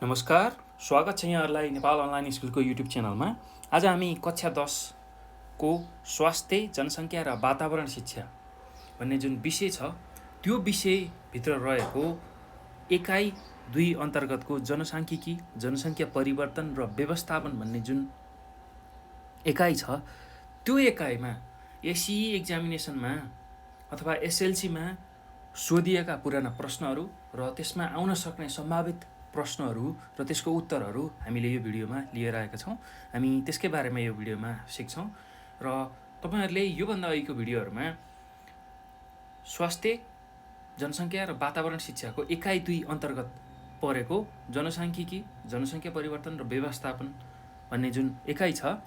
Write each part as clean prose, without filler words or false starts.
नमस्कार, स्वागत छ यहाँहरूलाई नेपाल अनलाइन स्कुलको युट्युब च्यानलमा। आज हामी कक्षा 10 को स्वास्थ्य, जनसङ्ख्या र वातावरण शिक्षा भन्ने जुन विषय छ त्यो विषयभित्र रहेको एकाइ 2 अन्तर्गतको जनसाङ्ख्यिकी, जनसङ्ख्या परिवर्तन र व्यवस्थापन भन्ने जुन एकाइ छ त्यो एकाइमा एसई एक्जामिनेसनमा अथवा एसएलसीमा सोधिएका पुराना प्रश्नहरू र त्यसमा आउन सक्ने सम्भावित प्रश्नहरू र त्यसको उत्तरहरू हामीले यो भिडियोमा लिएर आएका छौँ। हामी त्यसकै बारेमा यो भिडियोमा सिक्छौँ र तपाईहरुले योभन्दा अघिको भिडियोहरूमा स्वास्थ्य, जनसङ्ख्या र वातावरण शिक्षाको एकाइ 2 अन्तर्गत परेको जनसाङ्ख्यिकी, जनसङ्ख्या परिवर्तन र व्यवस्थापन भन्ने जुन एकाइ छ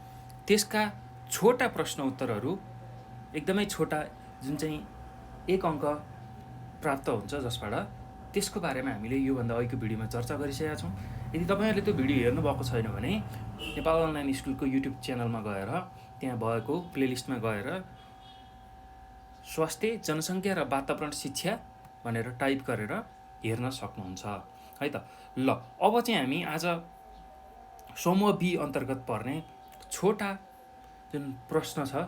त्यसका छोटा प्रश्न उत्तरहरू एकदमै छोटा जुन चाहिँ 1 अङ्क प्राप्त हुन्छ जसबाट त्यसको बारेमा हामीले योभन्दा अघिको भिडियोमा चर्चा गरिसकेका छौँ। यदि तपाईहरुले त्यो भिडियो हेर्नु भएको छैन भने नेपाल अनलाइन स्कुलको युट्युब च्यानलमा गएर त्यहाँ भएको प्लेलिस्टमा गएर स्वास्थ्य, जनसङ्ख्या र वातावरण शिक्षा भनेर टाइप गरेर हेर्न सक्नुहुन्छ है त। ल अब चाहिँ हामी आज समूह बी अन्तर्गत पर्ने छोटा जुन प्रश्न छ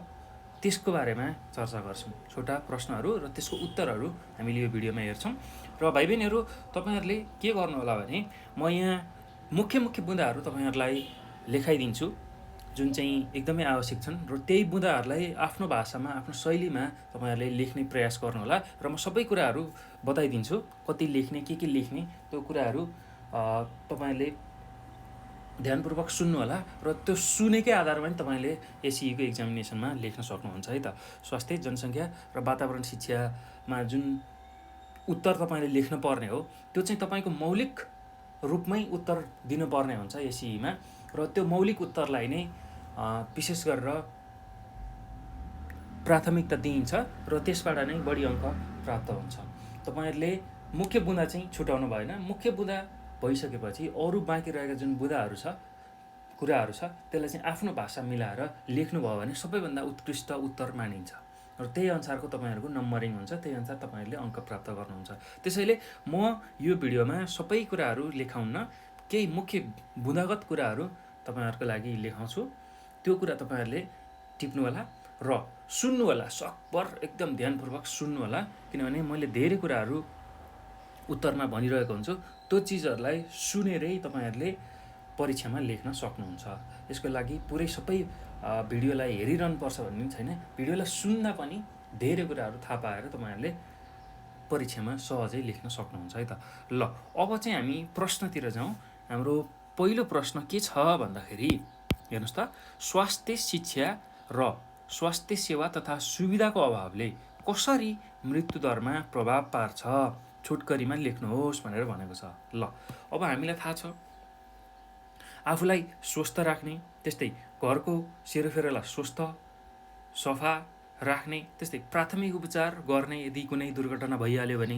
त्यसको बारेमा चर्चा गर्छौँ। छोटा प्रश्नहरू र त्यसको उत्तरहरू हामीले यो भिडियोमा हेर्छौँ। र भाइ बहिनीहरू तपाईहरुले के गर्नु होला भने म यहाँ मुख्य बुँदाहरू तपाईहरुलाई लेखाइदिन्छु जुन चाहिँ एकदमै आवश्यक छन् र त्यही बुँदाहरूलाई आफ्नो भाषामा, आफ्नो शैलीमा तपाईहरुले लेख्ने प्रयास गर्नु होला र म सबै कुराहरू बताइदिन्छु कति लेख्ने, के लेख्ने त्यो कुराहरू तपाईहरुले ध्यानपूर्वक सुन्नु होला र त्यो सुनेकै आधारमा नि तपाईले एसईको एक्जामिनेसनमा लेख्न सक्नुहुन्छ है त। स्वास्थ्य, जनसङ्ख्या र वातावरण शिक्षामा जुन उत्तर तपाईले लेख्न पर्ने हो त्यो चाहिँ तपाईको मौलिक रूपमै उत्तर दिनुपर्ने हुन्छ एसईमा र त्यो मौलिक उत्तरलाई नै विशेष गरेर प्राथमिकता दिइन्छ र त्यसबाट नै बढी अङ्क प्राप्त हुन्छ। तपाईहरुले मुख्य बुँदा चाहिँ छुटाउनु भएन। मुख्य बुँदा भइसकेपछि अरू बाँकी रहेका जुन बुँदाहरू छ, कुराहरू छ त्यसलाई चाहिँ आफ्नो भाषा मिलाएर लेख्नुभयो भने सबैभन्दा उत्कृष्ट उत्तर मानिन्छ र त्यही अनुसारको तपाईहरुको नम्बरिङ हुन्छ, त्यही अनुसार तपाईहरुले अङ्क प्राप्त गर्नुहुन्छ। त्यसैले म यो भिडियोमा सबै कुराहरू लेखाउन्न, केही मुख्य बुँदागत कुराहरू तपाईहरुको लागि लेखाउँछु। त्यो कुरा तपाईहरुले टिप्नु होला र सुन्नु होला, सकभर एकदम ध्यानपूर्वक सुन्नु होला, किनभने मैले धेरै कुराहरू उत्तरमा भनिरहेको हुन्छु। त्यो चिजहरूलाई सुनेरै तपाईहरुले परीक्षामा लेख्न सक्नुहुन्छ। यसको लागि पुरै सबै भिडियोलाई हेरिरहनुपर्छ भन्ने छैन। भिडियोलाई सुन्दा पनि धेरै कुराहरू थाहा पाएर तपाईहरुले परीक्षामा सहजै लेख्न सक्नुहुन्छ है त। ल अब चाहिँ हामी प्रश्नतिर जाउँ। हाम्रो पहिलो प्रश्न के छ भन्दाखेरि हेर्नुस् त, स्वास्थ्य शिक्षा र स्वास्थ्य सेवा तथा सुविधाको अभावले कसरी मृत्युदरमा प्रभाव पार्छ, छोटकरीमा लेख्नुहोस् भनेर भनेको छ। ल अब हामीलाई थाहा छ आफूलाई स्वस्थ राख्ने, त्यस्तै घरको सेरोफेरोलाई स्वस्थ सफा राख्ने, त्यस्तै प्राथमिक उपचार गर्ने यदि कुनै दुर्घटना भइहाल्यो भने,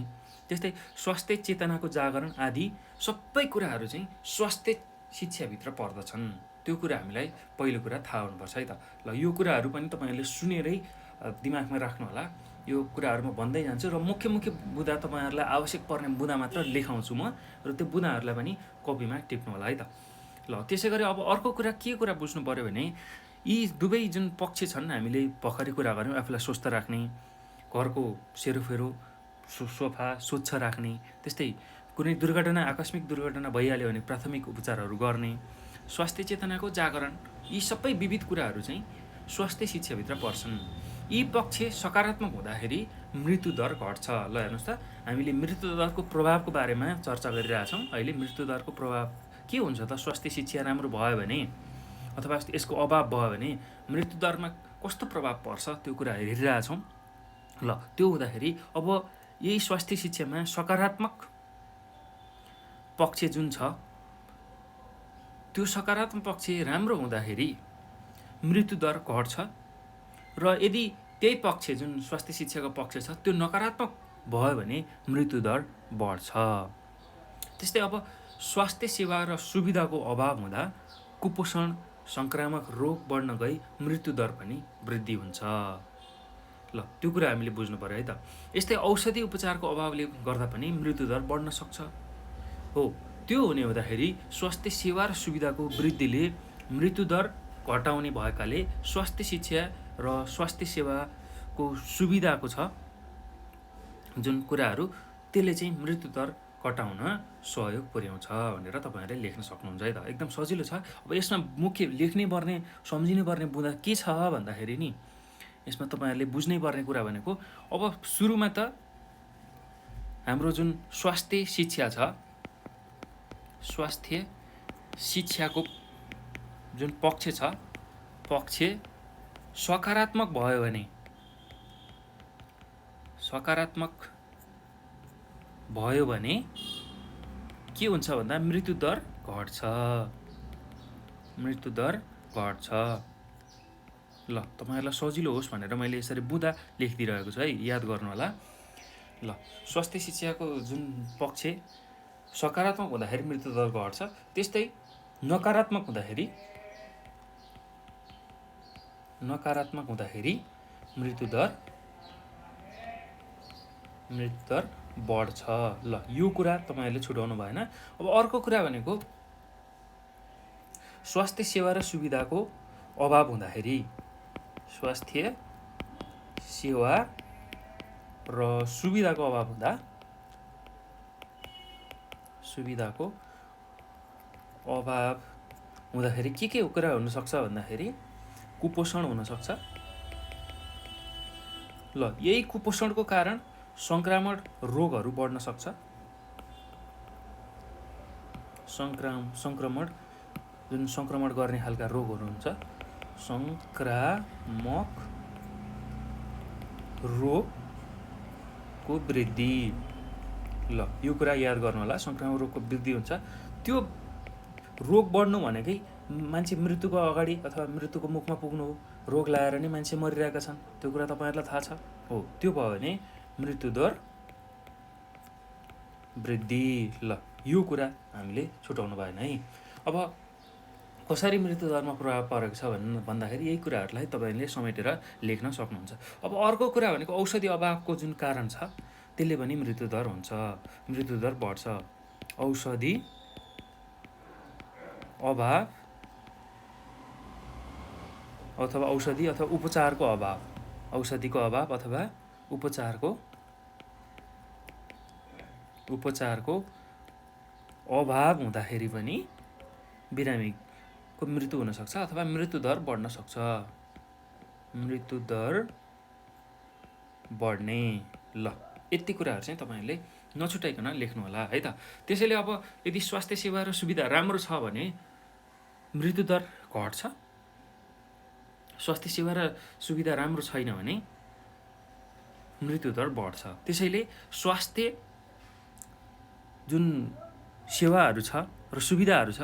त्यस्तै स्वास्थ्य चेतनाको जागरण आदि सबै कुराहरू चाहिँ स्वास्थ्य शिक्षाभित्र पर्दछन्। त्यो कुरा हामीलाई पहिलो कुरा थाहा हुनुपर्छ है त। ल यो कुराहरू पनि तपाईहरुले सुनेरै दिमागमा राख्नु होला। यो कुराहरू म भन्दै जान्छु र मुख्य बुँदा तपाईहरुलाई आवश्यक पर्ने बुँदा मात्र लेखाउँछु म र त्यो बुँदाहरूलाई पनि कपीमा टिप्नु होला है त। ल त्यसैगरी अब अर्को कुरा के कुरा बुझ्नु पर्यो भने यी दुवै जुन पक्ष छन्, हामीले भर्खरै कुरा गऱ्यौँ आफूलाई स्वस्थ राख्ने, घरको सेरोफेरो सफा स्वच्छ राख्ने, त्यस्तै कुनै दुर्घटना, आकस्मिक दुर्घटना भइहाल्यो भने प्राथमिक उपचारहरू गर्ने, स्वास्थ्य चेतनाको जागरण, यी सबै विविध कुराहरू चाहिँ स्वास्थ्य शिक्षाभित्र पर्छन्। यी पक्ष सकारात्मक हुँदाखेरि मृत्युदर घट्छ। ल हेर्नुहोस् त, हामीले मृत्युदरको प्रभावको बारेमा चर्चा गरिरहेछौँ। अहिले मृत्युदरको प्रभाव के हुन्छ त, स्वास्थ्य शिक्षा राम्रो भयो भने अथवा यसको अभाव भयो भने मृत्युदरमा कस्तो प्रभाव पर्छ त्यो कुरा हेरिरहेछौँ। ल त्यो हुँदाखेरि अब यही स्वास्थ्य शिक्षामा सकारात्मक पक्ष जुन छ त्यो सकारात्मक पक्ष राम्रो हुँदाखेरि मृत्युदर घट्छ र यदि त्यही पक्ष जुन स्वास्थ्य शिक्षाको पक्ष छ त्यो नकारात्मक भयो भने मृत्युदर बढ्छ। त्यस्तै अब स्वास्थ्य सेवा र सुविधाको अभाव हुँदा कुपोषण, सङ्क्रामक रोग बढ्न गई मृत्युदर पनि वृद्धि हुन्छ। ल त्यो कुरा हामीले बुझ्नु पर्यो है त। यस्तै औषधि उपचारको अभावले गर्दा पनि मृत्युदर बढ्न सक्छ। हो, त्यो हुने हुँदाखेरि स्वास्थ्य सेवा र सुविधाको वृद्धिले मृत्युदर घटाउने भएकाले स्वास्थ्य शिक्षा र स्वास्थ्य सेवाको सुविधाको छ जुन कुराहरू त्यसले चाहिँ मृत्युदर घटाउन सहयोग पुर्याउँछ भनेर तपाईँहरूले लेख्न सक्नुहुन्छ है त। एकदम सजिलो छ। अब यसमा मुख्य लेख्नै पर्ने सम्झिनै पर्ने बुँदा के छ भन्दाखेरि नि यसमा तपाईँहरूले बुझ्नै पर्ने कुरा भनेको अब सुरुमा त हाम्रो जुन स्वास्थ्य शिक्षा छ, स्वास्थ्य शिक्षाको जुन पक्ष छ, पक्ष सकारात्मक भयो भने के हुन्छ भन्दा मृत्युदर घट्छ। ल तपाईँहरूलाई सजिलो होस् भनेर मैले यसरी बुँदा लेखिदिइरहेको छु है, याद गर्नु होला। ल स्वास्थ्य शिक्षाको जुन पक्ष सकारात्मक हुँदाखेरि मृत्युदर घट्छ, त्यस्तै नकारात्मक हुँदाखेरि मृत्युदर बढ्छ। ल यो कुरा तपाईँहरूले छुटाउनु भएन। अब अर्को कुरा भनेको स्वास्थ्य सेवा र सुविधाको अभाव हुँदाखेरि, स्वास्थ्य सेवा र सुविधाको अभाव हुँदा के कुरा हुनसक्छ भन्दाखेरि कुपोषण हुनसक्छ। ल यही कुपोषणको कारण सङ्क्रामक रोगहरू बढ्न सक्छ। सङ्क्रमण गर्ने खालका रोगहरू हुन्छ, सङ्क्रामक रोगको वृद्धि। ल यो कुरा याद गर्नु होला, सङ्क्रामक रोगको वृद्धि हुन्छ। त्यो रोग बढ्नु भनेकै मान्छे मृत्युको अगाडि अथवा मृत्युको मुखमा पुग्नु हो। रोग लाएर नै मान्छे मरिरहेका छन्, त्यो कुरा तपाईँहरूलाई थाहा छ हो। त्यो भयो भने मृत्युदर वृद्धि। ल यो कुरा हामीले छुटाउनु भएन है। अब कसरी मृत्युदरमा प्रभाव परेको छ भन्दाखेरि यही कुराहरूलाई तपाईँले समेटेर लेख्न सक्नुहुन्छ। अब अर्को कुरा भनेको औषधि अभावको जुन कारण छ त्यसले पनि मृत्युदर बढ्छ। औषधि अभाव अथवा औषधि अथवा उपचारको अभाव, औषधिको अभाव अथवा उपचारको अभाव हुँदाखेरि पनि बिरामीको मृत्यु हुन सक्छ अथवा मृत्युदर बढ्न सक्छ। मृत्युदर बढ्ने। ल यति कुराहरू चाहिँ तपाईँहरूले नछुटाइकन लेख्नु होला है त। त्यसैले अब यदि स्वास्थ्य सेवा र सुविधा राम्रो छ भने मृत्युदर घट्छ, स्वास्थ्य सेवा र सुविधा राम्रो छैन भने मृत्युदर बढ्छ। त्यसैले स्वास्थ्य जुन सेवाहरू छ र सुविधाहरू छ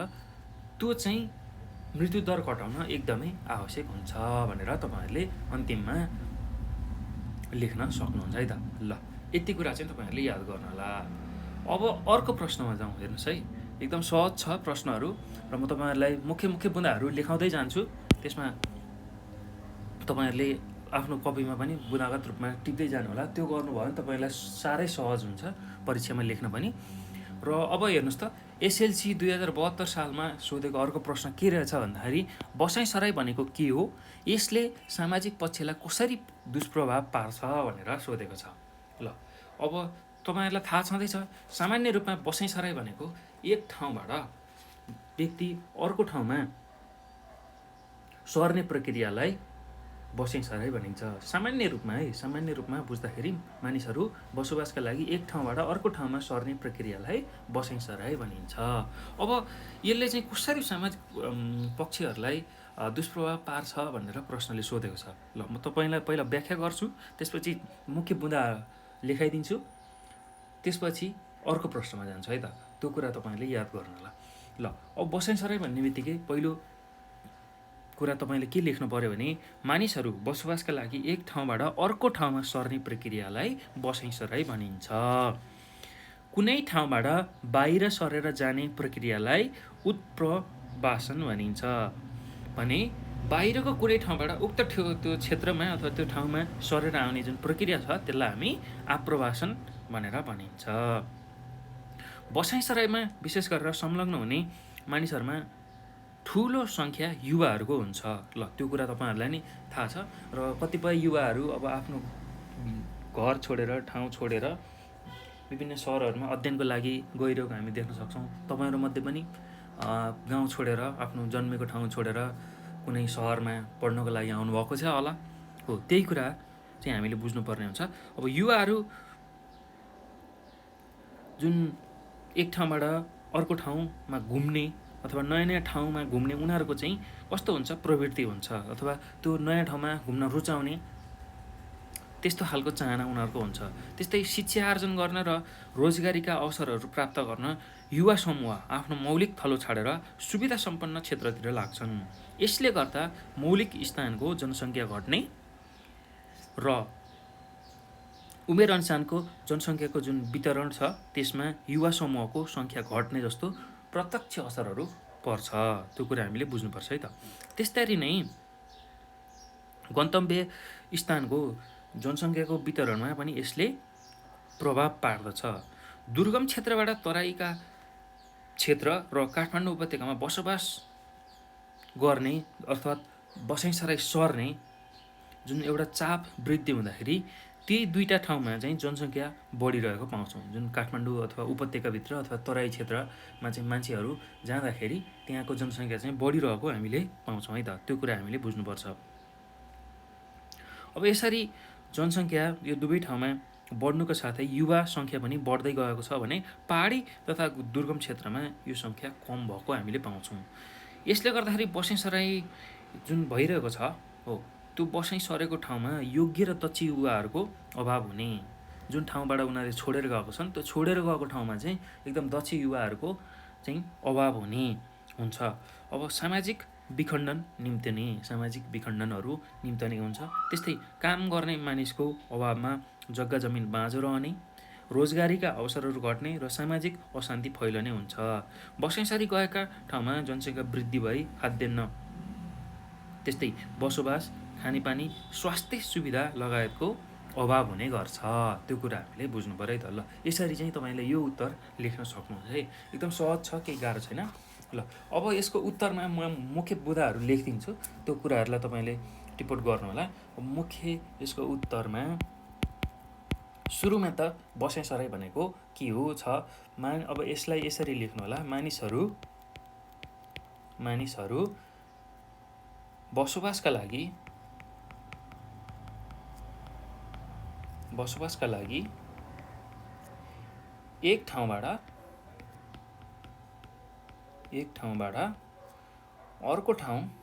त्यो चाहिँ मृत्युदर घटाउन एकदमै आवश्यक हुन्छ भनेर तपाईँहरूले अन्तिममा लेख्न सक्नुहुन्छ है त। ल यति कुरा चाहिँ तपाईँहरूले याद गर्नु होला। अब अर्को प्रश्नमा जाउँ। हेर्नुहोस् है, एकदम सहज छ प्रश्नहरू र म तपाईँहरूलाई मुख्य बुँदाहरू लेखाउँदै जान्छु। त्यसमा तपाईँहरूले आफ्नो कपीमा पनि बुँदागत रूपमा टिप्दै जानु होला। त्यो गर्नुभयो भने तपाईँलाई साह्रै सहज हुन्छ परीक्षामा लेख्न पनि। र अब हेर्नुहोस् त, एसएलसी 2072 सालमा सोधेको अर्को प्रश्न के रहेछ भन्दाखेरि बसाइसराई भनेको के हो, यसले सामाजिक पक्षलाई कसरी दुष्प्रभाव पार्छ भनेर सोधेको छ। ल अब तपाईँहरूलाई थाहा छँदैछ, सामान्य रूपमा बसाइसराई भनेको एक ठाउँबाट व्यक्ति अर्को ठाउँमा सर्ने प्रक्रियालाई बसाइसराई भनिन्छ। सामान्य रूपमा बुझ्दाखेरि मानिसहरू बसोबासका लागि एक ठाउँबाट अर्को ठाउँमा सर्ने प्रक्रियालाई बसाइसराई भनिन्छ। अब यसले चाहिँ कसरी सामाजिक पक्षहरूलाई दुष्प्रभाव पार्छ भनेर प्रश्नले सोधेको छ। ल म तपाईँलाई पहिला व्याख्या गर्छु, त्यसपछि मुख्य बुँदा लेखाइदिन्छु, त्यसपछि अर्को प्रश्नमा जान्छु है त। त्यो कुरा तपाईँले याद गर्नु होला। ल अब बसाइसराई भन्ने बित्तिकै पहिलो कुरा तपाईँले के लेख्नु पर्यो भने मानिसहरू बसोबासका लागि एक ठाउँबाट अर्को ठाउँमा सर्ने प्रक्रियालाई बसाइसराई भनिन्छ। कुनै ठाउँबाट बाहिर सरेर जाने प्रक्रियालाई उत्प्रवासन भनिन्छ। भने बाहिरको कुनै ठाउँबाट उक्त त्यो क्षेत्रमा अथवा त्यो ठाउँमा सरेर आउने जुन प्रक्रिया छ त्यसलाई हामी आप्रवासन भनेर भनिन्छ। बसाइसराईमा विशेष गरेर संलग्न हुने मानिसहरूमा ठुलो सङ्ख्या युवाहरूको हुन्छ। ल त्यो कुरा तपाईँहरूलाई नि थाहा छ। र कतिपय युवाहरू अब आफ्नो घर छोडेर ठाउँ छोडेर विभिन्न सहरहरूमा अध्ययनको लागि गइरहेको हामी देख्न सक्छौँ। तपाईँहरूमध्ये पनि गाउँ छोडेर आफ्नो जन्मेको ठाउँ छोडेर कुनै सहरमा पढ्नको लागि आउनुभएको छ होला। हो, त्यही कुरा चाहिँ हामीले बुझ्नुपर्ने हुन्छ। अब युवाहरू जुन एक ठाउँबाट अर्को ठाउँमा घुम्ने अथवा नयाँ नयाँ ठाउँमा घुम्ने उनीहरूको चाहिँ कस्तो हुन्छ, प्रवृत्ति हुन्छ अथवा त्यो नयाँ ठाउँमा घुम्न रुचाउने त्यस्तो खालको चाहना उनीहरूको हुन्छ। त्यस्तै शिक्षा आर्जन गर्न र रोजगारीका अवसरहरू प्राप्त गर्न युवा समूह आफ्नो मौलिक थलो छाडेर सुविधा सम्पन्न क्षेत्रतिर लाग्छन्। यसले गर्दा मौलिक स्थानको जनसङ्ख्या घट्ने र उमेर अनुसारको जनसङ्ख्याको जुन वितरण छ त्यसमा युवा समूहको सङ्ख्या घट्ने जस्तो प्रत्यक्ष असरहरू पर्छ। त्यो कुरा हामीले बुझ्नुपर्छ है त। त्यस्तरी नै गन्तव्य स्थानको जनसङ्ख्याको वितरणमा पनि यसले प्रभाव पार्दछ। दुर्गम क्षेत्रबाट तराईका क्षेत्र र काठमाडौँ उपत्यकामा बसोबास गर्ने अर्थात् बसाइसराई सर्ने जुन एउटा चाप वृद्धि हुँदाखेरि ती दुईटा ठाउँमा चाहिँ जनसङ्ख्या बढिरहेको पाउँछौँ। जुन काठमाडौँ अथवा उपत्यकाभित्र अथवा तराई क्षेत्रमा चाहिँ मान्छेहरू जाँदाखेरि त्यहाँको जनसङ्ख्या चाहिँ बढिरहेको हामीले पाउँछौँ है त। त्यो कुरा हामीले बुझ्नुपर्छ। अब यसरी जनसङ्ख्या यो दुवै ठाउँमा बढ्नुको साथै युवा सङ्ख्या पनि बढ्दै गएको छ भने पहाडी तथा दुर्गम क्षेत्रमा यो सङ्ख्या कम भएको हामीले पाउँछौँ। यसले गर्दाखेरि बसाइसराई जुन भइरहेको छ हो त्यो बसाइ सरेको ठाउँमा योग्य र दक्ष युवाहरूको अभाव हुने, जुन ठाउँबाट उनीहरूले छोडेर गएको छन् त्यो छोडेर गएको ठाउँमा चाहिँ एकदम दक्ष युवाहरूको चाहिँ अभाव हुने हुन्छ। अब सामाजिक विखण्डन निम्त्याउने, सामाजिक विखण्डनहरू निम्त्याउने हुन्छ। त्यस्तै काम गर्ने मानिसको अभावमा जग्गा जमिन बाँझो रहने, रोजगारीका अवसरहरू घट्ने र सामाजिक अशान्ति फैलने हुन्छ। बसाइसरी गएका ठाउँमा जनसङ्ख्या वृद्धि भई खाद्यान्न त्यस्तै बसोबास, खानेपानी, स्वास्थ्य सुविधा लगायतको अभाव हुने गर्छ। त्यो कुरा हामीले बुझ्नु पऱ्यो है त। ल यसरी चाहिँ तपाईँले यो उत्तर लेख्न सक्नुहुन्छ है। एकदम सहज छ, केही गाह्रो छैन। ल अब यसको उत्तरमा म मुख्य बुदाहरू लेखिदिन्छु, त्यो कुराहरूलाई तपाईँले टिप्पण गर्नु होला। मुख्य यसको उत्तरमा सुरुमा त बसाइसराई भनेको के हो छ। अब यसलाई यसरी लेख्नु होला। मानिसहरू बसोबासका लागि एक ठाउँबाट अर्को ठाउँमा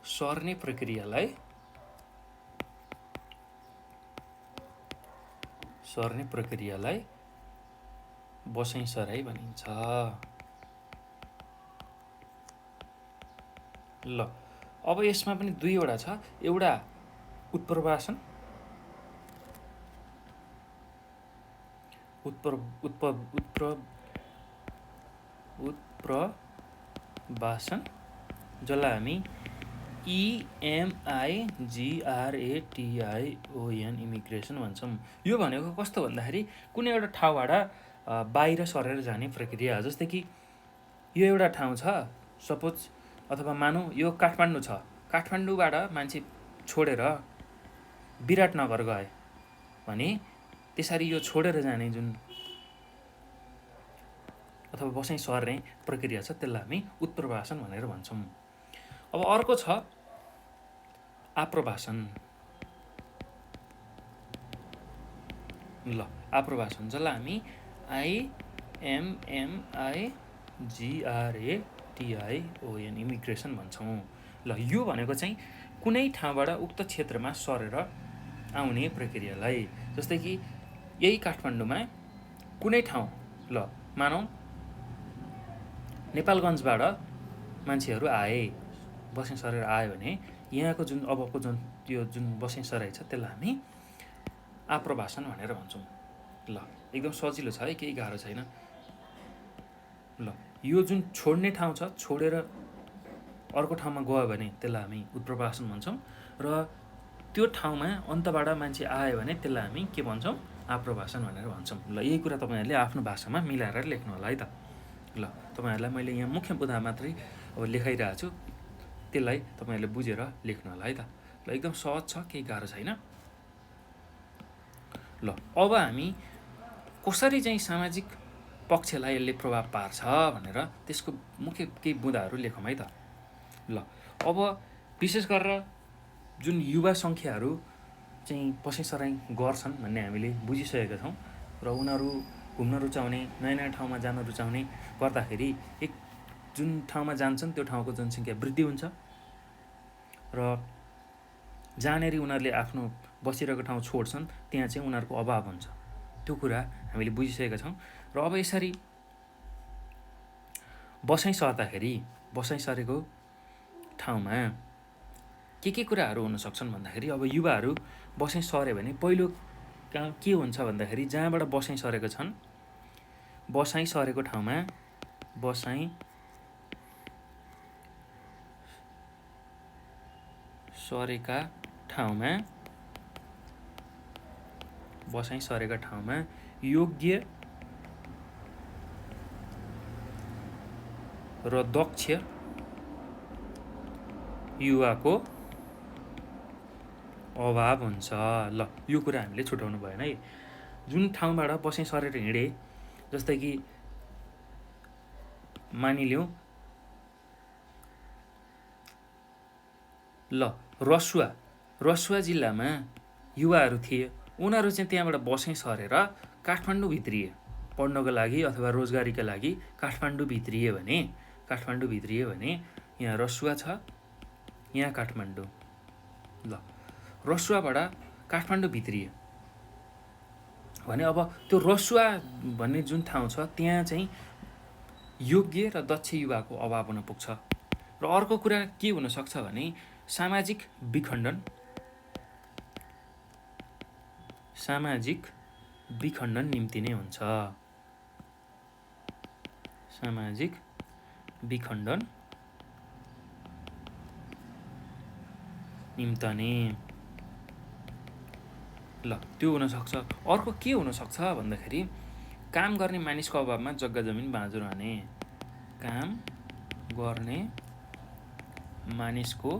सर्ने प्रक्रियालाई बसाइसराई भनिन्छ। ल अब यसमा पनि दुईवटा छ। एउटा उत्प्रवासन जसलाई हामी EMIGRATION इमिग्रेसन भन्छौँ। यो भनेको कस्तो भन्दाखेरि कुनै एउटा ठाउँबाट बाहिर सरेर जाने प्रक्रिया। जस्तै कि यो एउटा ठाउँ छ सपोज, अथवा मानौँ यो काठमाडौँ छ, काठमाडौँबाट मान्छे छोडेर विराटनगर गए भने त्यसरी यो छोडेर जाने जुन अथवा बसाइ सर्ने प्रक्रिया छ त्यसलाई हामी उत्प्रवासन भनेर भन्छौँ। अब अर्को छ आप्रवासन। ल आप्रवासन जसलाई हामी IMMIGRATION इमिग्रेसन भन्छौँ। ल यो भनेको चाहिँ कुनै ठाउँबाट उक्त क्षेत्रमा सरेर आउने प्रक्रियालाई। जस्तै कि यही काठमाडौँमा कुनै ठाउँ, ल मानौँ नेपालगञ्जबाट मान्छेहरू आए, बसाइ सरेर आयो भने यहाँको जुन अबको यो जुन बसाइ सराई छ त्यसलाई हामी आप्रवासन भनेर भन्छौँ। ल एकदम सजिलो छ है, केही गाह्रो छैन। ल यो जुन छोड्ने ठाउँ छ, छोडेर अर्को ठाउँमा गयो भने त्यसलाई हामी उत्प्रवासन भन्छौँ। र त्यो ठाउँमा अन्तबाट मान्छे आयो भने त्यसलाई हामी के भन्छौँ? आप्रवासन भनेर भन्छौँ। ल यही कुरा तपाईँहरूले आफ्नो भाषामा मिलाएर लेख्नु होला है त। ल तपाईँहरूलाई मैले यहाँ मुख्य बुँदा मात्रै अब लेखाइरहेको छु, त्यसलाई तपाईँहरूले बुझेर लेख्नु होला है त। ल एकदम सहज छ, केही गाह्रो छैन। ल अब हामी कसरी चाहिँ सामाजिक पक्षलाई यसले प्रभाव पार्छ भनेर त्यसको मुख्य केही बुँदाहरू लेखौँ है त। ल अब विशेष गरेर जुन युवा सङ्ख्याहरू चाहिँ बसाइसराइ गर्छन् भन्ने हामीले बुझिसकेका छौँ र उनीहरू घुम्न रुचाउने, नयाँ नयाँ ठाउँमा जान रुचाउने गर्दाखेरि एक जुन ठाउँमा जान्छन् त्यो ठाउँको जनसङ्ख्या वृद्धि हुन्छ र जहाँनिर उनीहरूले आफ्नो बसिरहेको ठाउँ छोड्छन् त्यहाँ चाहिँ उनीहरूको अभाव हुन्छ। त्यो कुरा हामीले बुझिसकेका छौँ। र अब यसरी बसाइ सर्दाखेरि बसाइ सरेको ठाउँमा के कुराहरू हुन सक्छन् भन्दाखेरि अब युवाहरू बसाइ सर्यो भने पहिलो काम के हुन्छ भन्दाखेरि जहाँबाट बसाइ सरेको छन्, बसाइ सरेको ठाउँमा बसाइ सरेका ठाउँमा योग्य र दक्ष युवाको अभाव हुन्छ। ल यो कुरा हामीले छुटाउनु भएन है। जुन ठाउँबाट बसाइ सरेर हिँडे, जस्तै कि मानिलिउँ ल रसुवा जिल्लामा युवाहरू थिए, उनीहरू चाहिँ त्यहाँबाट बसाइ सरेर काठमाडौँ भित्रिए पढ्नको लागि अथवा रोजगारीका लागि। काठमाडौँ भित्रिए भने यहाँ रसुवा छ, यहाँ काठमाडौँ। ल रसुवाबाट काठमाडौँ भित्रिए भने अब त्यो रसुवा भन्ने जुन ठाउँ छ त्यहाँ चाहिँ योग्य र दक्ष युवाको अभाव हुन पुग्छ। र अर्को कुरा के हुनसक्छ भने सामाजिक विखण्डन निम्ति नै हुन्छ। सामाजिक विखण्डन निम्तने। ल त्यो हुनसक्छ। अर्को के हुनसक्छ भन्दाखेरि काम गर्ने मानिसको अभावमा जग्गा जमिन बाँझो रहने। काम गर्ने मानिसको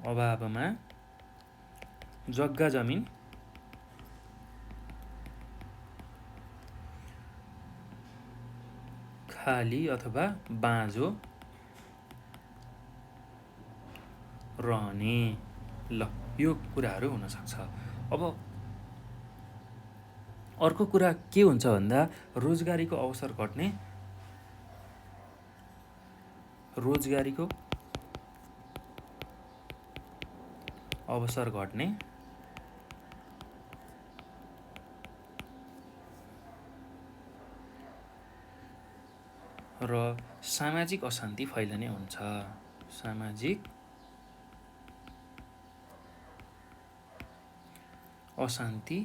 अभावमा जग्गा जमिन खाली अथवा बाँझो रहने। ल यो कुराहरू हुनसक्छ। अब अर्को कुरा के हुन्छ भन्दा रोजगारीको अवसर घट्ने र सामाजिक अशान्ति फैलने हुन्छ। सामाजिक अशान्ति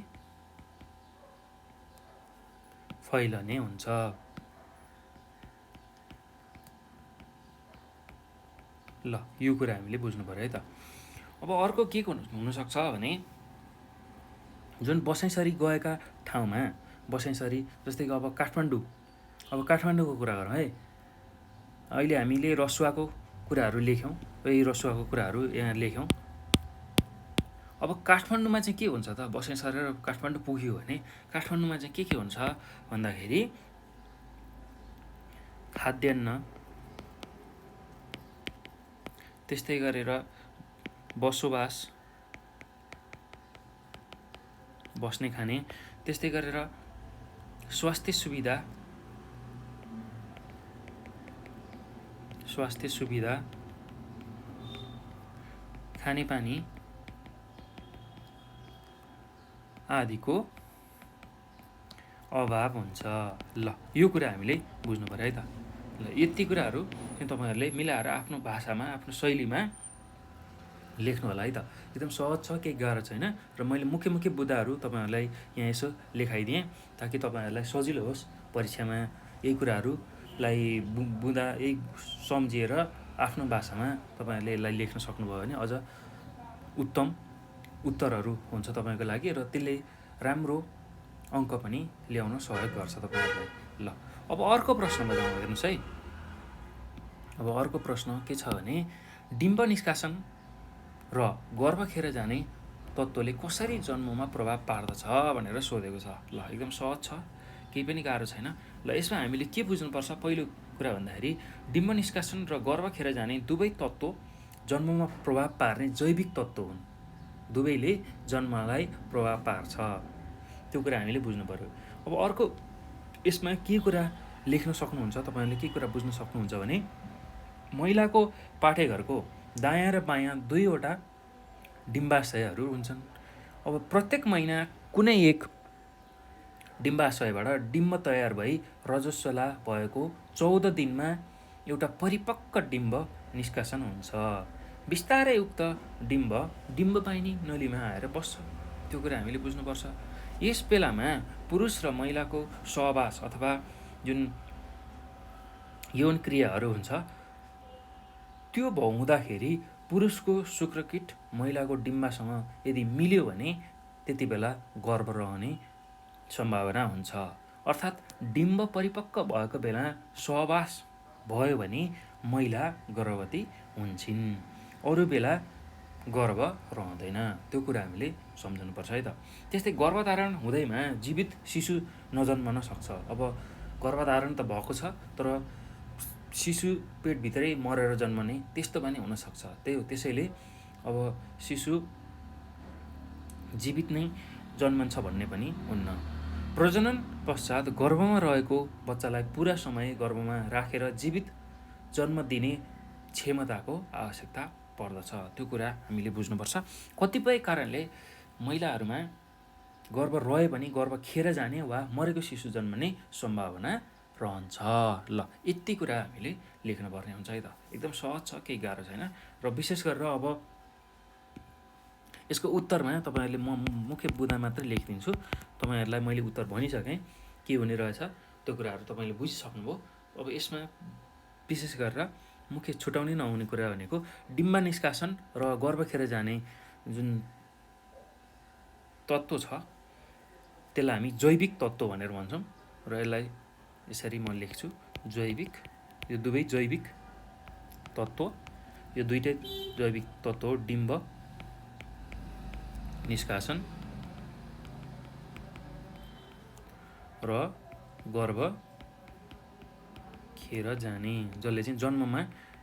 फैलने हुन्छ। ल यो कुरा हामीले बुझ्नु पर्यो है त। अब अर्को के हुनसक्छ भने जुन बसाइसरी गएका ठाउँमा बसाइसरी, जस्तै कि अब काठमाडौँको कुरा गरौँ है। अहिले हामीले रसुवाको कुराहरू लेख्यौँ, यही रसुवाको कुराहरू यहाँ लेख्यौँ। अब काठमाडौँमा चाहिँ के हुन्छ त? बसाइ सरेर काठमाडौँ पुग्यो भने काठमाडौँमा चाहिँ के हुन्छ भन्दाखेरि खाद्यान्न, त्यस्तै गरेर बस्ने खाने, त्यस्तै गरेर स्वास्थ्य सुविधा, खानेपानी आदिको अभाव हुन्छ। ल यो कुरा हामीले बुझ्नु पर्यो है त। ल यति कुराहरू चाहिँ तपाईँहरूले मिलाएर आफ्नो भाषामा, आफ्नो शैलीमा लेख्नु होला है त। एकदम सहज छ, केही गाह्रो छैन। र मैले मुख्य बुँदाहरू तपाईँहरूलाई यहाँ यसो लेखाइदिएँ ताकि तपाईँहरूलाई सजिलो होस् परीक्षामा यही कुराहरूलाई बुँदा यही सम्झिएर आफ्नो भाषामा तपाईँहरूले यसलाई लेख्न सक्नुभयो भने अझ उत्तम उत्तरहरू हुन्छ तपाईँको लागि र त्यसले राम्रो अङ्क पनि ल्याउन सहयोग गर्छ तपाईँहरूलाई। ल अब अर्को प्रश्नमा जाउँ, हेर्नुहोस् है। अब अर्को प्रश्न के छ भने डिम्ब निष्कासन र गर्भ खेर जाने तत्त्वले कसरी जन्ममा प्रभाव पार्दछ भनेर सोधेको छ। ल एकदम सहज छ, केही पनि गाह्रो छैन। ल यसमा हामीले के बुझ्नुपर्छ, पहिलो कुरा भन्दाखेरि डिम्ब निष्कासन र गर्भ खेर जाने दुवै तत्त्व जन्ममा प्रभाव पार्ने जैविक तत्त्व हुन्। दुवैले जन्मलाई प्रभाव पार्छ, त्यो कुरा हामीले बुझ्नु पर्यो। अब अर्को यसमा के कुरा लेख्न सक्नुहुन्छ तपाईँहरूले, के कुरा बुझ्न सक्नुहुन्छ भने महिलाको पाठेघरको दायाँ र बायाँ दुईवटा डिम्बाशयहरू हुन्छन्। अब प्रत्येक महिना कुनै एक डिम्बाशयबाट डिम्ब तयार भई रजस्वला भएको 14 दिनमा एउटा परिपक्व डिम्ब निष्कासन हुन्छ। बिस्तारै उक्त डिम्बवाहिनी नलीमा आएर बस्छ, त्यो कुरा हामीले बुझ्नुपर्छ। यस बेलामा पुरुष र महिलाको सहवास अथवा जुन यौन क्रियाहरू हुन्छ त्यो हुँदाखेरि पुरुषको शुक्रकीट महिलाको डिम्बासँग यदि मिल्यो भने त्यति बेला गर्भ रहने सम्भावना हुन्छ। अर्थात् डिम्ब परिपक्व भएको बेला सहवास भयो भने महिला गर्भवती हुन्छन्, अरू बेला गर्भ रहँदैन, त्यो कुरा हामीले सम्झनुपर्छ है त। त्यस्तै गर्भधारण हुँदैमा जीवित शिशु नजन्मन सक्छ। अब गर्भधारण त भएको छ तर शिशु पेटभित्रै मरेर जन्मने त्यस्तो पनि हुनसक्छ। त्यसैले अब शिशु जीवित नै जन्मन्छ भन्ने पनि हुन्न। प्रजनन पश्चात गर्भमा रहेको बच्चालाई पुरा समय गर्भमा राखेर जीवित जन्म दिने क्षमताको आवश्यकता पर्दछ, त्यो कुरा हामीले बुझ्नुपर्छ। कतिपय कारणले महिलाहरूमा गर्भ रहे पनि गर्भ खेर जाने वा मरेको शिशु जन्मने सम्भावना रहन्छ। ल यति कुरा हामीले लेख्नुपर्ने हुन्छ है त। एकदम सहज छ, केही गाह्रो छैन। र विशेष गरेर अब यसको उत्तरमा तपाईँहरूले म मुख्य बुँदा मात्रै लेखिदिन्छु, तपाईँहरूलाई मैले उत्तर भनिसकेँ के हुने रहेछ, त्यो कुराहरू तपाईँले बुझिसक्नुभयो। अब यसमा विशेष गरेर मुख्य छुटाउने नहुने कुरा भनेको डिम्ब निष्कासन र गर्भ खेर जाने जुन तत्त्व छ त्यसलाई हामी जैविक तत्त्व भनेर भन्छौँ र यसलाई यसरी म लेख्छु, जैविक। यो दुवै जैविक तत्त्व, यो दुईटै जैविक तत्त्व हो, डिम्ब निष्कासन र गर्भ खेर जाने, जसले चाहिँ जन्ममा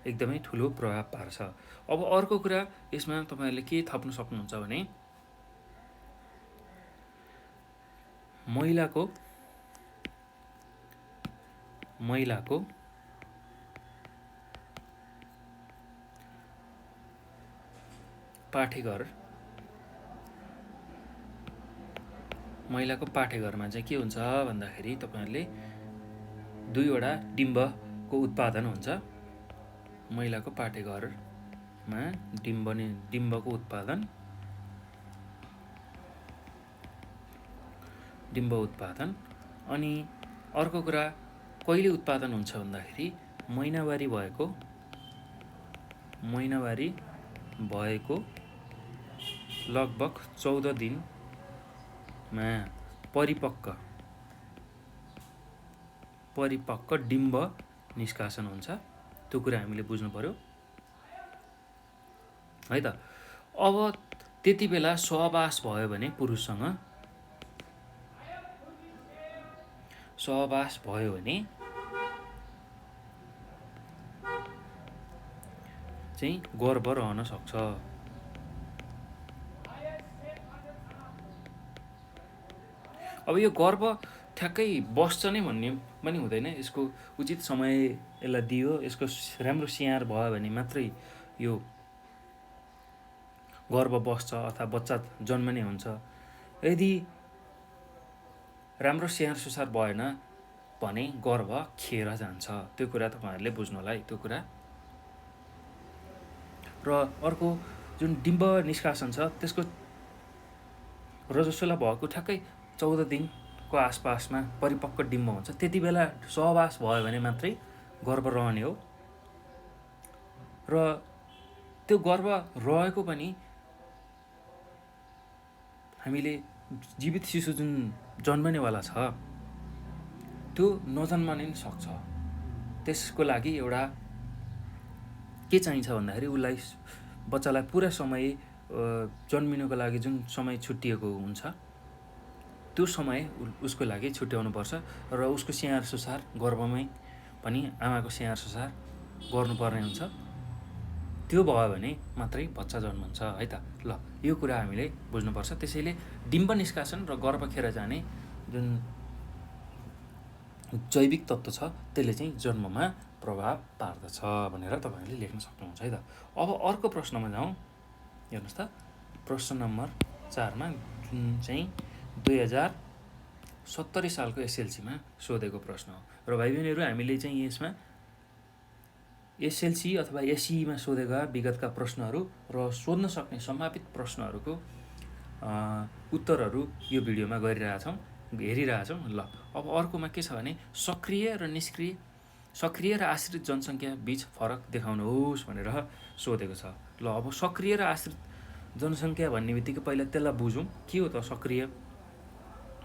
एकदमै ठुलो प्रभाव पार्छ। अब अर्को कुरा यसमा तपाईँहरूले के थप्न सक्नुहुन्छ भने महिलाको पाठेघरमा चाहिँ के हुन्छ भन्दाखेरि तपाईँहरूले दुईवटा डिम्बको उत्पादन हुन्छ। महिलाको पाठेघरमा डिम्बको उत्पादन अनि अर्को कुरा कहिले उत्पादन हुन्छ भन्दाखेरि महिनावारी भएको लगभग 14 दिनमा परिपक्व डिम्ब निष्कासन हुन्छ, त्यो कुरा हामीले बुझ्नु पर्यो है त। अब त्यति बेला सहवास भयो भने पुरुषसँग चाहिँ गर्भ रहन सक्छ। अब यो गर्भ ठ्याक्कै बस्छ नै भन्ने पनि हुँदैन, यसको उचित समय यसलाई दियो, यसको राम्रो स्याहार भयो भने मात्रै यो गर्भ बस्छ अथवा बच्चा जन्मने हुन्छ। यदि राम्रो स्याहार सुसार भएन भने गर्भ खेर जान्छ, त्यो कुरा तपाईँहरूले बुझ्नु होला है, त्यो कुरा। र अर्को जुन डिम्ब निष्कासन छ त्यसको रजस्वला भएको ठ्याक्कै 14 दिनको आसपासमा परिपक्व डिम्ब हुन्छ, त्यति बेला सहवास भयो भने मात्रै गर्भ रहने हो। र त्यो गर्भ रहेको पनि हामीले जीवित शिशु जुन जन्मनेवाला छ त्यो नजन्मने नि सक्छ। त्यसको लागि एउटा के चाहिन्छ भन्दाखेरि उसलाई बच्चालाई पुरा समय जन्मिनुको लागि जुन समय छुट्टिएको हुन्छ त्यो समय उसको लागि छुट्याउनुपर्छ र उसको स्याहार सुसार गर्भमै पनि आमाको स्याहार सुसार गर्नुपर्ने हुन्छ। त्यो भयो भने मात्रै बच्चा जन्मन्छ है त। ल यो कुरा हामीले बुझ्नुपर्छ। त्यसैले डिम्ब निष्कासन र गर्भ खेर जाने जुन जैविक तत्त्व छ त्यसले चाहिँ जन्ममा प्रभाव पार्दछ भनेर तपाईँहरूले लेख्न सक्नुहुन्छ है त। अब अर्को प्रश्नमा जाउँ। हेर्नुहोस् त, प्रश्न नम्बर 4मा जुन चाहिँ 2070 सालको एसएलसीमा सोधेको प्रश्न हो। र भाइ बहिनीहरू हामीले चाहिँ यसमा एसएलसी अथवा एसईमा सोधेका विगतका प्रश्नहरू र सोध्न सक्ने सम्भावित प्रश्नहरूको उत्तरहरू यो भिडियोमा गरिरहेछौँ, हेरिरहेछौँ। ल अब अर्कोमा के छ भने सक्रिय र आश्रित जनसङ्ख्या बीच फरक देखाउनुहोस् भनेर सोधेको छ। ल अब सक्रिय र आश्रित जनसङ्ख्या भन्ने बित्तिकै पहिला त्यसलाई बुझौँ। के हो त सक्रिय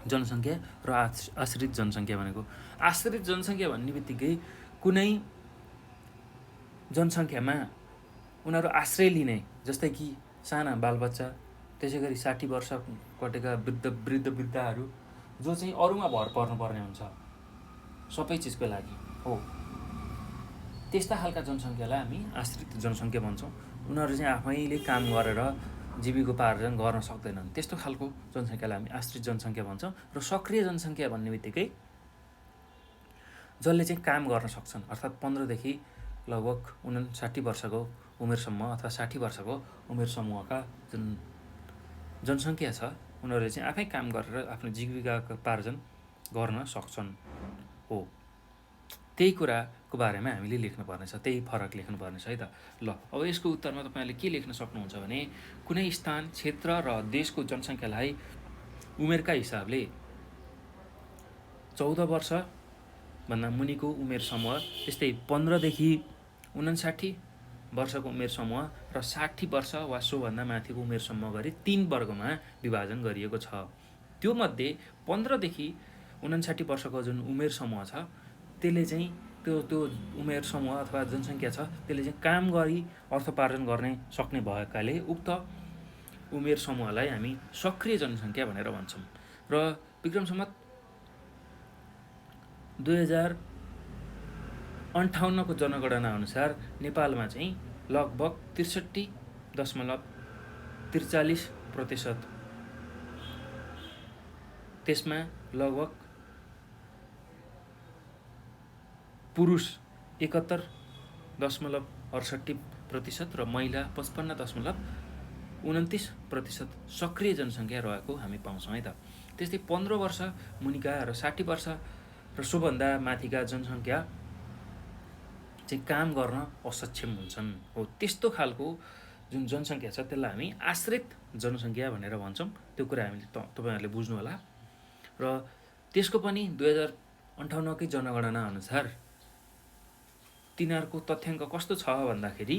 जनसङ्ख्या र आश्रित जनसङ्ख्या भनेको? आश्रित जनसङ्ख्या भन्ने बित्तिकै कुनै जनसङ्ख्यामा उनीहरू आश्रय लिने, जस्तै कि साना बालबच्चा, त्यसै गरी 60 वर्ष कटेका वृद्धहरू जो चाहिँ अरूमा भर पर्नुपर्ने हुन्छ सबै चिजको लागि हो, त्यस्ता खालका जनसङ्ख्यालाई हामी आश्रित जनसङ्ख्या भन्छौँ। उनीहरू चाहिँ आफैले काम गरेर जीविकोपार्जन गर्न सक्दैनन्, त्यस्तो खालको जनसङ्ख्यालाई हामी आश्रित जनसङ्ख्या भन्छौँ। र सक्रिय जनसङ्ख्या भन्ने बित्तिकै जसले चाहिँ काम गर्न सक्छन्, अर्थात् 15 देखि लगभग 59 वर्षको उमेरसम्म अथवा 60 वर्षको उमेर समूहका जुन जनसङ्ख्या छ उनीहरूले चाहिँ आफै काम गरेर आफ्नो जीविकोपार्जन गर्न सक्छन् हो। त्यही कुराको बारेमा हामीले लेख्नुपर्नेछ, त्यही फरक लेख्नुपर्नेछ है त। ल अब यसको उत्तरमा तपाईँले के लेख्न सक्नुहुन्छ भने कुनै स्थान, क्षेत्र र देशको जनसङ्ख्यालाई उमेरका हिसाबले 14 वर्षभन्दा मुनिको उमेर समूह, त्यस्तै 15 देखि 59 वर्षको उमेर समूह र 60 वर्ष वा सोभन्दा माथिको उमेर समूह गरी 3 वर्गमा विभाजन गरिएको छ। त्यो मध्ये 15 देखि 59 वर्षको जुन उमेर समूह छ त्यसले चाहिँ त्यो उमेर समूह अथवा जनसङ्ख्या छ त्यसले चाहिँ काम गरी अर्थोपार्जन गर्ने सक्ने भएकाले उक्त उमेर समूहलाई हामी सक्रिय जनसङ्ख्या भनेर भन्छौँ। र विक्रम सम्वत 2058 को जनगणना अनुसार नेपालमा चाहिँ लगभग 63.43%, त्यसमा लगभग पुरुष 71.68% र महिला 55.29% सक्रिय जनसङ्ख्या रहेको हामी पाउँछौँ है त। त्यस्तै 15 वर्ष मुनिका र 60 वर्ष र सोभन्दा माथिका जनसङ्ख्या चाहिँ काम गर्न असक्षम हुन्छन् हो। त्यस्तो खालको जुन जनसङ्ख्या छ त्यसलाई हामी आश्रित जनसङ्ख्या भनेर भन्छौँ। त्यो कुरा हामीले तपाईँहरूले बुझ्नु होला। र त्यसको पनि 2058 कै जनगणना अनुसार तिनीहरूको तथ्याङ्क कस्तो छ भन्दाखेरि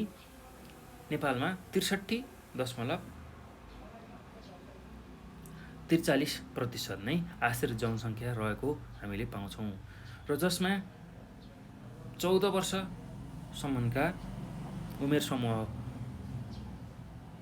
नेपालमा 63.43% नै आश्रित जनसङ्ख्या रहेको हामीले पाउँछौँ। र जसमा 14 वर्षसम्मका उमेर समूह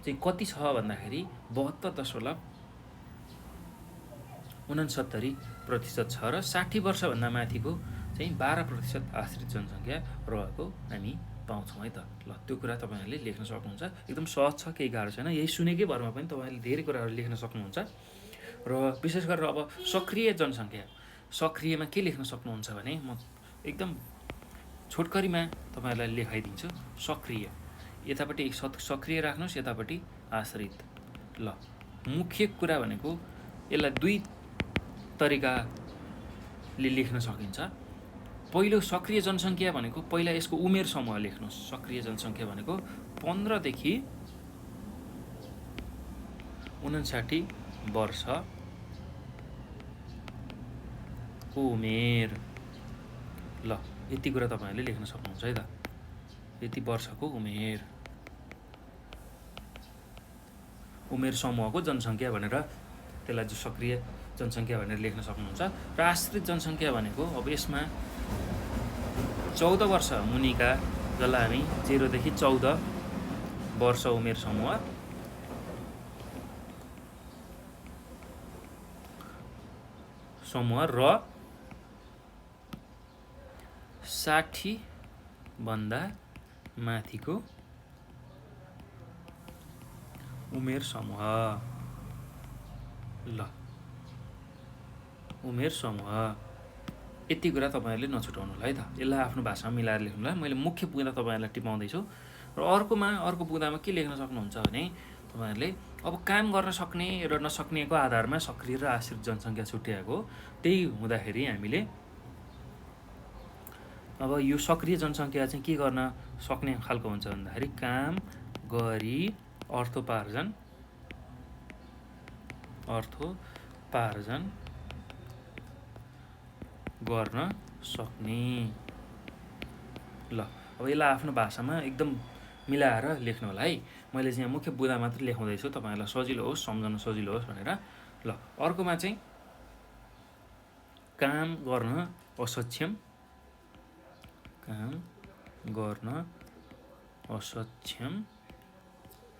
चाहिँ कति छ भन्दाखेरि 72.69% छ र 60 वर्षभन्दा माथिको चाहिँ 12% आश्रित जनसङ्ख्या रहेको हामी पाउँछौँ है त। ल त्यो कुरा तपाईँहरूले लेख्न सक्नुहुन्छ। एकदम सहज छ, केही गाह्रो छैन। यही सुनेकै भरमा पनि तपाईँहरूले धेरै कुराहरू लेख्न सक्नुहुन्छ। र विशेष गरेर अब सक्रिय जनसङ्ख्या, सक्रियमा के लेख्न सक्नुहुन्छ भने म एकदम छोटकरीमा तपाईँहरूलाई लेखाइदिन्छु। सक्रिय यतापट्टि सक्रिय राख्नुहोस्, यतापट्टि आश्रित। ल मुख्य कुरा भनेको यसलाई 2 तरिकाले लेख्न सकिन्छ। पहिलो सक्रिय जनसङ्ख्या भनेको पहिला यसको उमेर समूह लेख्नुहोस्। सक्रिय जनसङ्ख्या भनेको 15 देखि 59 वर्षको उमेर। ल यति कुरा तपाईँहरूले लेख्न सक्नुहुन्छ है त। यति वर्षको उमेर समूहको जनसङ्ख्या भनेर त्यसलाई जो सक्रिय जनसङ्ख्या भनेर लेख्न सक्नुहुन्छ। र आश्रित जनसङ्ख्या भनेको अब यसमा 14 वर्ष मुनिका, जसलाई हामी 0 देखि 14 वर्ष उमेर समूह, र 60 भन्दा माथिको उमेर समूह। ल उमेर समूह यति कुरा तपाईँहरूले नछुटाउनु होला है त। यसलाई आफ्नो भाषामा मिलाएर लेख्नु होला। मैले मुख्य बुँदा तपाईँहरूलाई टिपाउँदैछु। र अर्को बुँदामा के लेख्न सक्नुहुन्छ भने तपाईँहरूले अब काम गर्न सक्ने र नसक्नेको आधारमा सक्रिय र आश्रित जनसङ्ख्या छुट्याएको। त्यही हुँदाखेरि हामीले अब यो सक्रिय जनसङ्ख्या चाहिँ के गर्न सक्ने खालको हुन्छ भन्दाखेरि काम गरी अर्थोपार्जन गर्न सक्ने। ल अब यसलाई आफ्नो भाषामा एकदम मिलाएर लेख्नु होला है। मैले चाहिँ यहाँ मुख्य बुँदा मात्र लेखाउँदैछु तपाईँहरूलाई सजिलो होस्, सम्झन सजिलो होस् भनेर। ल अर्कोमा चाहिँ काम गर्न असक्षम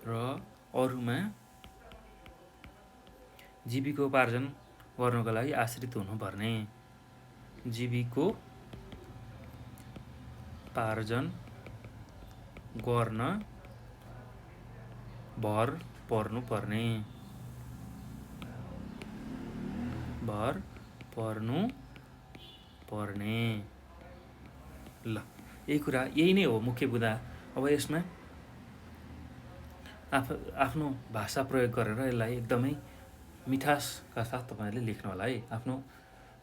र अरूमा जीविकोपार्जन गर्नको लागि आश्रित हुनुपर्ने। जीविकोपार्जन गर्न भर पर्नुपर्ने। ल यही नै हो मुख्य बुँदा। अब यसमा आफ्नो भाषा प्रयोग गरेर यसलाई एकदमै मिठासका साथ तपाईँहरूले लेख्नु होला है। आफ्नो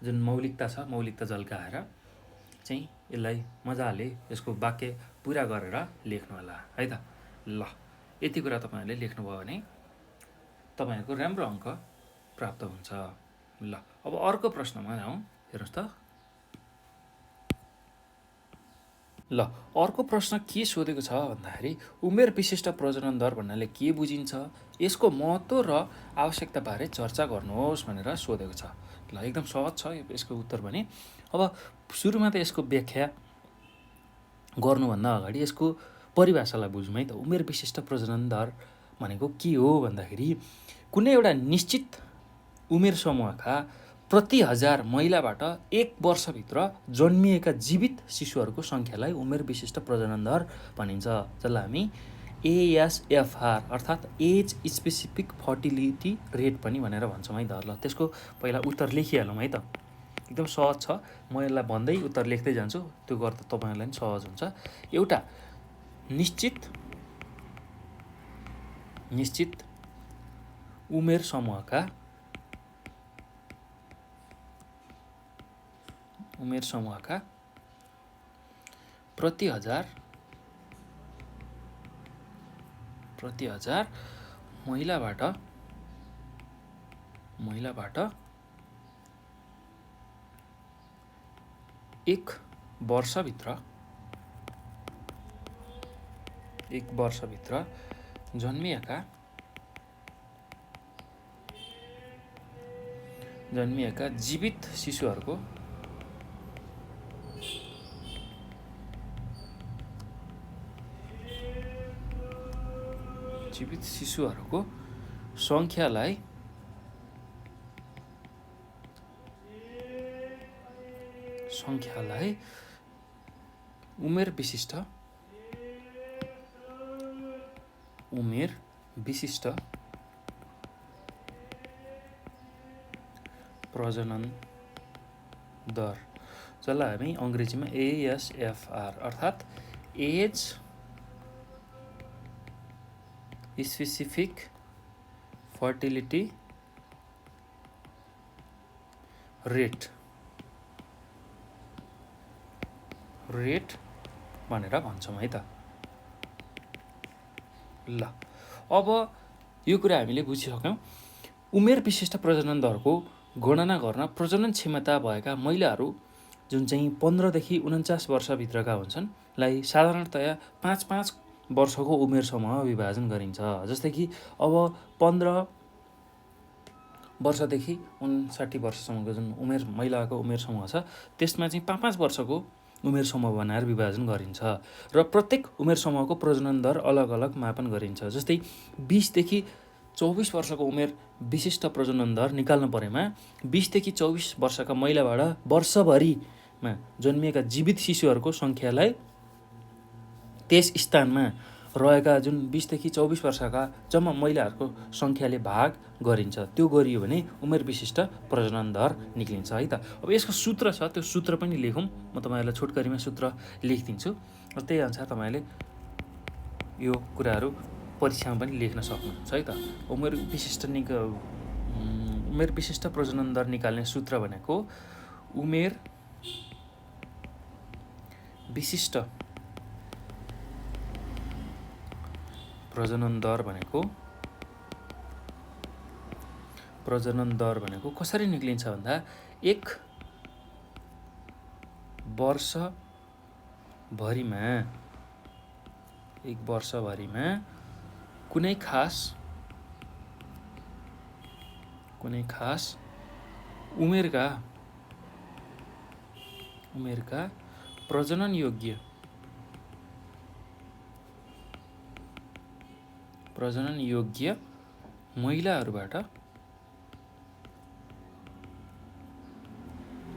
जुन मौलिकता छ, मौलिकता झल्काएर चाहिँ यसलाई मजाले यसको वाक्य पुरा गरेर लेख्नु होला है त। ल यति कुरा तपाईँहरूले लेख्नुभयो भने तपाईँहरूको राम्रो अङ्क प्राप्त हुन्छ। ल अब अर्को प्रश्नमा जाउँ। हेर्नुहोस् त। ल अर्को प्रश्न के सोधेको छ भन्दाखेरि उमेर विशिष्ट प्रजनन दर भन्नाले के बुझिन्छ, यसको महत्त्व र आवश्यकताबारे चर्चा गर्नुहोस् भनेर सोधेको छ। ल एकदम सहज छ यसको उत्तर पनि। अब सुरुमा त यसको व्याख्या गर्नुभन्दा अगाडि यसको परिभाषालाई बुझौँ है त। उमेर विशिष्ट प्रजनन दर भनेको के हो भन्दाखेरि कुनै एउटा निश्चित उमेर समूहका प्रति 1000 महिलाबाट 1 वर्षभित्र जन्मिएका जीवित शिशुहरूको सङ्ख्यालाई उमेर विशिष्ट प्रजनन दर भनिन्छ, जसलाई हामी ASFR अर्थात् एज स्पेसिफिक फर्टिलिटी रेट पनि भनेर भन्छौँ है त। ल त्यसको पहिला उत्तर लेखिहालौँ है त। एकदम सहज छ। म यसलाई भन्दै उत्तर लेख्दै जान्छु, त्यो गर्दा तपाईँहरूलाई पनि सहज हुन्छ। एउटा निश्चित उमेर समूहका प्रति 1000 महिलाबाट 1 वर्षभित्र जन्मिएका जीवित शिशुहरूको सङ्ख्यालाई उमेर विशिष्ट प्रजनन दर, जसलाई हामी अङ्ग्रेजीमा ASFR अर्थात् एज स्पेसिफिक फर्टिलिटी रेट भनेर भन्छौँ है त। ल अब यो कुरा हामीले बुझिसक्यौँ। उमेर विशिष्ट प्रजनन दरको गणना गर्न प्रजनन क्षमता भएका महिलाहरू जुन चाहिँ 15 देखि 49 वर्षभित्रका हुन्छन् महिलालाई साधारणतया 5-5 वर्षको उमेर समूहमा विभाजन गरिन्छ। जस्तै कि अब 15 वर्षदेखि 59 वर्षसम्मको जुन महिलाको उमेर समूह छ त्यसमा चाहिँ 5-5 वर्षको उमेर समूह बनाएर विभाजन गरिन्छ र प्रत्येक उमेर समूहको प्रजनन दर अलग अलग मापन गरिन्छ। जस्तै 20 देखि 24 वर्षको उमेर विशिष्ट प्रजनन दर निकाल्नु परेमा 20 देखि 24 वर्षका महिलाबाट वर्षभरिमा जन्मिएका जीवित शिशुहरूको सङ्ख्यालाई त्यस स्थानमा रहेका जुन 20 देखि 24 वर्षका जम्मा महिलाहरूको सङ्ख्याले भाग गरिन्छ। त्यो गरियो भने उमेर विशिष्ट प्रजनन दर निक्लिन्छ है त। अब यसको सूत्र छ, त्यो सूत्र पनि लेखौँ। म तपाईँहरूलाई छोटकरीमा सूत्र लेखिदिन्छु र त्यही अनुसार तपाईँले यो कुराहरू परीक्षामा पनि लेख्न सक्नुहुन्छ है त। उमेर विशिष्ट प्रजनन दर निकाल्ने सूत्र भनेको उमेर विशिष्ट प्रजनन दर भनेको कसरी निक्लिन्छ भन्दा 1 वर्षभरिमा कुनै खास उमेरका प्रजनन योग्य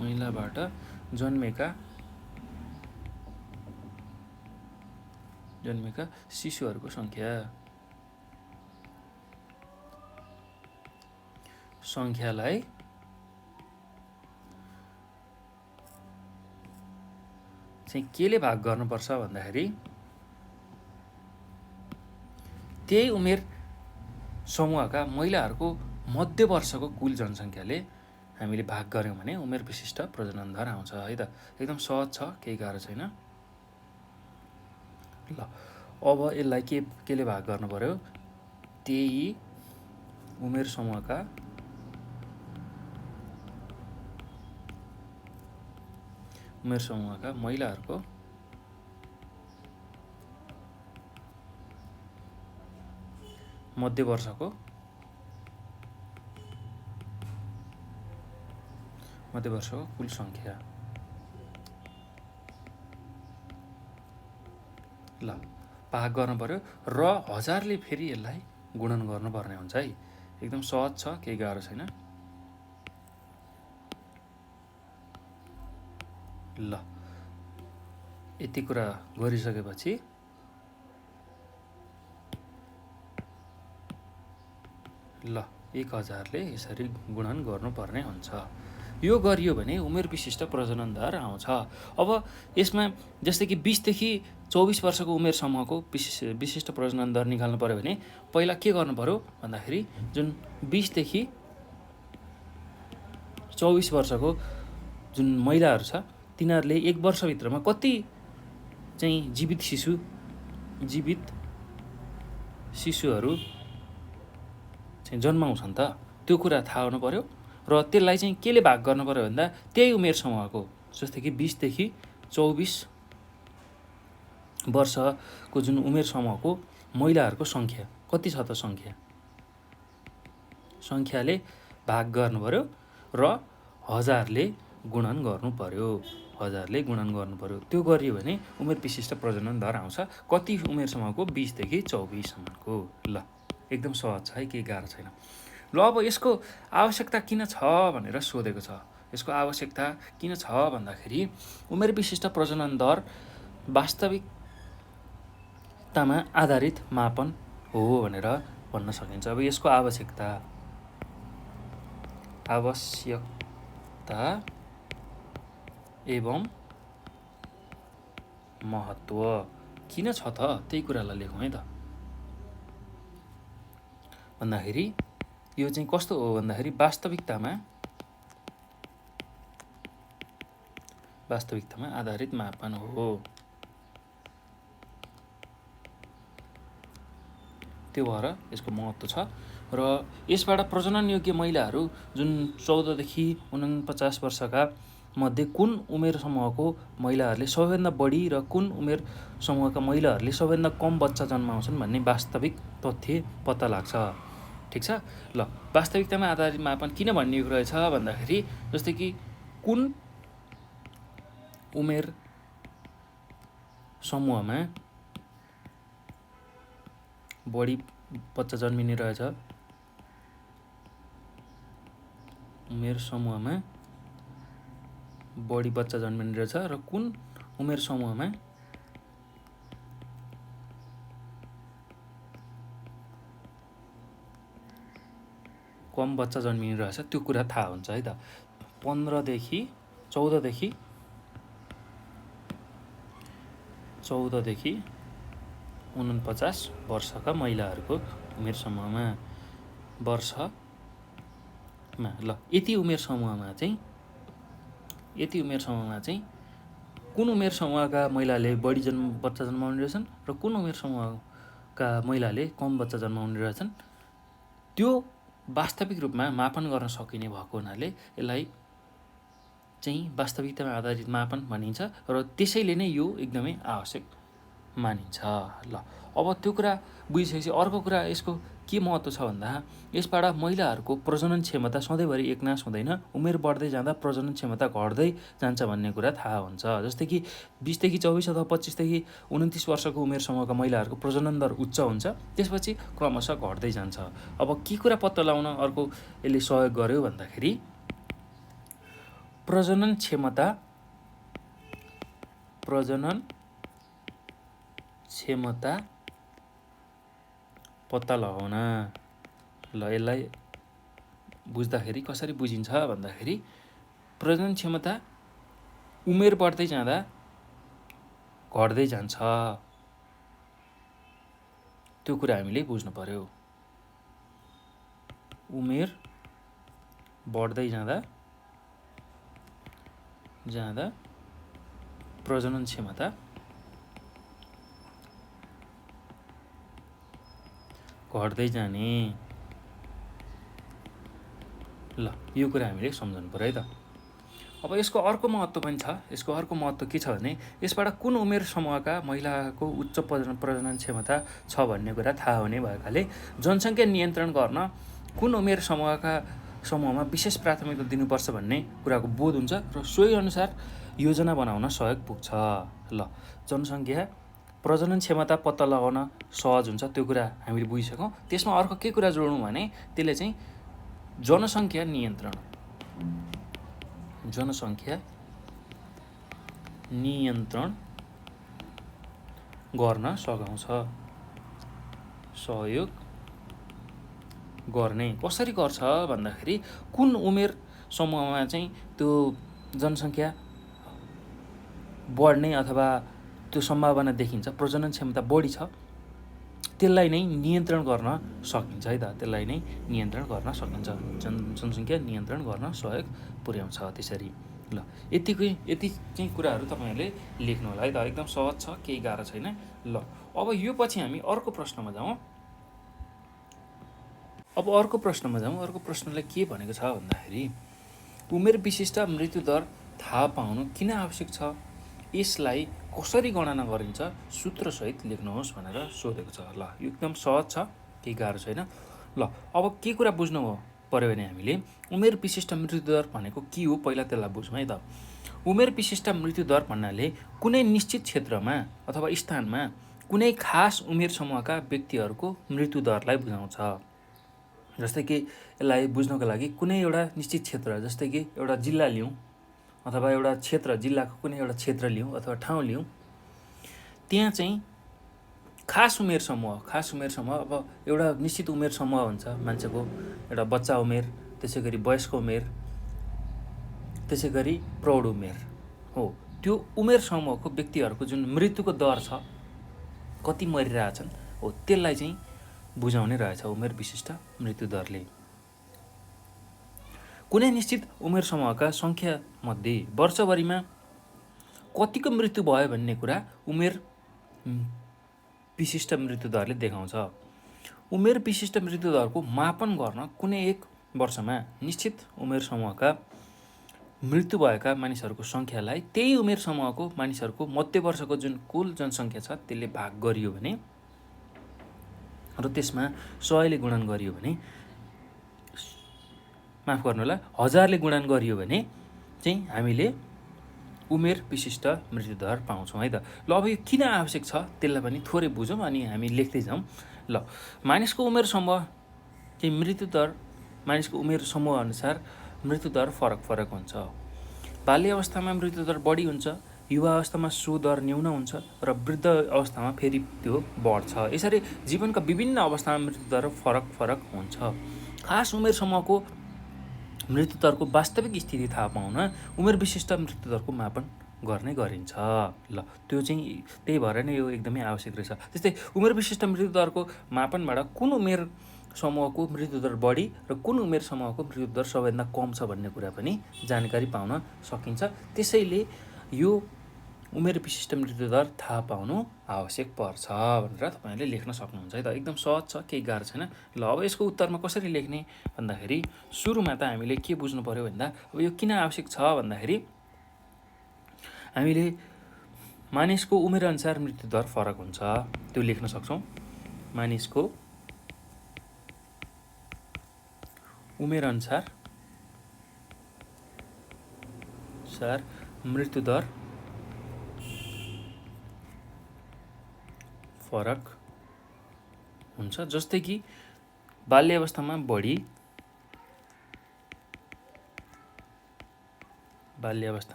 महिलाबाट जन्मेका शिशुहरूको सङ्ख्यालाई चाहिँ केले भाग गर्नुपर्छ भन्दाखेरि त्यही उमेर समूहका महिलाहरूको मध्य वर्षको कुल जनसङ्ख्याले हामीले भाग गऱ्यौँ भने उमेर विशिष्ट प्रजनन दर आउँछ है त। एकदम सहज छ, केही गाह्रो छैन। ल अब यसलाई केले भाग गर्नु पर्यो, त्यही उमेर समूहका महिलाहरूको मध्य वर्षको कुल सङ्ख्या। ल भाग गर्नु पर्यो र 1000ले फेरि यसलाई गुणन गर्नुपर्ने हुन्छ है। एकदम सहज छ, केही गाह्रो छैन। ल यति कुरा गरिसकेपछि ल 1000ले यसरी गुणन गर्नुपर्ने हुन्छ। यो गरियो भने उमेर विशिष्ट प्रजनन दर आउँछ। अब यसमा जस्तै कि 20 देखि 24 वर्षको उमेर समूहको विशिष्ट प्रजनन दर निकाल्नु पर्यो भने पहिला के गर्नु पर्यो भन्दाखेरि जुन 20 देखि 24 वर्षको जुन महिलाहरू छ तिनीहरूले 1 वर्षभित्रमा कति चाहिँ जीवित शिशुहरू चाहिँ जन्माउँछन् त त्यो कुरा थाहा हुनु पर्यो र त्यसलाई चाहिँ केले भाग गर्नु पर्यो भन्दा त्यही उमेर समूहको जस्तै कि 20 देखि 24 वर्षको जुन उमेर समूहको महिलाहरूको सङ्ख्या कति छ त सङ्ख्याले भाग गर्नु पर्यो र 1000ले गुणन गर्नु पर्यो। त्यो गरियो भने उमेर विशिष्ट प्रजनन दर आउँछ। कति उमेर समूहको 20 देखि 24 सम्मको। ल एकदम सहज छ है, केही गाह्रो छैन। ल अब यसको आवश्यकता किन छ भनेर सोधेको छ। यसको आवश्यकता किन छ भन्दाखेरि उमेर विशिष्ट प्रजनन दर वास्तविकतामा आधारित मापन हो भनेर भन्न सकिन्छ। अब यसको आवश्यकता एवं महत्त्व किन छ त त्यही कुरालाई लेखौँ है त। भन्दाखेरि यो चाहिँ कस्तो हो भन्दाखेरि वास्तविकतामा आधारित मापन हो। त्यो भएर यसको महत्त्व छ र यसबाट प्रजनन योग्य महिलाहरू जुन 14 देखि 49 वर्षका मध्ये कुन उमेर समूहको महिलाहरूले सबैभन्दा बढी र कुन उमेर समूहका महिलाहरूले सबैभन्दा कम बच्चा जन्माउँछन् भन्ने वास्तविक तथ्य पत्ता लाग्छ। ठिक छ। ल, वास्तविकतामा आधारित मापन किन भनिएको रहेछ भन्दाखेरि जस्तै कि कुन उमेर समूहमा बढी बच्चा जन्मिने रहेछ, उमेर समूहमा बढी बच्चा जन्मिने रहेछ र कुन उमेर समूहमा कम बच्चा जन्मिने रहेछ त्यो कुरा थाहा हुन्छ है त। 14 देखि 49 वर्षका महिलाहरूको उमेर समूहमा ल यति उमेर समूहमा चाहिँ कुन उमेर समूहका महिलाले बढी बच्चा जन्माउने रहेछन् र कुन उमेर समूहका महिलाले कम बच्चा जन्माउने रहेछन् त्यो वास्तविक रूपमा मापन गर्न सकिने भएको हुनाले यसलाई चाहिँ वास्तविकतामा आधारित मापन भनिन्छ र त्यसैले नै यो एकदमै आवश्यक मानिन्छ। ल, अब त्यो कुरा बुझिसकेपछि अर्को कुरा यसको के महत्त्व छ भन्दा यसबाट महिलाहरूको प्रजनन क्षमता सधैँभरि एकनाश हुँदैन, उमेर बढ्दै जाँदा प्रजनन क्षमता घट्दै जान्छ भन्ने कुरा थाहा हुन्छ। जस्तै कि 20 देखि 24 अथवा 25 देखि 29 वर्षको उमेर समूहका महिलाहरूको प्रजनन दर उच्च हुन्छ, त्यसपछि क्रमशः घट्दै जान्छ। अब के कुरा पत्ता लगाउन अर्को यसले सहयोग गर्यो भन्दाखेरि प्रजनन क्षमता पत्ता लगाउन। ल, यसलाई बुझ्दाखेरि कसरी बुझिन्छ भन्दाखेरि प्रजनन क्षमता उमेर बढ्दै जाँदा घट्दै जान्छ, त्यो कुरा हामीले बुझ्नु पर्यो। उमेर बढ्दै जाँदा प्रजनन क्षमता घट्दै जाने। ल, यो कुरा हामीले सम्झनु पर्यो है त। अब यसको अर्को महत्त्व पनि छ। यसको अर्को महत्त्व के छ भने यसबाट कुन उमेर समूहका महिलाको उच्च प्रजनन क्षमता छ भन्ने कुरा थाहा हुने भएकाले जनसङ्ख्या नियन्त्रण गर्न कुन उमेर समूहमा विशेष प्राथमिकता दिनुपर्छ भन्ने कुराको बोध हुन्छ र सोही अनुसार योजना बनाउन सहयोग पुग्छ। ल, जनसङ्ख्या प्रजनन क्षमता पत्ता लगाउन सहज हुन्छ, त्यो कुरा हामीले बुझिसक्यौँ। त्यसमा अर्को के कुरा जोडौँ भने त्यसले चाहिँ जनसङ्ख्या नियन्त्रण गर्न सघाउँछ, सहयोग गर्ने। कसरी गर्छ भन्दाखेरि कुन उमेर समूहमा चाहिँ त्यो जनसङ्ख्या बढ्ने अथवा त्यो सम्भावना देखिन्छ, प्रजनन क्षमता बढी छ, त्यसलाई नै नियन्त्रण गर्न सकिन्छ है त। त्यसलाई नै नियन्त्रण गर्न सकिन्छ, जनसङ्ख्या नियन्त्रण गर्न सहयोग पुर्याउँछ त्यसरी। ल, यति चाहिँ कुराहरू तपाईँहरूले लेख्नु होला है त। एकदम सहज छ, केही गाह्रो छैन। ल, अब यो पछि हामी अर्को प्रश्नमा जाउँ। अर्को प्रश्नलाई के भनेको छ भन्दाखेरि उमेर विशिष्ट मृत्यु दर थाहा पाउनु किन आवश्यक छ, यसलाई कसरी गणना गरिन्छ सूत्रसहित लेख्नुहोस् भनेर सोधेको छ। ल, यो एकदम सहज छ, केही गाह्रो छैन। ल, अब के कुरा बुझ्नु पर्यो भने हामीले उमेर विशिष्ट मृत्यु दर भनेको के हो पहिला त्यसलाई बुझौँ है त। उमेर विशिष्ट मृत्यु दर भन्नाले कुनै निश्चित क्षेत्रमा अथवा स्थानमा कुनै खास उमेर समूहका व्यक्तिहरूको मृत्यु दरलाई बुझाउँछ। जस्तै कि यसलाई बुझ्नको लागि कुनै एउटा निश्चित क्षेत्र, जस्तै कि एउटा जिल्ला लिउँ अथवा एउटा क्षेत्र, जिल्लाको कुनै एउटा क्षेत्र लिउँ अथवा ठाउँ लिउँ, त्यहाँ चाहिँ खास उमेर समूह अब एउटा निश्चित उमेर समूह हुन्छ मान्छेको, एउटा बच्चा उमेर, त्यसै गरी वयस्क उमेर, त्यसै गरी प्रौढ उमेर हो। त्यो उमेर समूहको व्यक्तिहरूको जुन मृत्युको दर छ, कति मरिरहेछन् हो, त्यसलाई चाहिँ बुझाउने रहेछ उमेर विशिष्ट मृत्यु दरले। कुनै निश्चित उमेर समूहका सङ्ख्यामध्ये वर्षभरिमा कतिको मृत्यु भयो भन्ने कुरा उमेर विशिष्ट मृत्यु दरले देखाउँछ। उमेर विशिष्ट मृत्यु दरको मापन गर्न कुनै एक वर्षमा निश्चित उमेर समूहका मृत्यु भएका मानिसहरूको सङ्ख्यालाई त्यही उमेर समूहको मानिसहरूको मध्यवर्षको जुन कुल जनसङ्ख्या छ त्यसले भाग गरियो भने र त्यसमा 100ले गुणन गरियो भने, माफ गर्नु होला, 1000ले गुणन गरियो भने चाहिँ हामीले उमेर विशिष्ट मृत्युदर पाउँछौँ है त। ल अब यो किन आवश्यक छ त्यसलाई पनि थोरै बुझौँ अनि हामी लेख्दै जाउँ। ल मानिसको उमेर समूह चाहिँ मृत्युदर, मानिसको उमेर समूह अनुसार मृत्युदर फरक फरक हुन्छ। बाल्य अवस्थामा मृत्युदर बढी हुन्छ, युवा अवस्थामा सो दर न्यून हुन्छ र वृद्ध अवस्थामा फेरि त्यो बढ्छ। यसरी जीवनका विभिन्न अवस्थामा मृत्युदर फरक फरक हुन्छ। खास उमेर समूहको मृत्युदरको वास्तविक स्थिति थाहा पाउन उमेर विशिष्ट मृत्युदरको मापन गर्ने गरिन्छ। ल त्यो चाहिँ त्यही भएर नै यो एकदमै आवश्यक रहेछ। त्यस्तै उमेर विशिष्ट मृत्युदरको मापनबाट कुन उमेर समूहको मृत्युदर बढी र कुन उमेर समूहको मृत्युदर सबैभन्दा कम छ भन्ने कुरा पनि जानकारी पाउन सकिन्छ। त्यसैले यो उमेर विशिष्ट मृत्युदर थाहा पाउनु आवश्यक पर्छ भनेर तपाईँहरूले लेख्न सक्नुहुन्छ है त। एकदम सहज छ, केही गाह्रो छैन। ल अब यसको उत्तरमा कसरी लेख्ने भन्दाखेरि सुरुमा त हामीले के बुझ्नु पर्यो भन्दा अब यो किन आवश्यक छ भन्दाखेरि हामीले मानिसको उमेरअनुसार मृत्युदर फरक हुन्छ त्यो लेख्न सक्छौँ। मानिसको उमेरअनुसार मृत्युदर फरक हुन्छ। जस्तै कि बाल्य अवस्थामा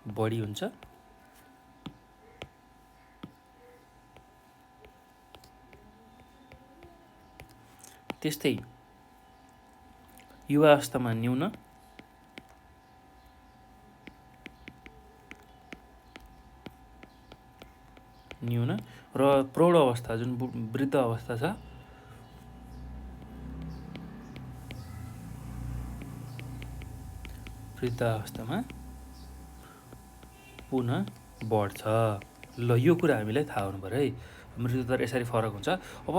बढी हुन्छ, त्यस्तै युवा अवस्थामा न्यून र प्रौढ अवस्था जुन वृद्ध अवस्था छ वृद्ध अवस्थामा पुनः बढ्छ। ल यो कुरा हामीलाई थाहा हुनु पर्यो है, मृत्युदर यसरी फरक हुन्छ। अब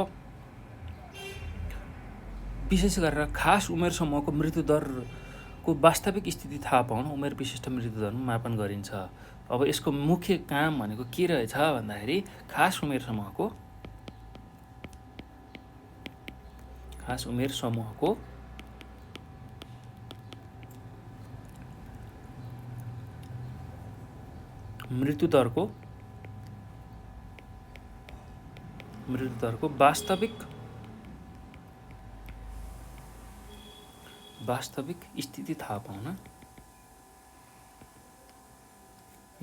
विशेष गरेर खास उमेर समूहको मृत्युदरको वास्तविक स्थिति थाहा पाउन उमेर विशिष्ट मृत्युदरमा मापन गरिन्छ। अब यसको मुख्य काम भनेको के रहेछ भन्दाखेरि खास उमेर समूहको मृत्युदरको वास्तविक स्थिति थाहा पाउन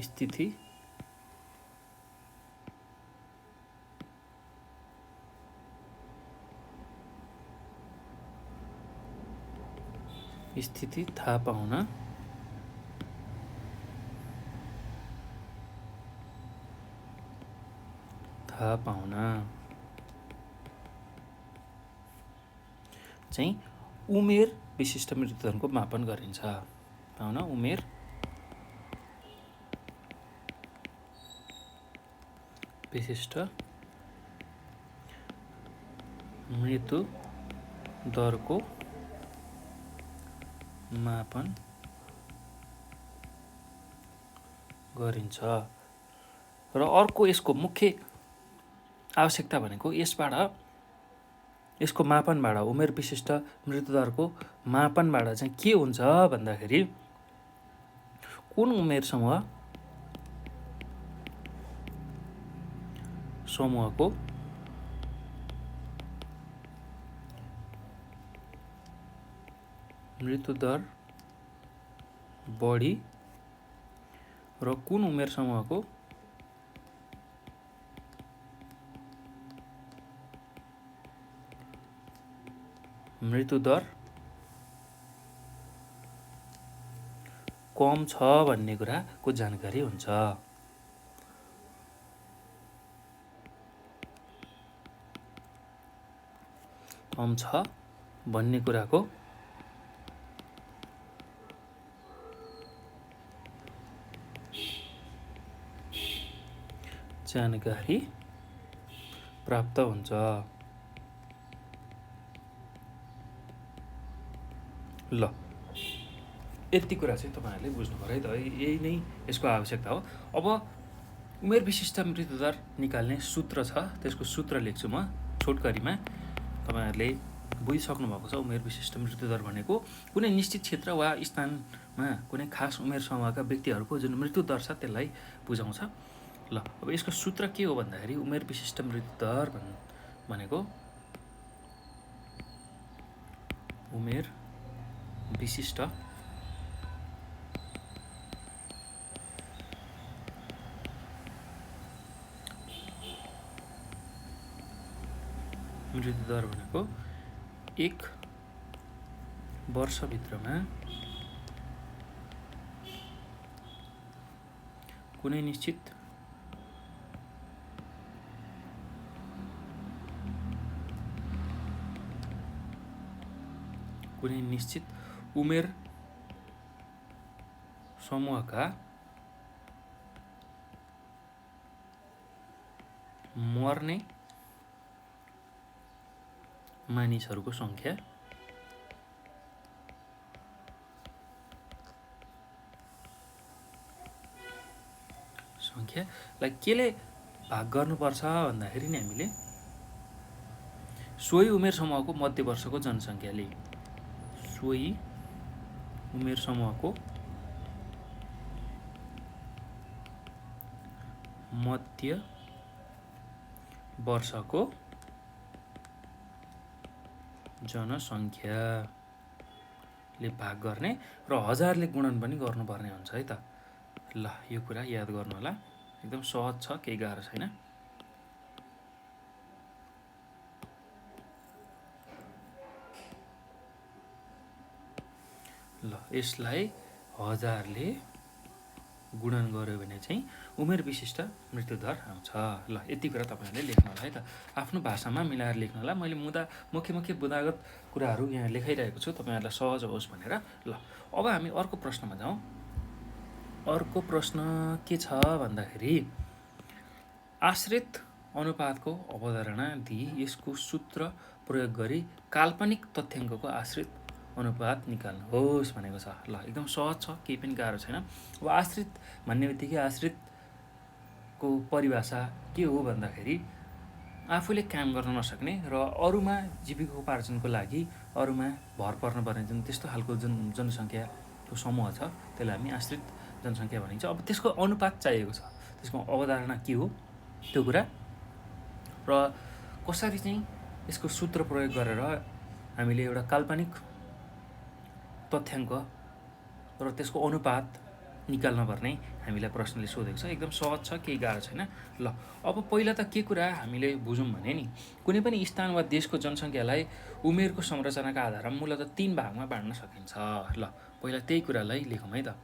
स्थिति थाहा पाउन चाहिँ उमेर विशिष्ट मृत्युदरको मापन गरिन्छ। उमेर विशिष्ट मृत्युदरको मापन गरिन्छ। र अर्को यसको मुख्य आवश्यकता भनेको यसको मापनबाट, उमेर विशिष्ट मृत्युदरको मापनबाट चाहिँ के हुन्छ भन्दाखेरि कुन उमेर समूहको मृत्युदर बढी र कुन उमेर समूहको मृत्युदर कम छ भन्ने कुराको जानकारी हुन्छ। कम छ भन्ने कुराको जानकारी प्राप्त हुन्छ। ल यति कुरा चाहिँ तपाईँहरूले बुझ्नु पऱ्यो है त। यही नै यसको आवश्यकता हो। अब उमेर विशिष्ट मृत्युदर निकाल्ने सूत्र छ, त्यसको सूत्र लेख्छु म छोटकरीमा। तपाईँहरूले बुझिसक्नु भएको छ। उमेर विशिष्ट मृत्युदर भनेको कुनै निश्चित क्षेत्र वा स्थानमा कुनै खास उमेर समूहका व्यक्तिहरूको जुन मृत्युदर छ त्यसलाई बुझाउँछ। ल अब यसको सूत्र के हो भन्दाखेरि उमेर विशिष्ट मृत्युदर भनेको उमेर विशिष्ट मृत्युदर भनेको 1 वर्षभित्रमा कुनै निश्चित उमेर समूहका मर्ने मानिसहरूको सङ्ख्यालाई केले भाग गर्नुपर्छ भन्दाखेरि नि हामीले सोही उमेर समूहको मध्य वर्षको जनसङ्ख्याले, सोही उमेर समूहको मध्य वर्षको जनसङ्ख्याले भाग गर्ने र 1000ले गुणन पनि गर्नुपर्ने हुन्छ है त। ल यो कुरा याद गर्नु होला, एकदम सहज छ, केही गाह्रो छैन। ल यसलाई 1000ले गुणन गर्यो भने चाहिँ उमेर विशिष्ट मृत्युदर आउँछ। ल यति कुरा तपाईँहरूले लेख्नु होला है त, आफ्नो भाषामा मिलाएर लेख्नु होला। मैले मुख्य बुदागत कुराहरू यहाँ लेखाइरहेको छु तपाईँहरूलाई सहज होस् भनेर। ल अब हामी अर्को प्रश्नमा जाउँ। अर्को प्रश्न के छ भन्दाखेरि आश्रित अनुपातको अवधारणा दिई यसको सूत्र प्रयोग गरी काल्पनिक तथ्याङ्कको आश्रित अनुपात निकाल्नुहोस् भनेको छ। ल एकदम सहज छ, केही पनि गाह्रो छैन। अब आश्रित भन्ने बित्तिकै आश्रितको परिभाषा के हो भन्दाखेरि आफूले काम गर्न नसक्ने र अरूमा जीविकोपार्जनको लागि अरूमा भर पर्नुपर्ने जुन त्यस्तो खालको जुन जनसङ्ख्याको समूह छ त्यसलाई हामी आश्रित जनसङ्ख्या भनिन्छ। अब त्यसको अनुपात चाहिएको छ, त्यसको अवधारणा के हो त्यो कुरा र कसरी चाहिँ यसको सूत्र प्रयोग गरेर हामीले एउटा काल्पनिक तथ्याङ्क र त्यसको अनुपात निकाल्न पर्ने हामीलाई प्रश्नले सोधेको छ। एकदम सहज छ, केही गाह्रो छैन। ल अब पहिला त के कुरा हामीले बुझौँ भने नि कुनै पनि स्थान वा देशको जनसङ्ख्यालाई उमेरको संरचनाका आधारमा मूलतः 3 भागमा बाँड्न सकिन्छ। ल पहिला त्यही कुरालाई लेखौँ है त।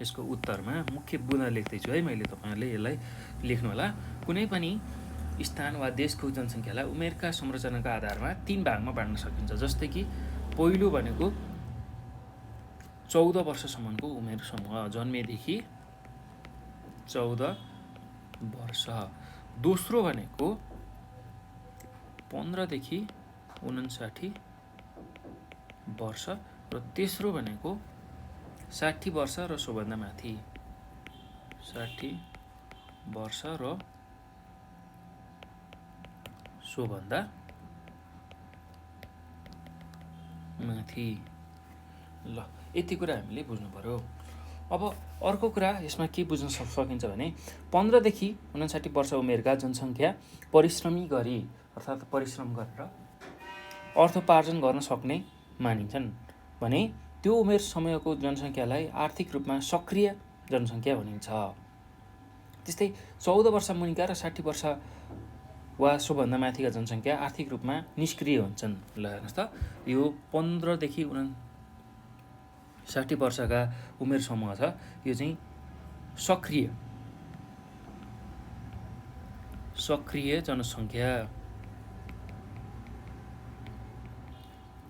यसको उत्तरमा मुख्य बुँदा लेख्दैछु है मैले, तपाईँहरूले यसलाई लेख्नु होला। कुनै पनि स्थान वा देशको जनसङ्ख्यालाई उमेरका संरचनाका आधारमा 3 भागमा बाँड्न सकिन्छ। जस्तै कि पहिलो भनेको 14 वर्षसम्मको उमेर समूह, जन्मेदेखि 14 वर्ष। दोस्रो भनेको 15 देखि 59 वर्ष र तेस्रो भनेको 60 वर्ष र सोभन्दा माथि, 60 वर्ष र सोभन्दा माथि। ल यति कुरा हामीले बुझ्नु पर्यो। अब अर्को कुरा यसमा के बुझ्न सकिन्छ भने 15 देखि 59 वर्ष उमेरका जनसङ्ख्या परिश्रमी गरी अर्थात् परिश्रम गरेर अर्थोपार्जन गर्न सक्ने मानिन्छन् भने त्यो उमेर समूहको जनसङ्ख्यालाई आर्थिक रूपमा सक्रिय जनसङ्ख्या भनिन्छ। त्यस्तै 14 वर्ष मुनिका र 60 वर्ष वा सोभन्दा माथिका जनसङ्ख्या आर्थिक रूपमा निष्क्रिय हुन्छन्। ल हेर्नुहोस् त, यो 15 देखि 59 वर्षका उमेर समूह छ, यो चाहिँ सक्रिय जनसङ्ख्या।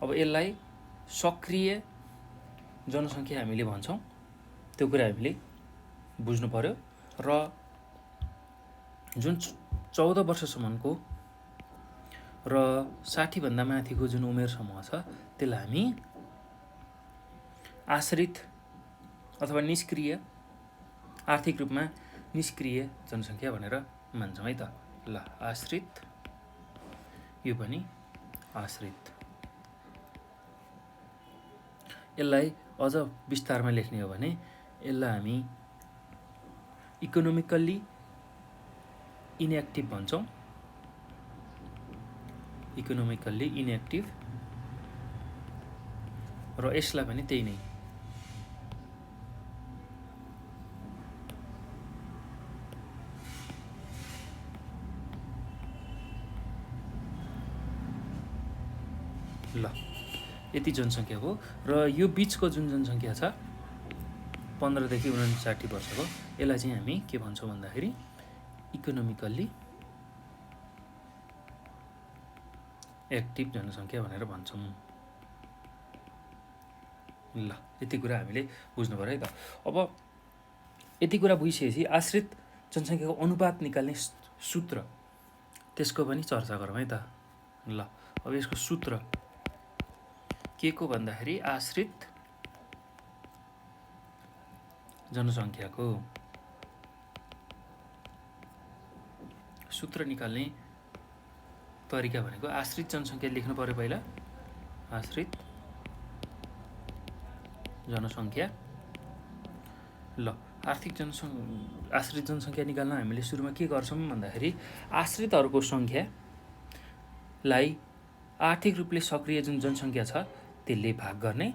अब यसलाई सक्रिय जनसङ्ख्या हामीले भन्छौँ, त्यो कुरा हामीले बुझ्नु पर्यो। र जुन 14 वर्षसम्मको र 60 भन्दा माथिको जुन उमेर समूह छ त्यसलाई हामी आश्रित अथवा निष्क्रिय, आर्थिक रूपमा निष्क्रिय जनसङ्ख्या भनेर मान्छौँ है त। ल आश्रित, यो पनि आश्रित। यसलाई अझ विस्तारमा लेख्ने हो भने यसलाई हामी इकोनोमिकल्ली इनएक्टिभ भन्छौँ। इकोनोमिकल्ली इनएक्टिभ, र यसलाई पनि त्यही नै। ल यति जनसङ्ख्या हो। र यो बिचको जुन जनसङ्ख्या छ 15 देखि 59 वर्षको, यसलाई चाहिँ हामी के भन्छौँ भन्दाखेरि इकोनोमिकल्ली एक्टिभ जनसङ्ख्या भनेर भन्छौँ। ल यति कुरा हामीले बुझ्नु पऱ्यो है त। अब यति कुरा बुझिसकेपछि आश्रित जनसङ्ख्याको अनुपात निकाल्ने सूत्र, त्यसको पनि चर्चा गरौँ है त। ल अब यसको सूत्र के को भन्दाखेरि आश्रित जनसङ्ख्याको सूत्र निकाल्ने तरिका भनेको आश्रित जनसङ्ख्या लेख्नु पर्यो पहिला। आश्रित जनसङ्ख्या। ल आश्रित जनसङ्ख्या निकाल्न हामीले सुरुमा के गर्छौँ भन्दाखेरि आश्रितहरूको सङ्ख्यालाई आर्थिक रूपले सक्रिय जुन जनसङ्ख्या छ त्यसले भाग गर्ने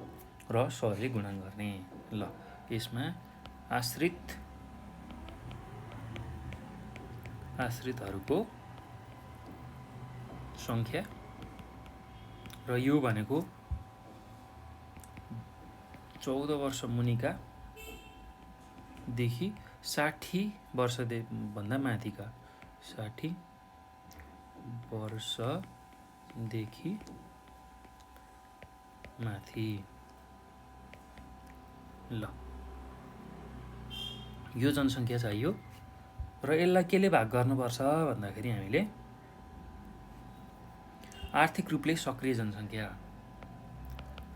र 100 ले गुणन गर्ने। ल यसमा आश्रितहरूको सङ्ख्या, र यो भनेको 14 वर्ष मुनिका देखि 60 वर्षभन्दा माथिका, 60 वर्षदेखि माथि। ल यो जनसङ्ख्या चाहियो, र यसलाई केले भाग गर्नुपर्छ भन्दाखेरि हामीले आर्थिक रूपले सक्रिय जनसङ्ख्या,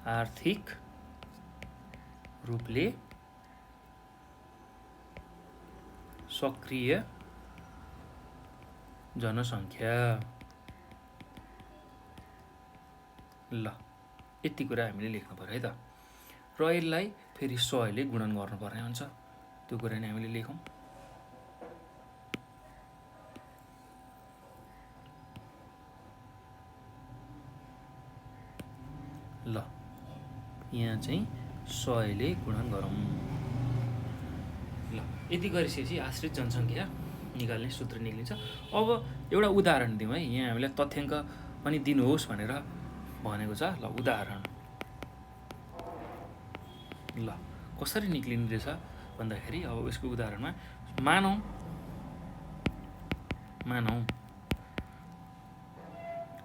आर्थिक रूपले सक्रिय जनसङ्ख्या। ल यति कुरा हामीले लेख्नु पर्यो है त। र यसलाई फेरि 100 ले गुणन गर्नुपर्ने हुन्छ, त्यो कुरा नै हामीले लेखौँ। ल यहाँ चाहिँ 100 ले गुणन गरौँ। ल यति गरिसकेपछि आश्रित जनसङ्ख्या निकाल्ने सूत्र निक्लिन्छ। अब एउटा उदाहरण दिउँ है, यहाँ हामीलाई तथ्याङ्क पनि दिनुहोस् भनेर भनेको छ। ल उदाहरण, ल कसरी निक्लिने रहेछ भन्दाखेरि अब यसको उदाहरणमा मानौँ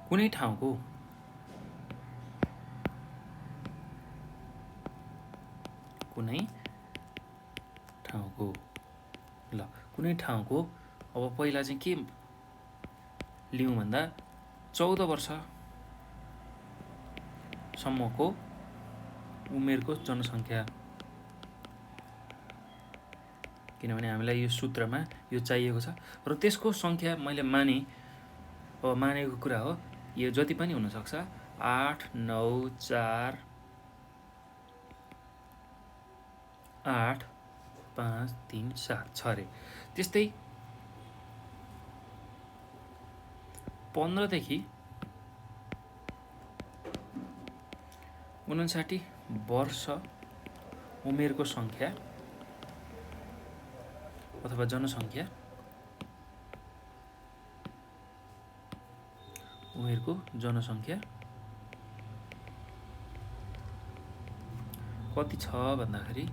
कुनै ठाउँको कुनै ठाउँको अब पहिला चाहिँ के लिउँ भन्दा 14 वर्षसम्मको उमेरको जनसङ्ख्या, किनभने हामीलाई यो सूत्रमा यो चाहिएको छ। र त्यसको सङ्ख्या मैले मानेको कुरा हो, यो जति पनि हुनसक्छ 8, 9, 4, 8, 5, 3, 7 छ अरे। त्यस्तै 15 देखि 59 वर्ष उमेरको सङ्ख्या अथवा जनसङ्ख्या, उमेरको जनसङ्ख्या कति छ भन्दाखेरि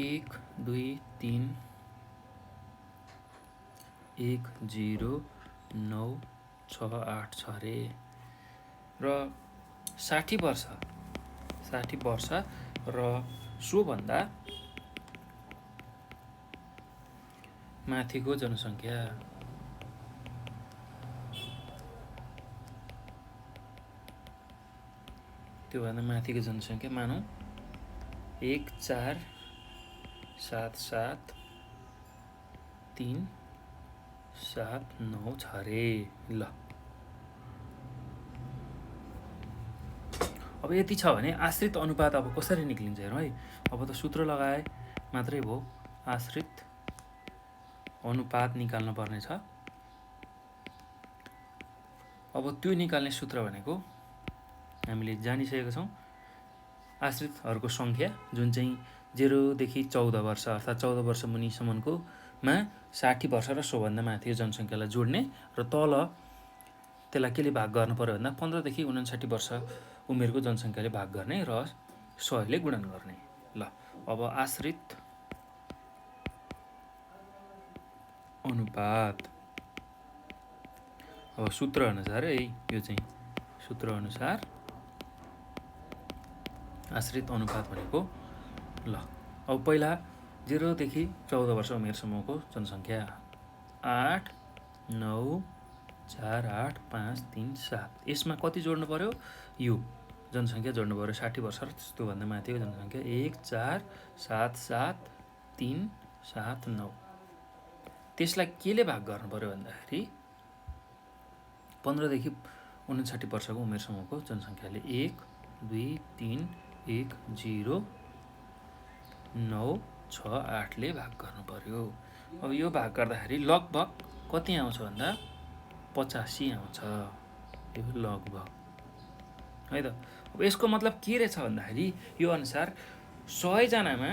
1, 2, 3, 1, 0, 9, 6, 8 छ अरे। र 60 वर्ष र सोभन्दा माथिको जनसङ्ख्या, त्योभन्दा माथिको जनसङ्ख्या मानौँ 1 4 7 7 3 7 9 छ अरे। ल अब यति छ भने आश्रित अनुपात अब कसरी निक्लिन्छ हेरौँ है। अब त सूत्र लगाए मात्रै भयो, आश्रित अनुपात निकाल्न पर्ने छ। अब त्यो निकाल्ने सूत्र भनेको हामीले जानिसकेका छौँ, आश्रितहरूको सङ्ख्या जुन चाहिँ 0 देखि 14 वर्ष अर्थात् 14 वर्ष मुनिसम्मको मा 60 वर्ष र सोभन्दा माथिको जनसङ्ख्यालाई जोड्ने र तल त्यसलाई केले भाग गर्नु पर्यो भन्दा 15 देखि 59 वर्ष उमेरको जनसङ्ख्याले भाग गर्ने र 100 ले गुणन गर्ने। ल अब आश्रित अनुपात, अब सूत्र अनुसार है, यो चाहिँ सूत्र अनुसार आश्रित अनुपात भनेको ल अब पहिला 0 देखि 14 वर्ष उमेरसम्मको जनसङ्ख्या 8 9 4 8 5 3 7, यसमा कति जोड्नु पर्यो, यो जनसङ्ख्या जोड्नु पर्यो 60 वर्ष र त्योभन्दा माथिको जनसङ्ख्या 1 4 7 7 3 7 9। त्यसलाई केले भाग गर्नु पर्यो भन्दाखेरि 15 देखि 59 वर्षको उमेरसम्मको जनसङ्ख्याले 1 2 3 1 0 9 6 8 ले भाग गर्नु पर्यो। अब यो भाग गर्दाखेरि लगभग कति आउँछ भन्दा 85 आउँछ, यो लगभग है त। अब यसको मतलब के रहेछ भन्दाखेरि यो अनुसार 100 जनामा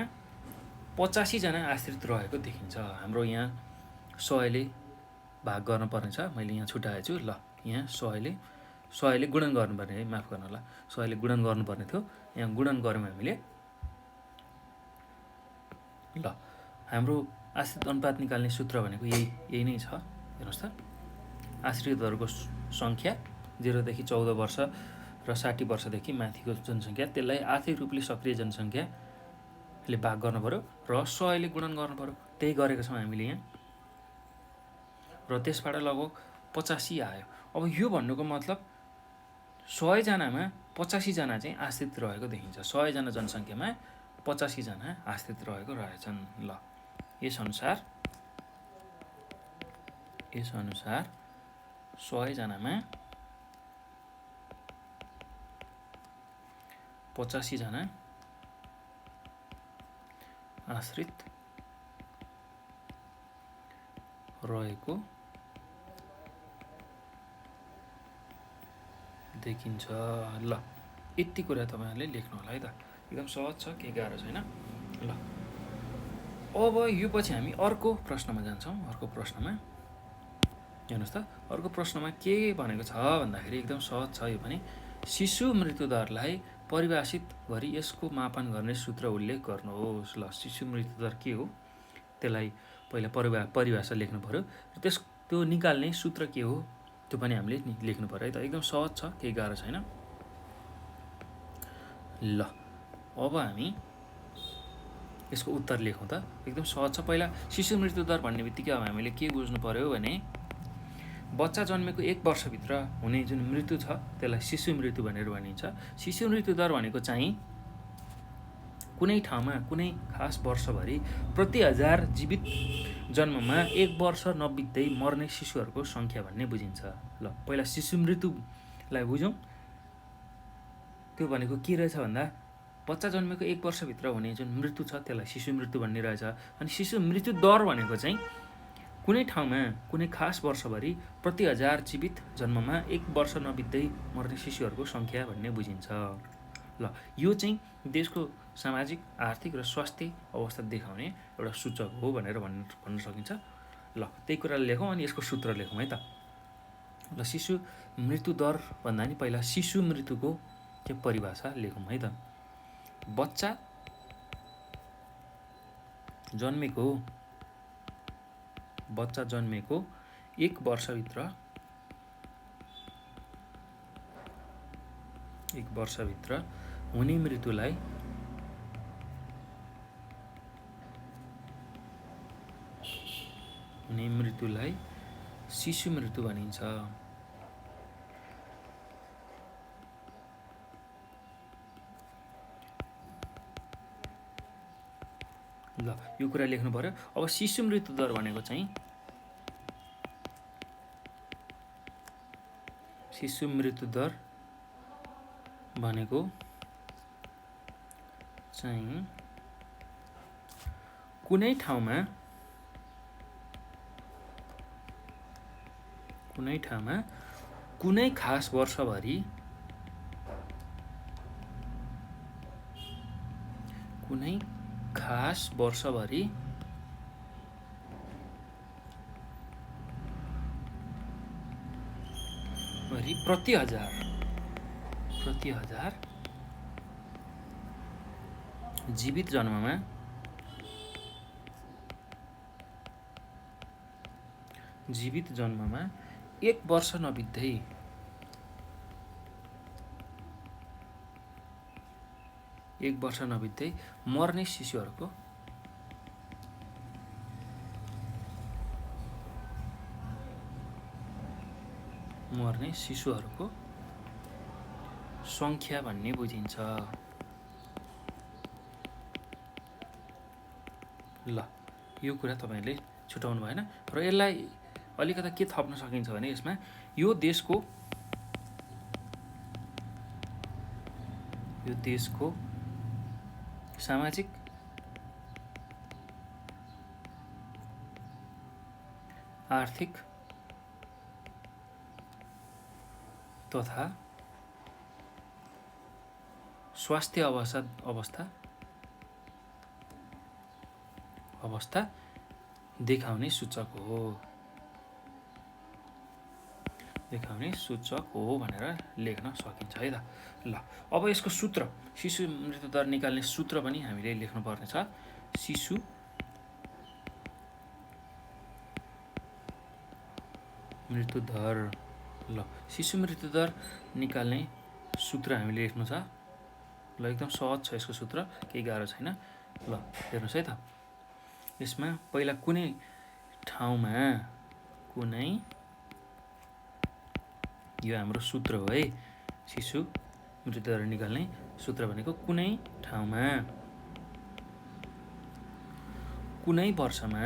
85 जना आश्रित रहेको देखिन्छ। हाम्रो यहाँ 100 ले भाग गर्नुपर्ने छ, मैले यहाँ छुट्याएछु। ल यहाँ 100 ले गुणन गर्नुपर्ने है, माफ गर्नु होला, 100 ले गुणन गर्नुपर्ने थियो, यहाँ गुणन गऱ्यौँ हामीले। ल हाम्रो आश्रित अनुपात निकाल्ने सूत्र भनेको यही नै छ। हेर्नुहोस् त, आश्रितहरूको सङ्ख्या 0 देखि 14 वर्ष र 60 वर्षदेखि माथिको जनसङ्ख्या, त्यसलाई आर्थिक रूपले सक्रिय जनसङ्ख्याले भाग गर्नु पर्यो र 100 ले गुणन गर्नु पर्यो। त्यही गरेको छौँ हामीले यहाँ, र त्यसबाट लगभग 85 आयो। अब यो भन्नुको मतलब 100 जनामा 85 जना चाहिँ आश्रित रहेको देखिन्छ। 100 जना जनसङ्ख्यामा 85 जना आश्रित रहेको रहेछन्। ल यस अनुसार 100 जनामा 85 जना आश्रित रहेको देखिन्छ। ल यति कुरा तपाईँहरूले लेख्नु होला है त, एकदम सहज छ, केही गाह्रो छैन। ल अब यो पछि हामी अर्को प्रश्नमा जान्छौँ। अर्को प्रश्नमा हेर्नुहोस् त, अर्को प्रश्नमा के भनेको छ भन्दाखेरि एकदम सहज छ यो पनि। शिशु मृत्युदरलाई परिभाषित गरी यसको मापन गर्ने सूत्र उल्लेख गर्नुहोस्। ल शिशु मृत्युदर के हो त्यसलाई पहिला परिभाषा लेख्नु पर्यो, र त्यो निकाल्ने सूत्र के हो त्यो पनि हामीले लेख्नु पर्यो है त। एकदम सहज छ, केही गाह्रो छैन। ल अब हामी यसको उत्तर लेखौँ त, एकदम सहज छ। पहिला शिशु मृत्युदर भन्ने बित्तिकै अब हामीले के बुझ्नु पर्यो भने बच्चा जन्मेको 1 वर्षभित्र हुने जुन मृत्यु छ त्यसलाई शिशु मृत्यु भनेर भनिन्छ। शिशु मृत्युदर भनेको चाहिँ कुनै ठाउँमा कुनै खास वर्षभरि प्रति 1000 जीवित जन्ममा 1 वर्ष नबित्दै मर्ने शिशुहरूको सङ्ख्या भन्ने बुझिन्छ। ल पहिला शिशु मृत्युलाई बुझौँ। त्यो भनेको के रहेछ भन्दा बच्चा जन्मेको 1 वर्षभित्र हुने जुन मृत्यु छ त्यसलाई शिशु मृत्यु भन्ने रहेछ। अनि शिशु मृत्यु दर भनेको चाहिँ कुनै ठाउँमा कुनै खास वर्षभरि प्रति 1000 जीवित जन्ममा 1 वर्ष नबित्दै मर्ने शिशुहरूको सङ्ख्या भन्ने बुझिन्छ। ल यो चाहिँ देशको सामाजिक आर्थिक र स्वास्थ्य अवस्था देखाउने एउटा सूचक हो भनेर भन्न सकिन्छ। ल त्यही कुरालाई लेखौँ अनि यसको सूत्र लेखौँ है त। ल शिशु मृत्यु दर भन्दा नि पहिला शिशु मृत्युको के परिभाषा लेखौँ है त। बच्चा जन्मेको 1 वर्षभित्र हुने मृत्युलाई शिशु मृत्यु भनिन्छ। ल यो कुरा लेख्नु पर्यो। अब शिशु मृत्यु दर भनेको चाहिँ शिशु मृत्यु दर भनेको चाहिँ कुनै ठाउँमा कुनै खास वर्षभरि प्रति हजार जीवित जन्ममा 1 वर्ष नबित्दै मर्ने शिशुहरूको सङ्ख्या भन्ने बुझिन्छ। ल यो कुरा तपाईहरुले छुटाउनु भएन र यसलाई अलिकता के थप्न सकिन्छ भने यसमा यो देशको सामाजिक आर्थिक तथा स्वास्थ्य अवस्था देखाउने सूचक हो भनेर लेख्न सकिन्छ है त। ल अब यसको सूत्र शिशु मृत्यु दर निकाल्ने सूत्र पनि हामीले लेख्नु पर्ने छ। शिशु मृत्यु दर निकाल्ने सूत्र हामीले लेख्नु छ। ल एकदम सहज छ यसको सूत्र, केही गाह्रो छैन। ल हेर्नुहोस् है त, यसमा पहिला कुनै ठाउँमा यो हाम्रो सूत्र हो है। शिशु मृत्यु दर निकाल्ने सूत्र भनेको कुनै ठाउँमा कुनै वर्षमा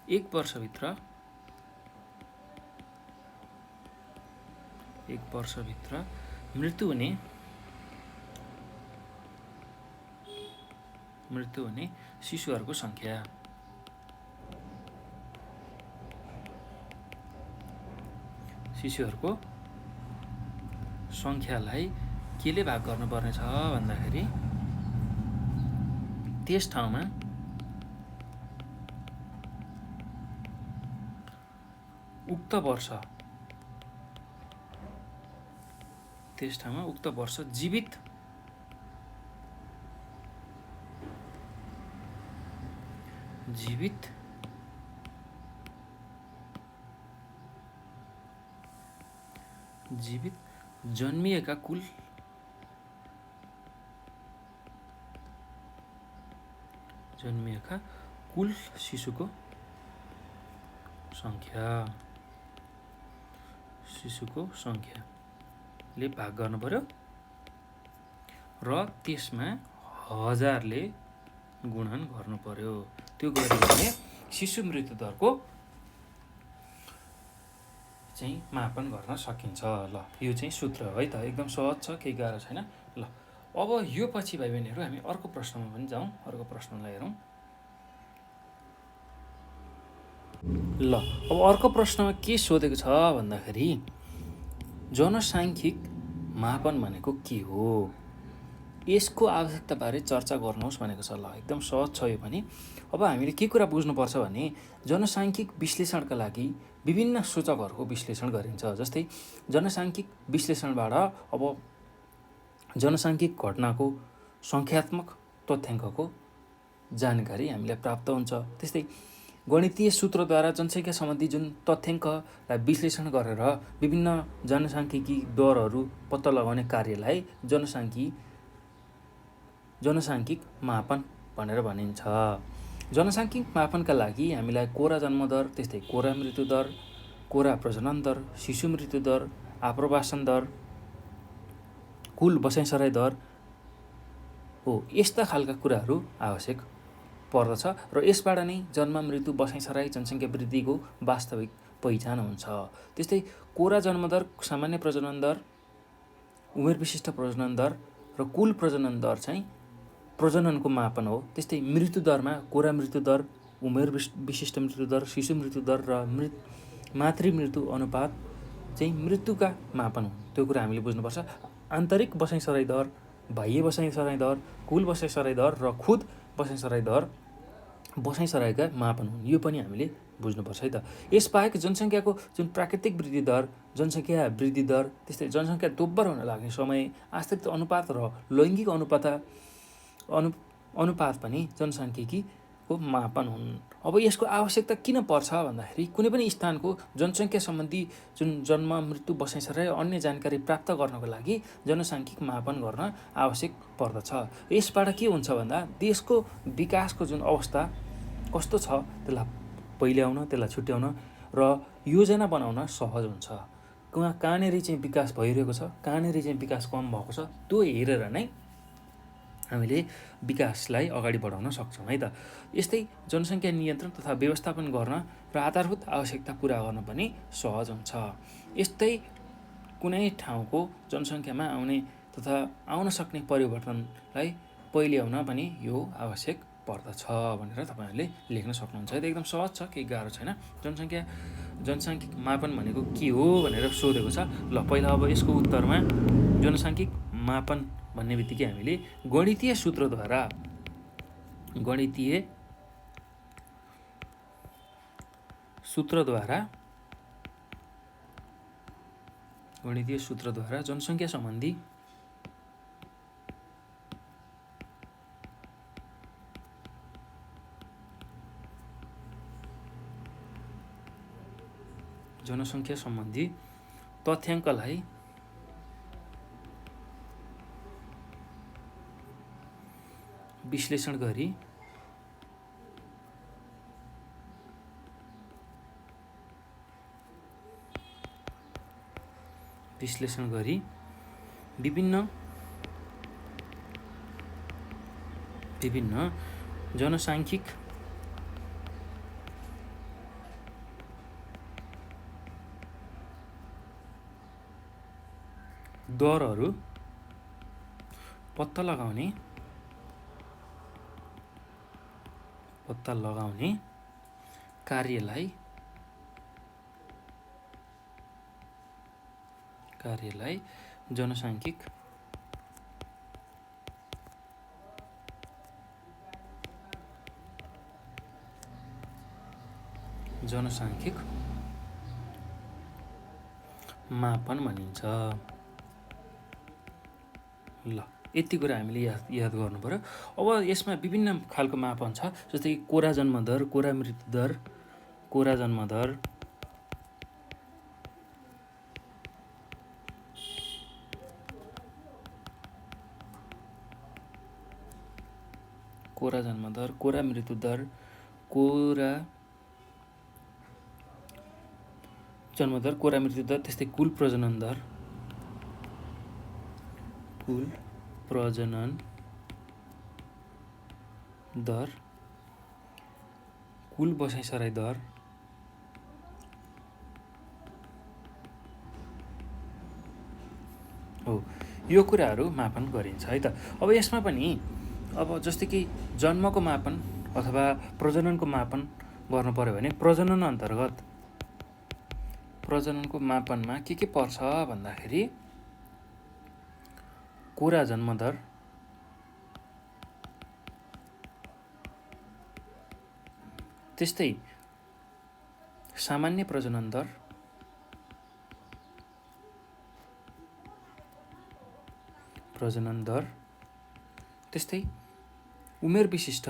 1 वर्षभित्र मृत्यु हुने शिशुहरूको सङ्ख्यालाई केले भाग गर्नुपर्ने छ भन्दाखेरि त्यस ठाउँमा उक्त वर्ष जीवित जन्मिएका कुल शिशुको सङ्ख्याले भाग गर्नु पर्यो र त्यसमा 1000 ले गुणन गर्नु पर्यो। त्यो गऱ्यो भने शिशु मृत्यु दरको चाहिँ मापन गर्न सकिन्छ। ल यो चाहिँ सूत्र हो है त, एकदम सहज छ, केही गाह्रो छैन। ल अब यो पछि भाइ बहिनीहरू हामी अर्को प्रश्नमा पनि जाउँ। अर्को प्रश्नलाई हेरौँ। ल अब अर्को प्रश्नमा के सोधेको छ भन्दाखेरि जनसाङ्ख्यिक मापन भनेको के हो, यसको आवश्यकताबारे चर्चा गर्नुहोस् भनेको छ। ल एकदम सहज छ यो पनि। अब हामीले के कुरा बुझ्नुपर्छ भने जनसाङ्ख्यिक विश्लेषणका लागि विभिन्न सूचकहरूको विश्लेषण गरिन्छ। जस्तै जनसाङ्ख्यिक विश्लेषणबाट अब जनसाङ्ख्यिक घटनाको सङ्ख्यात्मक तथ्याङ्कको जानकारी हामीलाई प्राप्त हुन्छ। त्यस्तै गणितीय सूत्रद्वारा जनसङ्ख्या सम्बन्धी जुन तथ्याङ्कलाई विश्लेषण गरेर विभिन्न जनसाङ्ख्यिकी दरहरू पत्ता लगाउने कार्यलाई जनसाङ्ख्यिक मापन भनेर भनिन्छ। जनसाङ्ख्यिक मापनका लागि हामीलाई कोरा जन्मदर, त्यस्तै कोरा मृत्यु दर, कोरा प्रजनन दर, शिशु मृत्यु दर, आप्रवासन दर, कुल बसाइसराई दर हो, यस्ता खालका कुराहरू आवश्यक पर्दछ र यसबाट नै जन्म मृत्यु बसाइसराई जनसङ्ख्या वृद्धिको वास्तविक पहिचान हुन्छ। त्यस्तै कोरा जन्मदर, सामान्य प्रजनन दर, उमेर विशिष्ट प्रजनन दर र कुल प्रजनन दर चाहिँ प्रजननको मापन हो। त्यस्तै मृत्यु दरमा कोरा मृत्यु दर, उमेर विशिष्ट मृत्यु दर, शिशु मृत्यु दर र मातृ मृत्यु अनुपात चाहिँ मृत्युका मापन हुन्। त्यो कुरा हामीले बुझ्नुपर्छ। आन्तरिक बसाइसराई दर, बाह्य बसाइसराई दर, कुल बसाइसराई दर र खुद बसाइसराई दर बसाइसराईका मापन हुन्। यो पनि हामीले बुझ्नुपर्छ है त। यसबाहेक जनसङ्ख्याको जुन प्राकृतिक वृद्धि दर, जनसङ्ख्या वृद्धि दर, त्यस्तै जनसङ्ख्या दोब्बर हुन लाग्ने समय, आश्रित अनुपात र लैङ्गिक अनुपात पनि जनसाङ्ख्यिकीको मापन हुन्। अब यसको आवश्यकता किन पर्छ भन्दाखेरि कुनै पनि स्थानको जनसङ्ख्या सम्बन्धी जुन जन्म मृत्यु बसाइसराई अन्य जानकारी प्राप्त गर्नको लागि जनसाङ्ख्यिक मापन गर्न आवश्यक पर्दछ। यसबाट के हुन्छ भन्दा देशको विकासको जुन अवस्था कस्तो छ त्यसलाई पहिल्याउन, त्यसलाई छुट्याउन र योजना बनाउन सहज हुन्छ। कहाँनिर चाहिँ विकास भइरहेको छ, कहाँनिर चाहिँ विकास कम भएको छ, त्यो हेरेर नै हामीले विकासलाई अगाडि बढाउन सक्छौँ है त। यस्तै जनसङ्ख्या नियन्त्रण तथा व्यवस्थापन गर्न र आधारभूत आवश्यकता पुरा गर्न पनि सहज हुन्छ। यस्तै कुनै ठाउँको जनसङ्ख्यामा आउने तथा आउन सक्ने परिवर्तनलाई पहिल्याउन पनि यो आवश्यक पर्दछ भनेर तपाईँहरूले लेख्न सक्नुहुन्छ है त। एकदम सहज छ, केही गाह्रो छैन। जनसाङ्ख्यिक मापन भनेको के हो भनेर सोधेको छ। ल पहिला अब यसको उत्तरमा जनसाङ्ख्यिक मापन भन्ने बित्तिकै हामीले गणितीय सूत्रद्वारा जनसङ्ख्या सम्बन्धी तथ्याङ्कलाई विश्लेषण गरी विभिन्न जनसाङ्ख्यिक दरहरू पत्ता लगाउने कार्यलाई जनसाङ्ख्यिक मापन भनिन्छ। ल यति कुरा हामीले याद गर्नु पर्यो। अब यसमा विभिन्न खालको मापन छ, जस्तै कोरा जन्मदर, कोरा मृत्यु दर, कोरा जन्मदर, कोरा मृत्यु दर, कोरा जन्मदर, कोरा मृत्यु दर, त्यस्तै कुल प्रजनन दर, कुल बसाइसराई दर हो। यो कुराहरू मापन गरिन्छ है त। अब यसमा पनि अब जस्तै कि जन्मको मापन अथवा प्रजननको मापन गर्नु पर्यो भने प्रजनन अन्तर्गत प्रजननको मापनमा के पर्छ भन्दाखेरि कोरा जन्मदर, त्यस्तै सामान्य प्रजनन दर, त्यस्तै उमेर विशिष्ट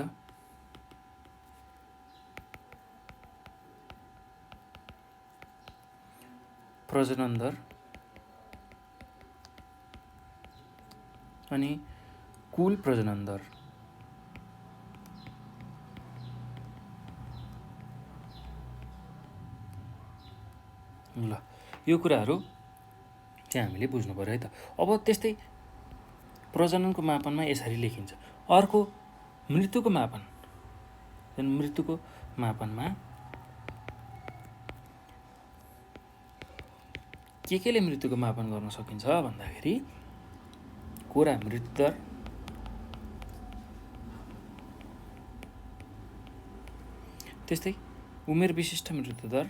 प्रजनन दर अनि कुल प्रजनन दर। ल यो कुराहरू चाहिँ हामीले बुझ्नु पर्यो है त। अब त्यस्तै प्रजननको मापनमा यसरी लेखिन्छ। अर्को मृत्युको मापन, मृत्युको मापनमा केले मृत्युको मापन गर्न सकिन्छ भन्दाखेरि कोरा मृत्यु दर, त्यस्तै उमेर विशिष्ट मृत्यु दर,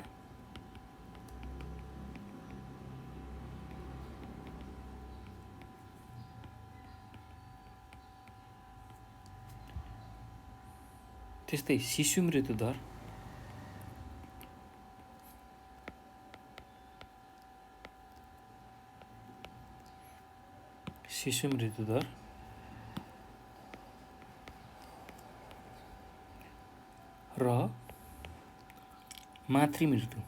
त्यस्तै शिशु मृत्यु दर, र मातृ मृत्यु।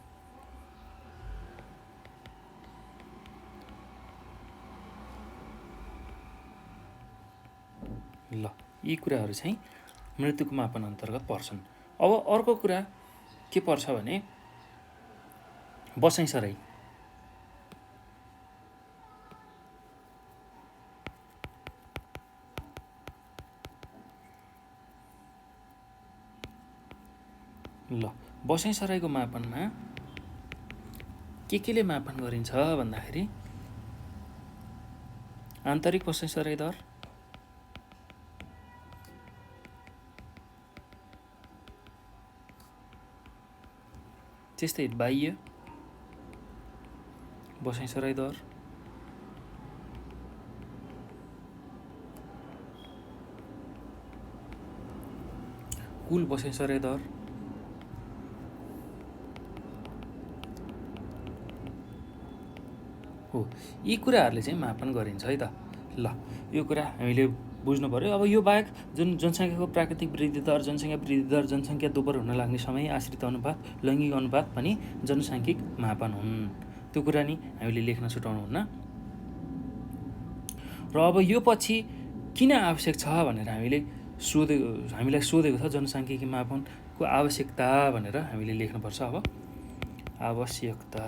ल यी कुराहरू चाहिँ मृत्युको मापन अन्तर्गत पर्छन्। अब अर्को कुरा के पर्छ भने बसाइसराई। ल बसाइसराईको मापनमा केले मापन गरिन्छ भन्दाखेरि आन्तरिक बसाइसराई दर, त्यस्तै बाह्य बसाइसराई दर, कुल बसाइसराई दर, हो यी कुराहरूले चाहिँ मापन गरिन्छ है त। ल यो कुरा हामीले बुझ्नु पर्यो। अब यो बाहेक जुन जनसङ्ख्याको प्राकृतिक वृद्धि दर, जनसङ्ख्या वृद्धि दर, जनसङ्ख्या दोब्बर हुन लाग्ने समय, आश्रित अनुपात, लैङ्गिक अनुपात पनि जनसाङ्ख्यिक मापन हुन्। त्यो कुरा नि हामीले लेख्न छुटाउनुहुन्न। र अब यो पछि किन आवश्यक छ भनेर हामीलाई सोधेको छ। जनसाङ्ख्यिकी मापनको आवश्यकता भनेर हामीले लेख्नुपर्छ। अब आवश्यकता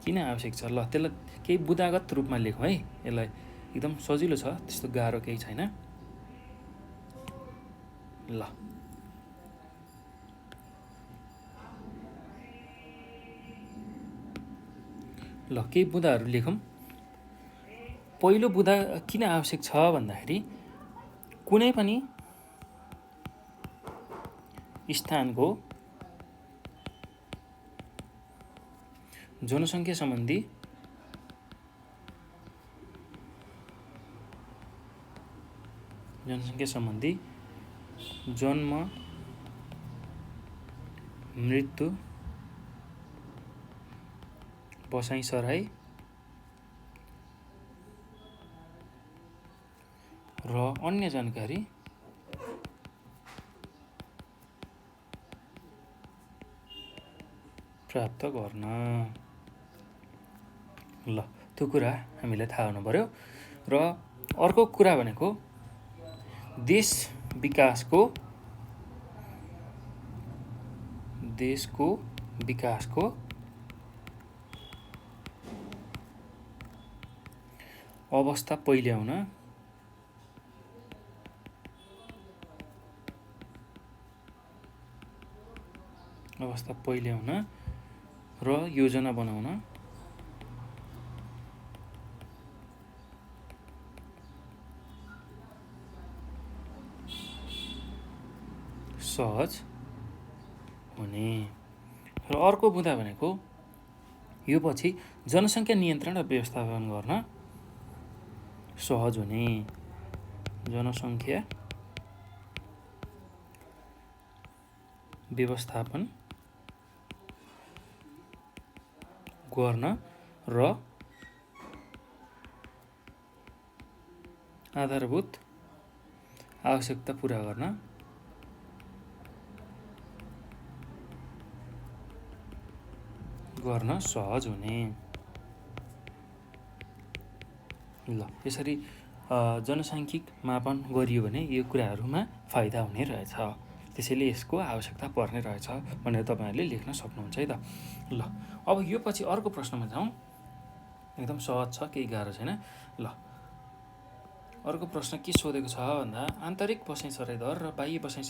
किन आवश्यक छ, ल त्यसलाई केही बुदागत रूपमा लेखौँ है। यसलाई एकदम सजिलो छ, त्यस्तो गाह्रो केही छैन। ल केही बुदाहरू लेखौँ। पहिलो बुदा किन आवश्यक छ भन्दाखेरि कुनै पनि स्थानको जनसङ्ख्या सम्बन्धी जन्म, मृत्यु, बसाइसराई र अन्य जानकारी प्राप्त गर्न। ल त्यो कुरा हामीलाई थाहा हुनु पर्यो। र अर्को कुरा भनेको देशको विकासको अवस्था पहिल्याउन र योजना बनाउन सहज हुने। र अर्को बुँदा भनेको यो पछि जनसङ्ख्या नियन्त्रण र व्यवस्थापन गर्न सहज हुने। जनसङ्ख्या व्यवस्थापन गर्न र आधारभूत आवश्यकता पूरा गर्न सहज हुने। ल यसरी जनसाङ्ख्यिक मापन गरियो भने यो कुराहरूमा फाइदा हुने रहेछ, त्यसैले यसको आवश्यकता पर्ने रहेछ भनेर तपाईँहरूले लेख्न सक्नुहुन्छ है त। ल अब यो पछि अर्को प्रश्नमा जाउँ। एकदम सहज छ, केही गाह्रो छैन। ल अर्को प्रश्न के सोधेको छ भन्दा आन्तरिक बसाइँ दर र बाह्य बसाइँ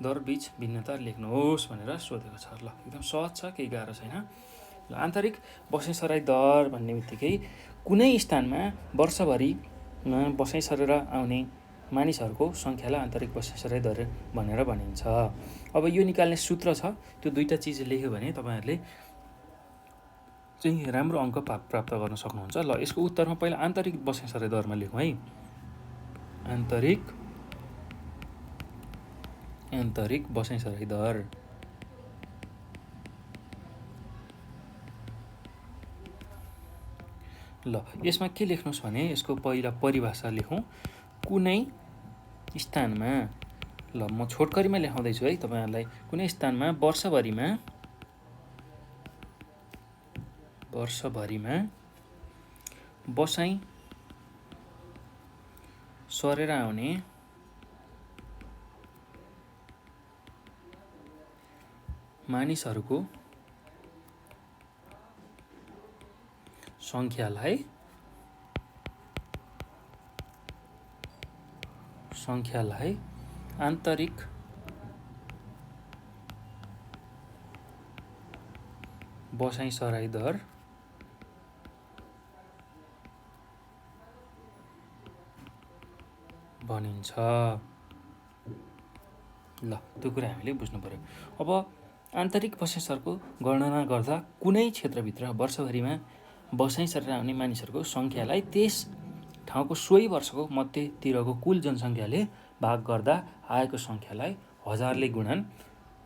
दर बीच भिन्नता लेख्नुहोस् भनेर सोधेको छ। ल एकदम सहज छ, केही गाह्रो छैन। ल आन्तरिक बसाइँ दर भन्ने बित्तिकै कुनै स्थानमा वर्षभरिमा बसाइँ सरेर आउने मानिसहरूको सङ्ख्यालाई आन्तरिक बसाइँ दर भनेर भनिन्छ। अब यो निकाल्ने सूत्र छ, त्यो दुईवटा चिज लेख्यो भने तपाईँहरूले चाहिँ राम्रो अङ्क प्राप्त गर्न सक्नुहुन्छ। ल यसको उत्तरमा पहिला आन्तरिक बसाइँ दरमा लेखौँ है। आन्तरिक बसाइँ दर। ल यसमा के लेख्नुहोस् भने यसको पहिला परिभाषा लेखौँ। कुनै स्थानमा, ल म छोटकरीमा लेखाउँदैछु है तपाईँहरूलाई, कुनै स्थानमा वर्षभरिमा बसाइँ सरेर आउने मानिसहरूको सङ्ख्यालाई आन्तरिक बसाइँ सराई दर भनिन्छ। ल त्यो कुरा हामीले बुझ्नु पर्यो। अब आन्तरिक बसाइँ सरको गणना गर्दा कुनै क्षेत्रभित्र वर्षभरिमा बसाइँ सरेर आउने मानिसहरूको सङ्ख्यालाई त्यस ठाउँको सोही वर्षको मध्यतिरको कुल जनसङ्ख्याले भाग गर्दा आएको सङ्ख्यालाई 1000 ले गुणन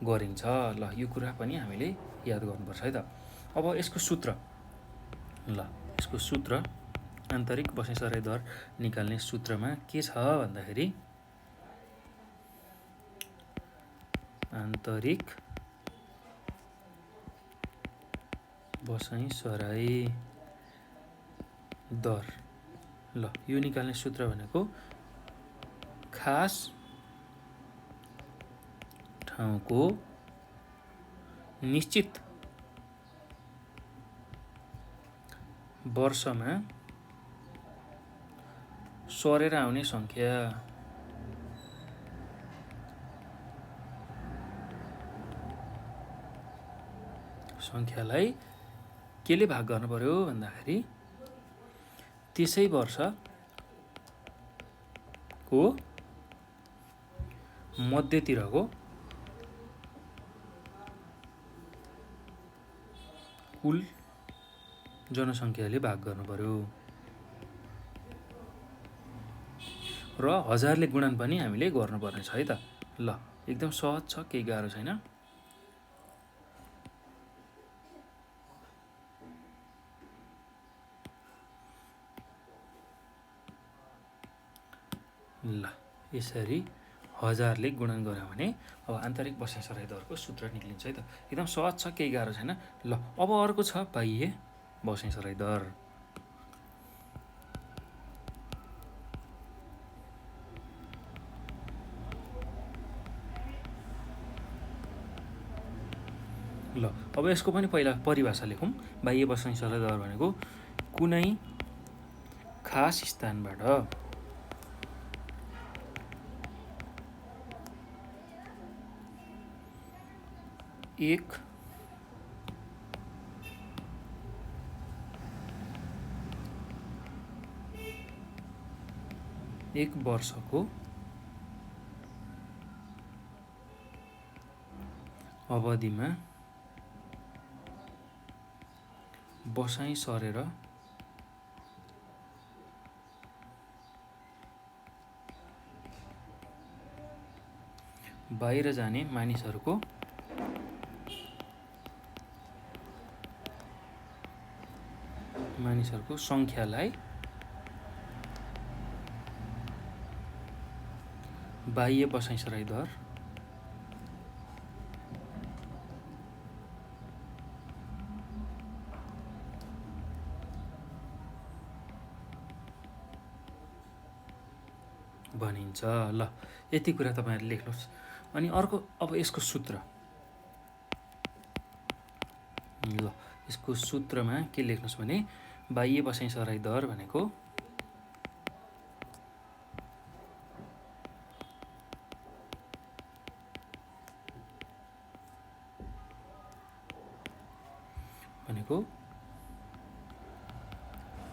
गरिन्छ। ल यो कुरा पनि हामीले याद गर्नुपर्छ है त। अब यसको सूत्र, आन्तरिक बसाइँ सराई दर निकाल्ने सूत्रमा के छ भन्दाखेरि आन्तरिक बसाइँ सराई दर, ल यो निकाल्ने सूत्र भनेको खास ठाउँको निश्चित वर्षमा सरेर आउने सङ्ख्यालाई केले भाग गर्नु पर्यो भन्दाखेरि त्यसै वर्षको मध्यतिरको कुल जनसङ्ख्याले भाग गर्नु पर्यो र 1000 ले गुणन पनि हामीले गर्नुपर्ने छ है त। ल एकदम सहज छ, केही गाह्रो छैन। ल यसरी 1000 ले गुणन गऱ्यो भने अब आन्तरिक बसाइँ सराई दरको सूत्र निक्लिन्छ है त। एकदम सहज छ, केही गाह्रो छैन। ल अब अर्को छ बाह्य बसाइँ सराई दर। ल अब यसको पनि पहिला परिभाषा लेखौँ। बाह्य बसाइँ सराई दर भनेको कुनै खास स्थानबाट एक वर्षको अवधिमा बसाइँ सरेर बाहिर जाने मानिसहरूको सङ्ख्यालाई बाह्य बसाइँ सराई दर भनिन्छ। ल यति कुरा तपाईँहरूले लेख्नुहोस्। अनि अर्को अब यसको सूत्र, ल यसको सूत्रमा के लेख्नुहोस् भने बाह्य बसाइ सराई दर भनेको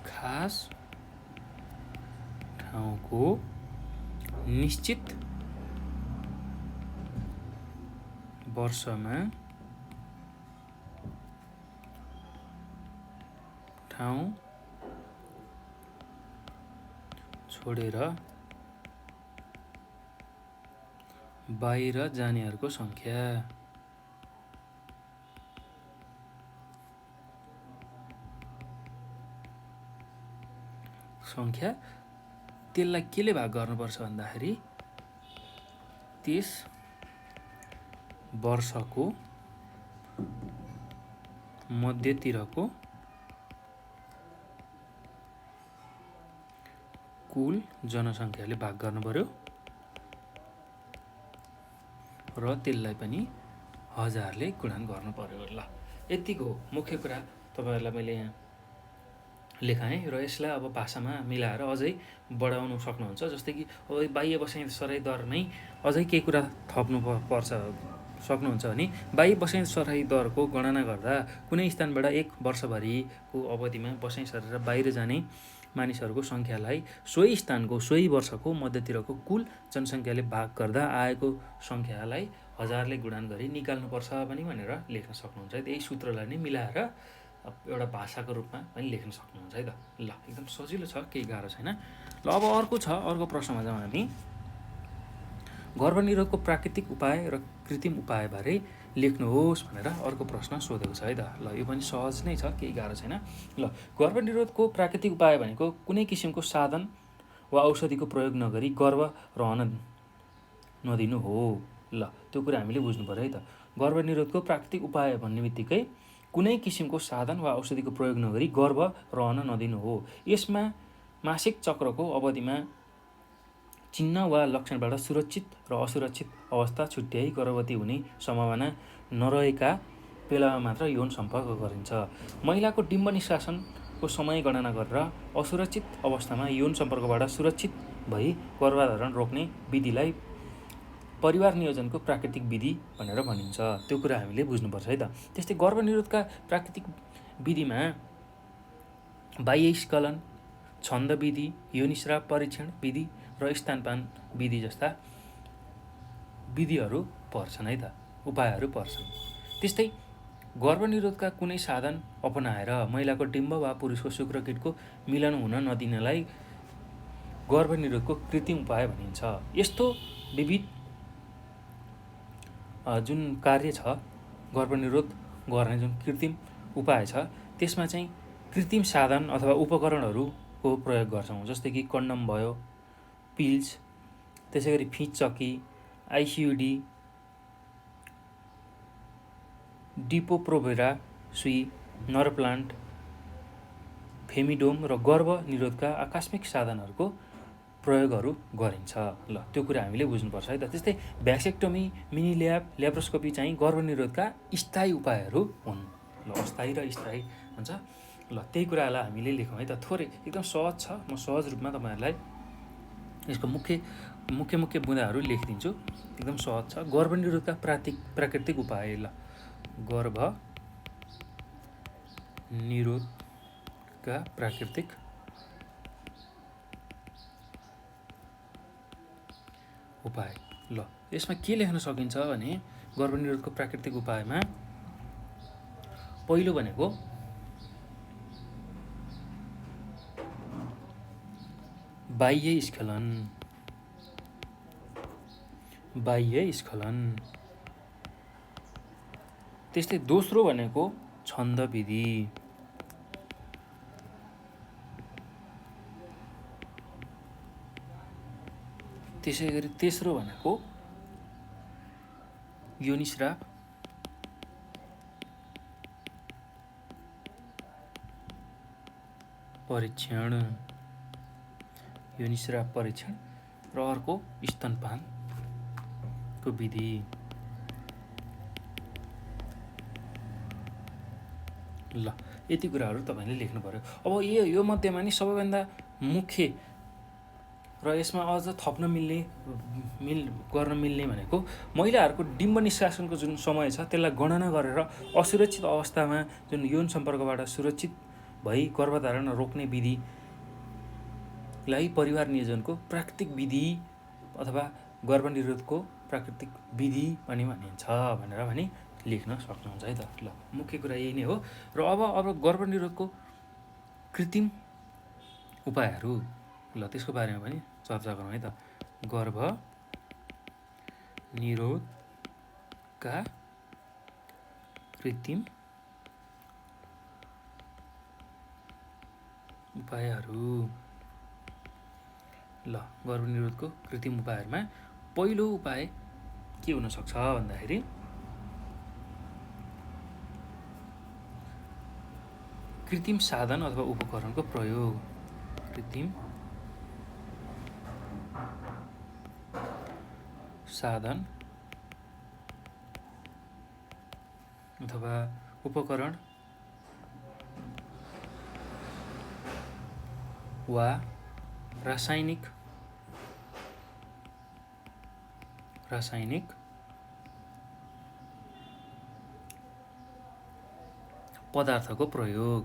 खास ठाउँको निश्चित वर्षमा ठाउँ छोडेर बाहिर जानेहरूको सङ्ख्या। त्यसलाई केले भाग गर्नुपर्छ भन्दाखेरि त्यस वर्षको मध्यतिरको कुल जनसङ्ख्याले भाग गर्नु पर्यो र त्यसलाई पनि 1000ले गुणन गर्नु पर्यो। ल यतिको मुख्य कुरा तपाईहरुलाई मैले यहाँ लेखाएँ र यसलाई अब भाषामा मिलाएर अझै बढाउन सक्नुहुन्छ। जस्तै कि अब बाह्य बसाइ सराई दरमै अझै केही कुरा थप्नु पर्छ सक्नुहुन्छ भने बाह्य बसाइ सराई दरको गणना गर्दा कुनै स्थानबाट एक वर्षभरिको अवधिमा बसाइ सरेर बाहिर जाने मानिसहरूको सङ्ख्यालाई सोही स्थानको सोही वर्षको मध्यतिरको कुल जनसङ्ख्याले भाग गर्दा आएको सङ्ख्यालाई 1000ले गुणन गरी निकाल्नुपर्छ पनि भनेर लेख्न सक्नुहुन्छ। त्यही सूत्रलाई नै मिलाएर एउटा भाषाको रूपमा पनि लेख्न सक्नुहुन्छ है त। ल एकदम सजिलो छ, केही गाह्रो छैन। ल अब अर्को प्रश्नमा जाउँ हामी। गर्भनिरोधको प्राकृतिक उपाय र कृत्रिम उपायबारे लेख्नुहोस् भनेर अर्को प्रश्न सोधेको छ है त। ल यो पनि सहज नै छ, केही गाह्रो छैन। ल गर्भनिरोधको प्राकृतिक उपाय भनेको कुनै किसिमको साधन वा औषधिको प्रयोग नगरी गर्भ रहन नदिनु हो। ल त्यो कुरा हामीले बुझ्नु पर्यो है त। गर्भनिरोधको प्राकृतिक उपाय भन्ने बित्तिकै कुनै किसिमको साधन वा औषधिको प्रयोग नगरी गर्भ रहन नदिनु हो। यसमा मासिक चक्रको अवधिमा चिन्ह वा लक्षणबाट सुरक्षित र असुरक्षित अवस्था छुट्याई गर्भवती हुने सम्भावना नरहेका बेलामा मात्र यौन सम्पर्क गरिन्छ। महिलाको डिम्ब निष्कासनको समय गणना गरेर असुरक्षित अवस्थामा यौन सम्पर्कबाट सुरक्षित भई गर्भधारण रोक्ने विधिलाई परिवार नियोजनको प्राकृतिक विधि भनेर भनिन्छ। त्यो कुरा हामीले बुझ्नुपर्छ है त। त्यस्तै गर्भनिरोधका प्राकृतिक विधिमा बाह्यस्खलन, छन्द विधि, योनिस्राव परीक्षण विधि र स्तनपान विधि जस्ता विधिहरू पर्छन् है त, उपायहरू पर्छन्। त्यस्तै गर्भनिरोधका कुनै साधन अपनाएर महिलाको डिम्ब वा पुरुषको शुक्रकीटको मिलन हुन नदिनलाई गर्भनिरोधको कृत्रिम उपाय भनिन्छ। यस्तो विविध जुन कार्य छ, गर्भनिरोध गर्ने जुन कृत्रिम उपाय छ, त्यसमा चाहिँ कृत्रिम साधन अथवा उपकरणहरूको प्रयोग गर्छौँ। जस्तै कि कन्डम भयो, पिल्स, त्यसै गरी फिचकी, आइसियुडी, डिपोप्रोभेरा सुई, नरप्लान्ट, फेमिडोम र गर्भनिरोधका आकस्मिक साधनहरूको प्रयोगहरू गरिन्छ। ल त्यो कुरा हामीले बुझ्नुपर्छ है त। त्यस्तै भ्यासेक्टोमी, मिनी ल्याप्रोस्कोपी चाहिँ गर्भनिरोधका स्थायी उपायहरू हुन्। ल अस्थायी र स्थायी हुन्छ। ल त्यही कुरालाई हामीले लेखौँ है त। थोरै एकदम सहज छ, म सहज रूपमा तपाईँहरूलाई यसको मुख्य बुँदाहरू लेखिदिन्छु। एकदम सहज छ। गर्भनिरोधका प्राकृतिक उपाय। ल गर्भनिरोधका प्राकृतिक उपाय। ल यसमा के लेख्न सकिन्छ भने गर्भनिरोधको प्राकृतिक उपायमा पहिलो भनेको बाह्य स्खलन। त्यस्तै दोस्रो भनेको छन्द विधि। त्यसै गरी तेस्रो भनेको योनिस्राव परीक्षण र अर्को स्तनपानको विधि। ल यति कुराहरू तपाईँले लेख्नु पर्यो। अब यो मध्येमा नि सबैभन्दा मुख्य र यसमा अझ थप्न गर्न मिल्ने भनेको महिलाहरूको डिम्ब निष्कासनको जुन समय छ त्यसलाई गणना गरेर असुरक्षित अवस्थामा जुन यौन सम्पर्कबाट सुरक्षित भई गर्भधारण रोक्ने विधिलाई परिवार नियोजनको प्राकृतिक विधि अथवा गर्भनिरोधको प्राकृतिक विधि पनि भनिन्छ भनेर पनि लेख्न सक्नुहुन्छ है त। ल मुख्य कुरा यही नै हो। र अब गर्भनिरोधको कृत्रिम उपायहरू, ल त्यसको बारेमा पनि चर्चा गरौँ है त। गर्भनिरोधका कृत्रिम उपायहरू। ल गर्भनिरोधको कृत्रिम उपायहरूमा पहिलो उपाय के हुन सक्छ भन्दाखेरि कृत्रिम साधन अथवा उपकरणको प्रयोग। कृत्रिम साधन अथवा उपकरण वा रासायनिक पदार्थको प्रयोग।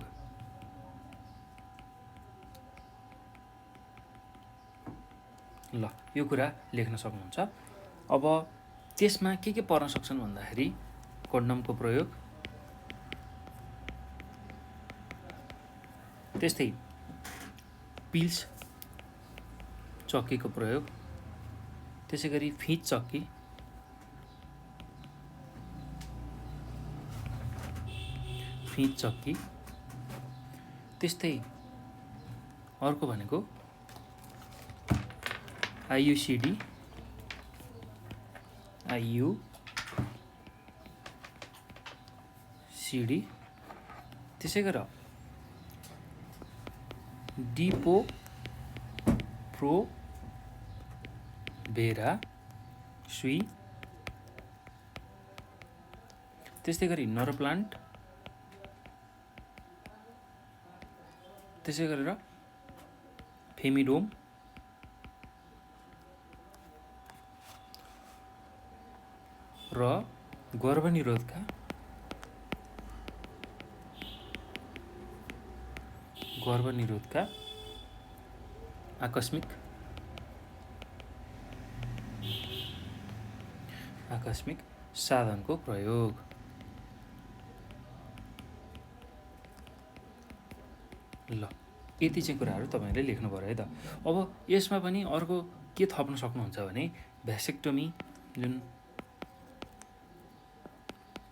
ल यो कुरा लेख्न सक्नुहुन्छ। अब त्यसमा के पर्न सक्छन् भन्दाखेरि कन्डमको प्रयोग, त्यस्तै पिल्स चक्कीको प्रयोग, त्यसै गरी फिँच चक्की, त्यस्तै अर्को भनेको आइयुसिडी, त्यसै गरेर डिपो प्रोभेरा सुई, त्यस्तै गरी नरप्लान्ट, त्यसै गरेर फेमिडोम र गर्भनिरोधका आकस्मिक साधनको प्रयोग। ल यति चाहिँ कुराहरू तपाईँले लेख्नु पर्यो है त। अब यसमा पनि अर्को के थप्न सक्नुहुन्छ भने भ्यासेक्टोमी जुन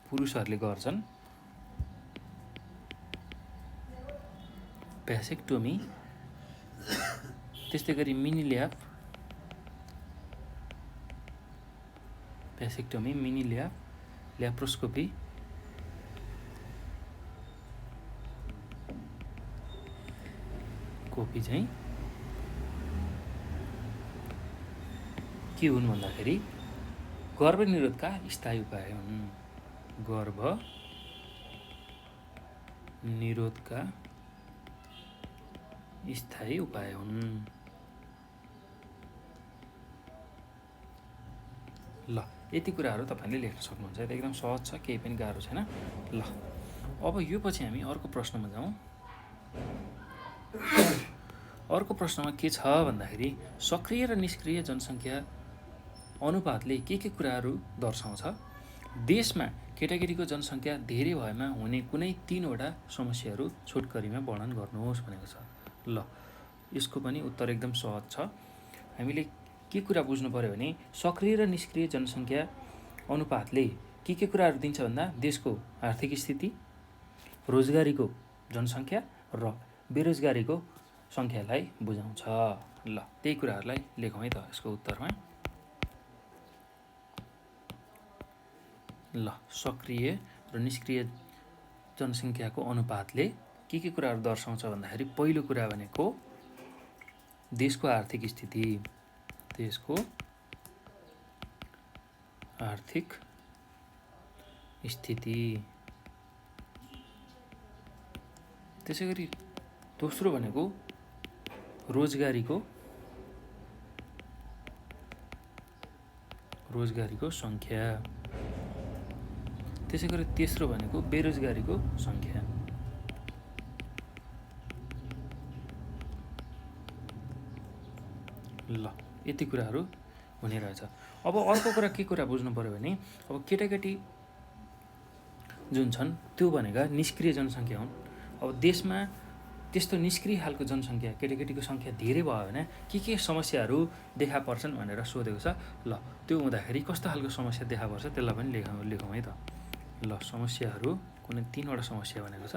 पुरुषहरूले गर्छन्, भ्यासेक्टोमी, त्यस्तै गरी मिनी ल्याप्रोस्कोपी, चाहिँ के हुन् भन्दाखेरि गर्भनिरोधका स्थायी उपाय हुन्। गर्भनिरोधका स्थायी उपाय हुन्। ल यति कुराहरू तपाईँले लेख्न सक्नुहुन्छ। एकदम सहज छ, केही पनि गाह्रो छैन। ल अब यो पछि हामी अर्को प्रश्नमा जाउँ। अर्को प्रश्नमा के छ भन्दाखेरि सक्रिय र निष्क्रिय जनसङ्ख्या अनुपातले के कुराहरू दर्शाउँछ? देशमा केटाकेटीको जनसङ्ख्या धेरै भएमा हुने कुनै 3वटा समस्याहरू छोटकरीमा वर्णन गर्नुहोस् भनेको छ। ल यसको पनि उत्तर एकदम सहज छ। हामीले के कुरा बुझ्नु पर्यो भने सक्रिय र निष्क्रिय जनसङ्ख्या अनुपातले के कुराहरू दिन्छ भन्दा देशको आर्थिक स्थिति, रोजगारीको जनसङ्ख्या र बेरोजगारीको सङ्ख्यालाई बुझाउँछ। ल त्यही कुराहरूलाई लेखौँ है त यसको उत्तरमा। ल सक्रिय र निष्क्रिय जनसङ्ख्याको अनुपातले के कुराहरू दर्शाउँछ भन्दाखेरि पहिलो कुरा भनेको देशको आर्थिक स्थिति, त्यसै गरी दोस्रो भनेको रोजगारीको सङ्ख्या। त्यसै गरी तेस्रो भनेको बेरोजगारीको सङ्ख्या। ल यति कुराहरू हुने रहेछ। अब अर्को कुरा के कुरा बुझ्नु पऱ्यो भने अब केटाकेटी जुन छन् त्यो भनेका निष्क्रिय जनसङ्ख्या हुन्। अब देशमा त्यस्तो निष्क्रिय खालको जनसङ्ख्या केटाकेटीको सङ्ख्या धेरै भयो भने के समस्याहरू देखा पर्छन् भनेर सोधेको छ। ल त्यो हुँदाखेरि कस्तो खालको समस्या देखा पर्छ त्यसलाई पनि लेखौँ है त। ल समस्याहरू कुनै 3वटा समस्या भनेको छ।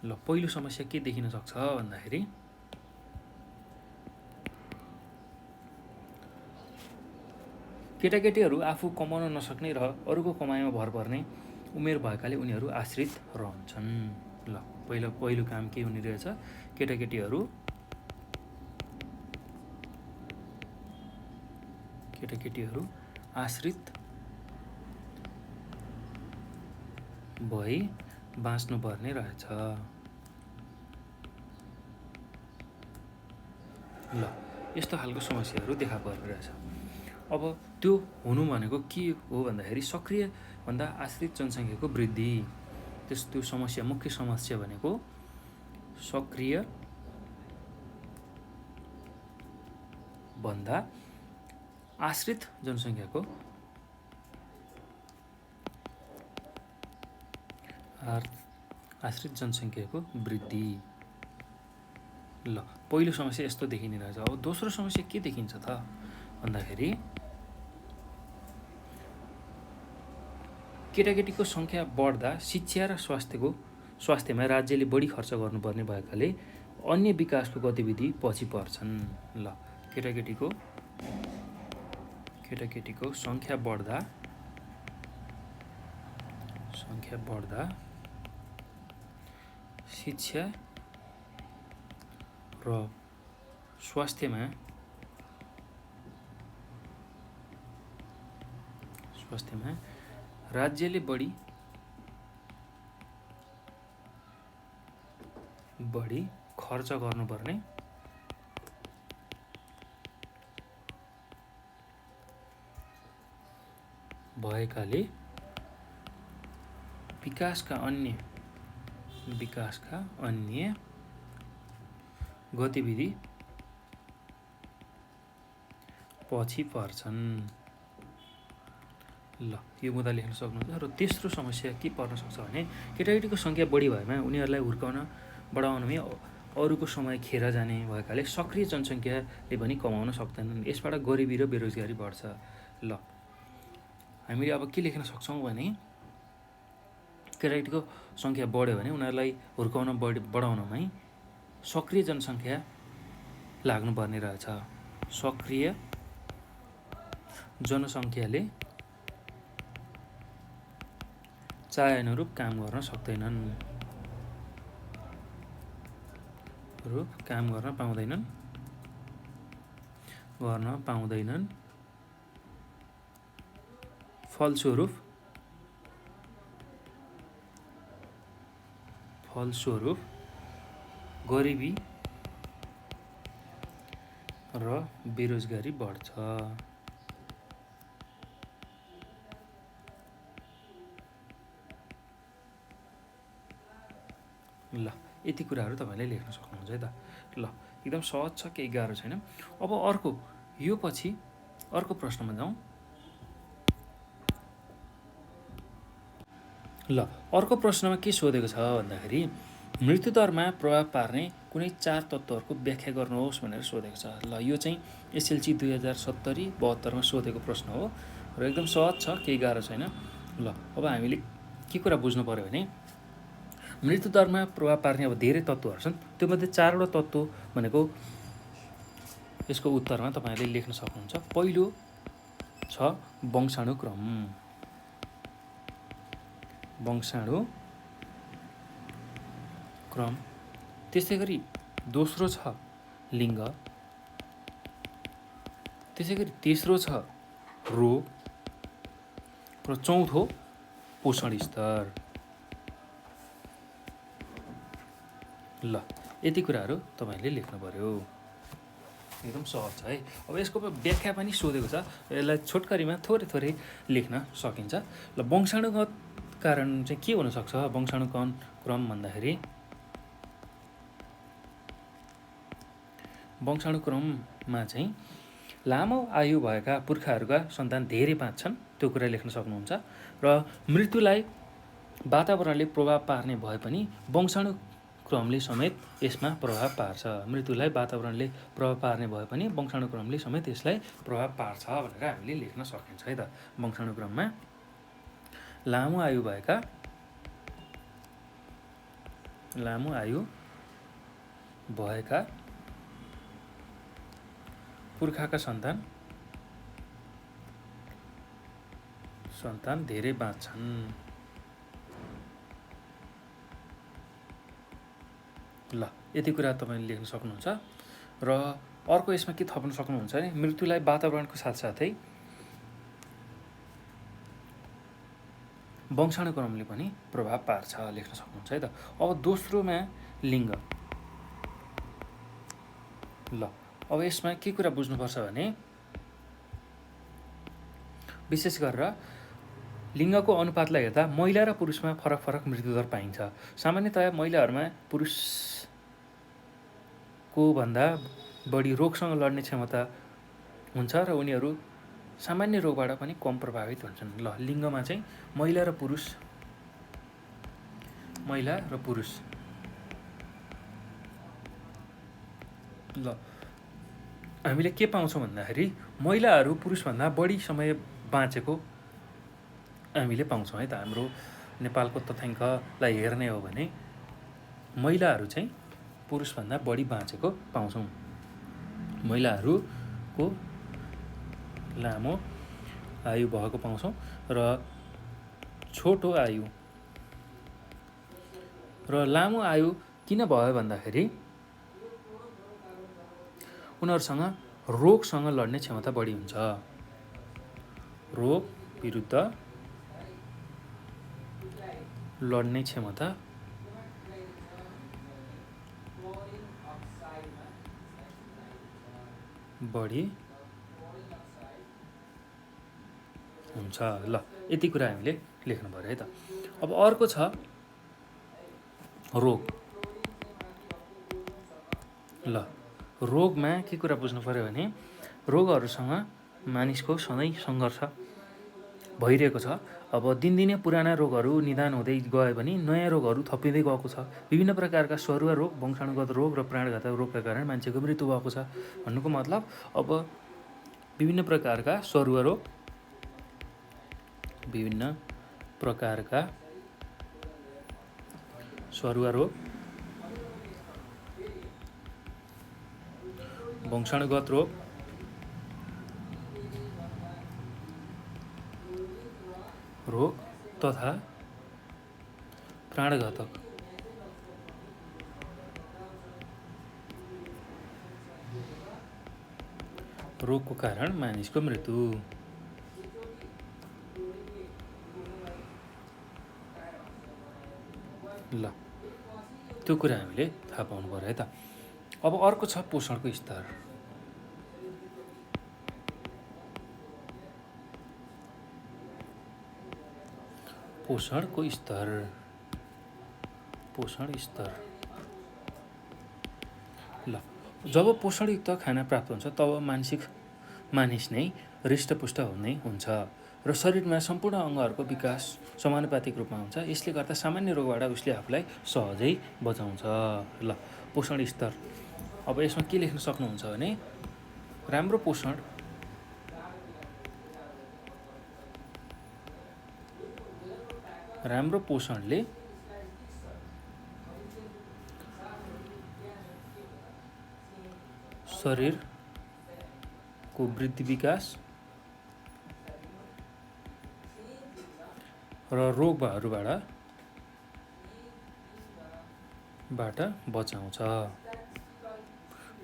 ल पहिलो समस्या के देखिन सक्छ भन्दाखेरि केटाकेटीहरू आफू कमाउन नसक्ने र अरूको कमाइमा भर पर्ने उमेर भएकाले उनीहरू आश्रित रहन्छन्। ल पहिलो काम के हुने रहेछ, केटाकेटीहरू आश्रित भई बाँच्नुपर्ने रहेछ। ल यस्तो खालको समस्याहरू देखा परिरहेछ। अब त्यो हुनु भनेको के हो भन्दाखेरि सक्रिय भन्दा आश्रित जनसङ्ख्याको वृद्धि। त्यो समस्या मुख्य समस्या भनेको सक्रिय भन्दा आश्रित जनसङ्ख्याको वृद्धि। ल पहिलो समस्या यस्तो देखिने रहेछ। अब दोस्रो समस्या के देखिन्छ त भन्दाखेरि केटाकेटीको सङ्ख्या बढ्दा शिक्षा र स्वास्थ्यमा राज्यले बढी खर्च गर्नुपर्ने भएकाले अन्य विकासको गतिविधि पछि पर्छन्। ल केटाकेटीको सङ्ख्या बढ्दा शिक्षा र स्वास्थ्यमा राज्यले बढी खर्च गर्नुपर्ने भएकाले विकासका अन्य गतिविधि पछि पर्छन्। ल यो मुद्दा लेख्न सक्नुहुन्छ। र तेस्रो समस्या के पर्न सक्छ भने केटाकेटीको सङ्ख्या बढी भएमा उनीहरूलाई बढाउनमै अरूको समय खेर जाने भएकाले सक्रिय जनसङ्ख्याले पनि कमाउन सक्दैनन्। यसबाट गरिबी र बेरोजगारी बढ्छ। ल हामीले अब के लेख्न सक्छौँ भने केटाकेटीको सङ्ख्या बढ्यो भने उनीहरूलाई बढाउनमै सक्रिय जनसङ्ख्या लाग्नुपर्ने रहेछ। सक्रिय जनसङ्ख्याले चाहे अनुरूप काम गर्न सक्दैनन्, फलस्वरूप गरिबी र बेरोजगारी बढ्छ। ल यति कुराहरू तपाईँले लेख्न सक्नुहुन्छ है त। ल एकदम सहज छ, केही गाह्रो छैन। अब अर्को प्रश्नमा जाउँ। ल अर्को प्रश्नमा के सोधेको छ भन्दाखेरि मृत्युदरमा प्रभाव पार्ने कुनै 4 तत्त्वहरूको व्याख्या गर्नुहोस् भनेर सोधेको छ। ल यो चाहिँ एसएलसी 2070-72मा सोधेको प्रश्न हो र एकदम सहज छ, केही गाह्रो छैन। ल अब हामीले के कुरा बुझ्नु पर्यो भने मृत्युदरमा प्रभाव पार्ने अब धेरै तत्त्वहरू छन्। त्योमध्ये 4वटा तत्त्व भनेको यसको उत्तरमा तपाईँले लेख्न सक्नुहुन्छ। पहिलो छ वंशाणुक्रम। त्यसै गरी दोस्रो छ लिङ्ग। त्यसै गरी तेस्रो छ रोग र चौथो पोषण स्तर। ल यति कुराहरू तपाईँले लेख्नु पर्यो। एकदम सहज छ है। अब यसको व्याख्या पनि सोधेको छ, यसलाई छोटकरीमा थोरै थोरै लेख्न सकिन्छ। ल वंशाणुगत कारण चाहिँ के हुनसक्छ वंशाणुकरण क्रम भन्दाखेरि, वंशाणुक्रममा चाहिँ लामो आयु भएका पुर्खाहरूका सन्तान धेरै बाँच्छन्, त्यो कुरा लेख्न सक्नुहुन्छ। र मृत्युलाई वातावरणले प्रभाव पार्ने भए पनि वंशाणुक्रमले समेत यसमा प्रभाव पार्छ। मृत्युलाई वातावरणले प्रभाव पार्ने भए पनि वंशाणुक्रमले समेत यसलाई प्रभाव पार्छ भनेर हामीले लेख्न सकिन्छ है त। वंशाणुक्रममा लामो आयु भएका पुर्खाका सन्तान धेरै बाँच्छन्। ल यति कुरा तपाईँले लेख्न सक्नुहुन्छ। र अर्को यसमा के थप्न सक्नुहुन्छ भने मृत्युलाई वातावरणको साथसाथै वंशाणुक्रमले पनि प्रभाव पार्छ लेख्न सक्नुहुन्छ है त। अब दोस्रोमा लिङ्ग। ल अब यसमा के कुरा बुझ्नुपर्छ भने विशेष गरेर लिङ्गको अनुपातलाई हेर्दा महिला र पुरुषमा फरक फरक मृत्युदर पाइन्छ। सामान्यतया महिलाहरूमा पुरुषको भन्दा बढी रोगसँग लड्ने क्षमता हुन्छ र उनीहरू सामान्य रोगबाट पनि कम प्रभावित हुन्छन्। ल लिङ्गमा चाहिँ महिला र पुरुष ल हामीले के पाउँछौँ भन्दाखेरि महिलाहरू पुरुषभन्दा बढी समय बाँचेको हामीले पाउँछौँ है त। हाम्रो नेपालको तथ्याङ्कलाई हेर्ने हो भने महिलाहरू चाहिँ पुरुषभन्दा बढी बाँचेको पाउँछौँ। महिलाहरूको लामो आयु भएको पाउँछौँ र छोटो आयु र लामो आयु किन भयो भन्दाखेरि उनीहरूसँग रोगसँग लड्ने क्षमता बढी हुन्छ। रोग विरुद्ध लड्ने क्षमता बढी हुन्छ। ल यति कुरा हामीले लेख्नु पर्यो है त। अब अर्को छ रोग। ल रोगमा के कुरा बुझ्नु पर्यो भने रोगहरूसँग मानिसको सधैँ सङ्घर्ष भइरहेको छ। अब दिनदिनै पुराना रोगहरू निदान हुँदै गयो भने नयाँ रोगहरू थपिँदै गएको छ। विभिन्न प्रकारका सरुवा रोग, वंशाणुगत रोग र प्राणघातक रोगका कारण मान्छेको मृत्यु भएको छ। भन्नुको मतलब अब विभिन्न प्रकारका सरुवा रोग, वंशाणुगत रोग तथा प्राणघातक रोगको कारण मानिसको मृत्यु। ल त्यो कुरा हामीले थाहा पाउनु पर्यो है त। अब अर्को छ पोषणको स्तर। पोषण स्तर ल जब पोषणयुक्त खाना प्राप्त हुन्छ तब मानिस नै हृष्टपुष्ट हुने हुन्छ र शरीरमा सम्पूर्ण अङ्गहरूको विकास समानुपातिक रूपमा हुन्छ। यसले गर्दा सामान्य रोगबाट उसले आफूलाई सहजै बचाउँछ। ल पोषण स्तर। अब यसमा के लेख्न सक्नुहुन्छ भने राम्रो पोषणले शरीरको वृद्धि विकास र रोगहरूबाट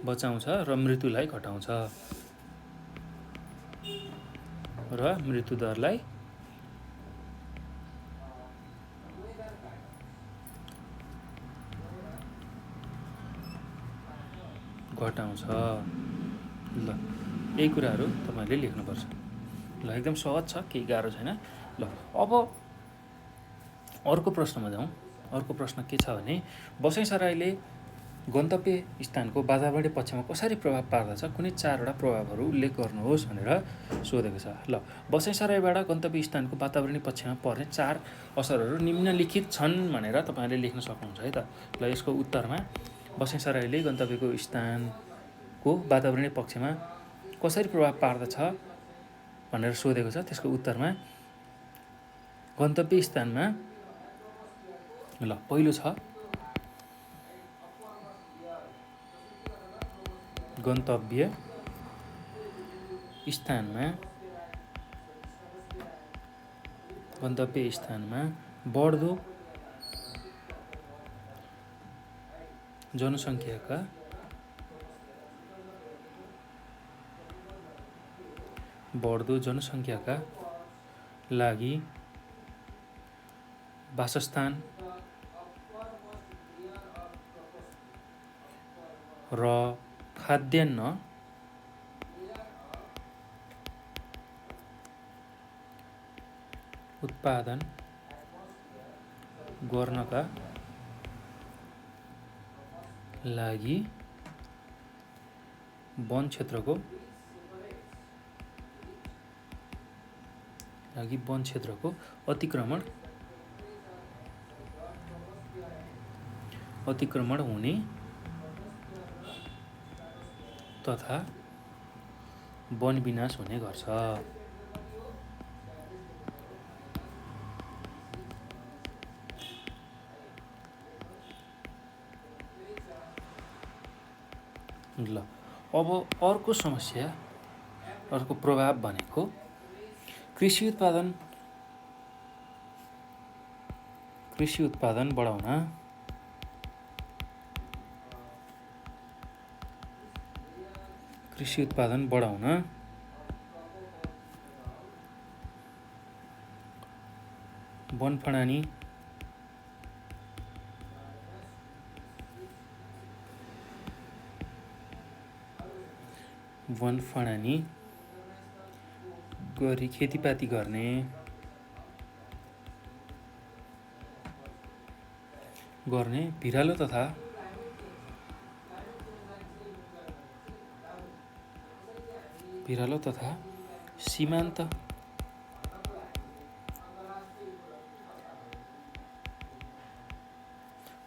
बचाउँछ र मृत्युलाई घटाउँछ र मृत्युदरलाई घटाउँछ। ल यही कुराहरू तपाईँले लेख्नुपर्छ। ल एकदम सहज छ, केही गाह्रो छैन। ल अब अर्को प्रश्नमा जाउँ। अर्को प्रश्न के छ भने बसाइसराईले गन्तव्य स्थानको वातावरणीय पक्षमा कसरी प्रभाव पार्दछ, कुनै 4वटा प्रभावहरू उल्लेख गर्नुहोस् भनेर सोधेको छ। ल बसाइसराईबाट गन्तव्य स्थानको वातावरणीय पक्षमा पर्ने 4 असरहरू निम्नलिखित छन् भनेर तपाईँले लेख्न सक्नुहुन्छ है त। ल यसको उत्तरमा बसाइसराईले गन्तव्यको स्थानको वातावरणीय पक्षमा कसरी प्रभाव पार्दछ भनेर सोधेको छ। त्यसको उत्तरमा गन्तव्य स्थानमा ल पहिलो छ गन्तव्य स्थानमा बढ्दो जनसङ्ख्याका लागि वासस्थान र खाद्यान्न उत्पादन गर्नका लागि वन क्षेत्रको अतिक्रमण हुने तथा वन विनाश हुने गर्छ। ल अब अर्को समस्या, अर्को प्रभाव भनेको कृषि उत्पादन बढाउन वनफडानी गरी खेतीपाती गर्ने भिरालो तथा सीमान्त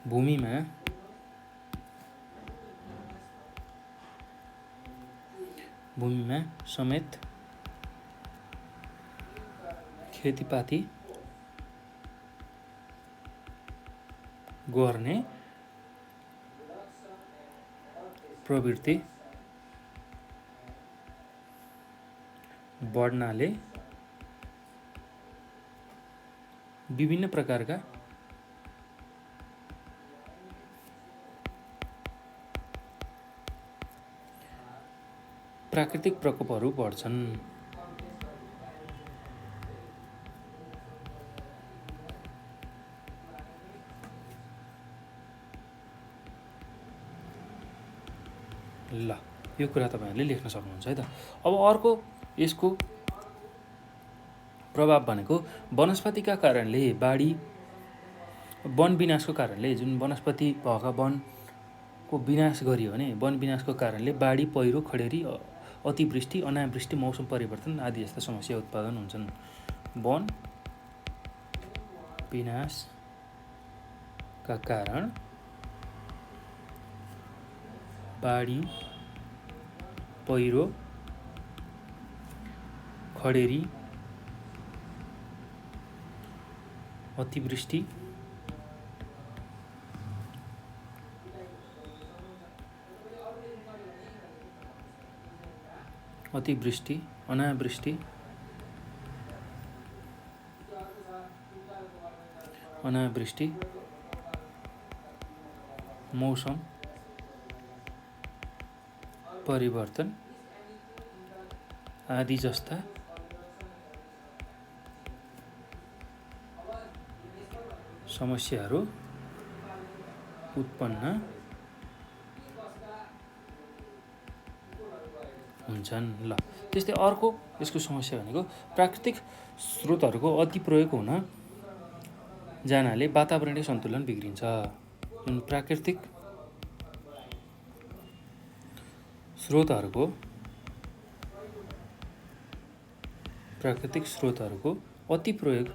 भूमिमा समेत खेतीपाती गर्ने प्रवृत्ति बढ्नाले विभिन्न प्रकारका प्राकृतिक प्रकोपहरू बढ्छन्। ल यो कुरा तपाईहरुले लेख्न सक्नुहुन्छ है त। अब अर्को यसको प्रभाव भनेको वनस्पतिका कारणले वन विनाशको कारणले, जुन वनस्पति भएका वनको विनाश गरियो भने वन विनाशको कारणले बाढी, पहिरो, खडेरी, अतिवृष्टि, अनावृष्टि, मौसम परिवर्तन आदि जस्ता समस्या उत्पादन हुन्छन्। वन विनाशका कारण बाढी, पहिरो, खडेरी, अतिवृष्टि, अनावृष्टि, मौसम परिवर्तन आदि जस्ता समस्याहरू उत्पन्न हुन्छन्। ल त्यस्तै अर्को यसको समस्या भनेको प्राकृतिक स्रोतहरूको अति प्रयोग हुन जानाले वातावरणीय सन्तुलन बिग्रिन्छ। जुन प्राकृतिक स्रोतहरूको अति प्रयोग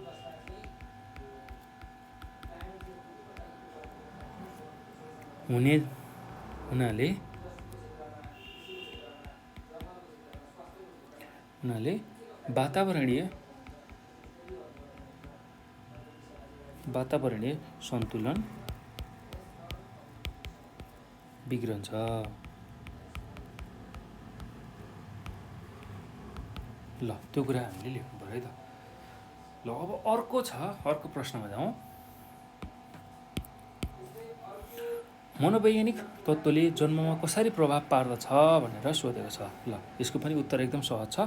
हुनाले वातावरणीय सन्तुलन बिग्रन्छ। ल त्यो कुरा हामीले लेख्नु पर्यो है त। ल अब अर्को प्रश्नमा जाउँ। मनोवैज्ञानिक तत्त्वले जन्ममा कसरी प्रभाव पार्दछ भनेर सोधेको छ। ल यसको पनि उत्तर एकदम सहज छ।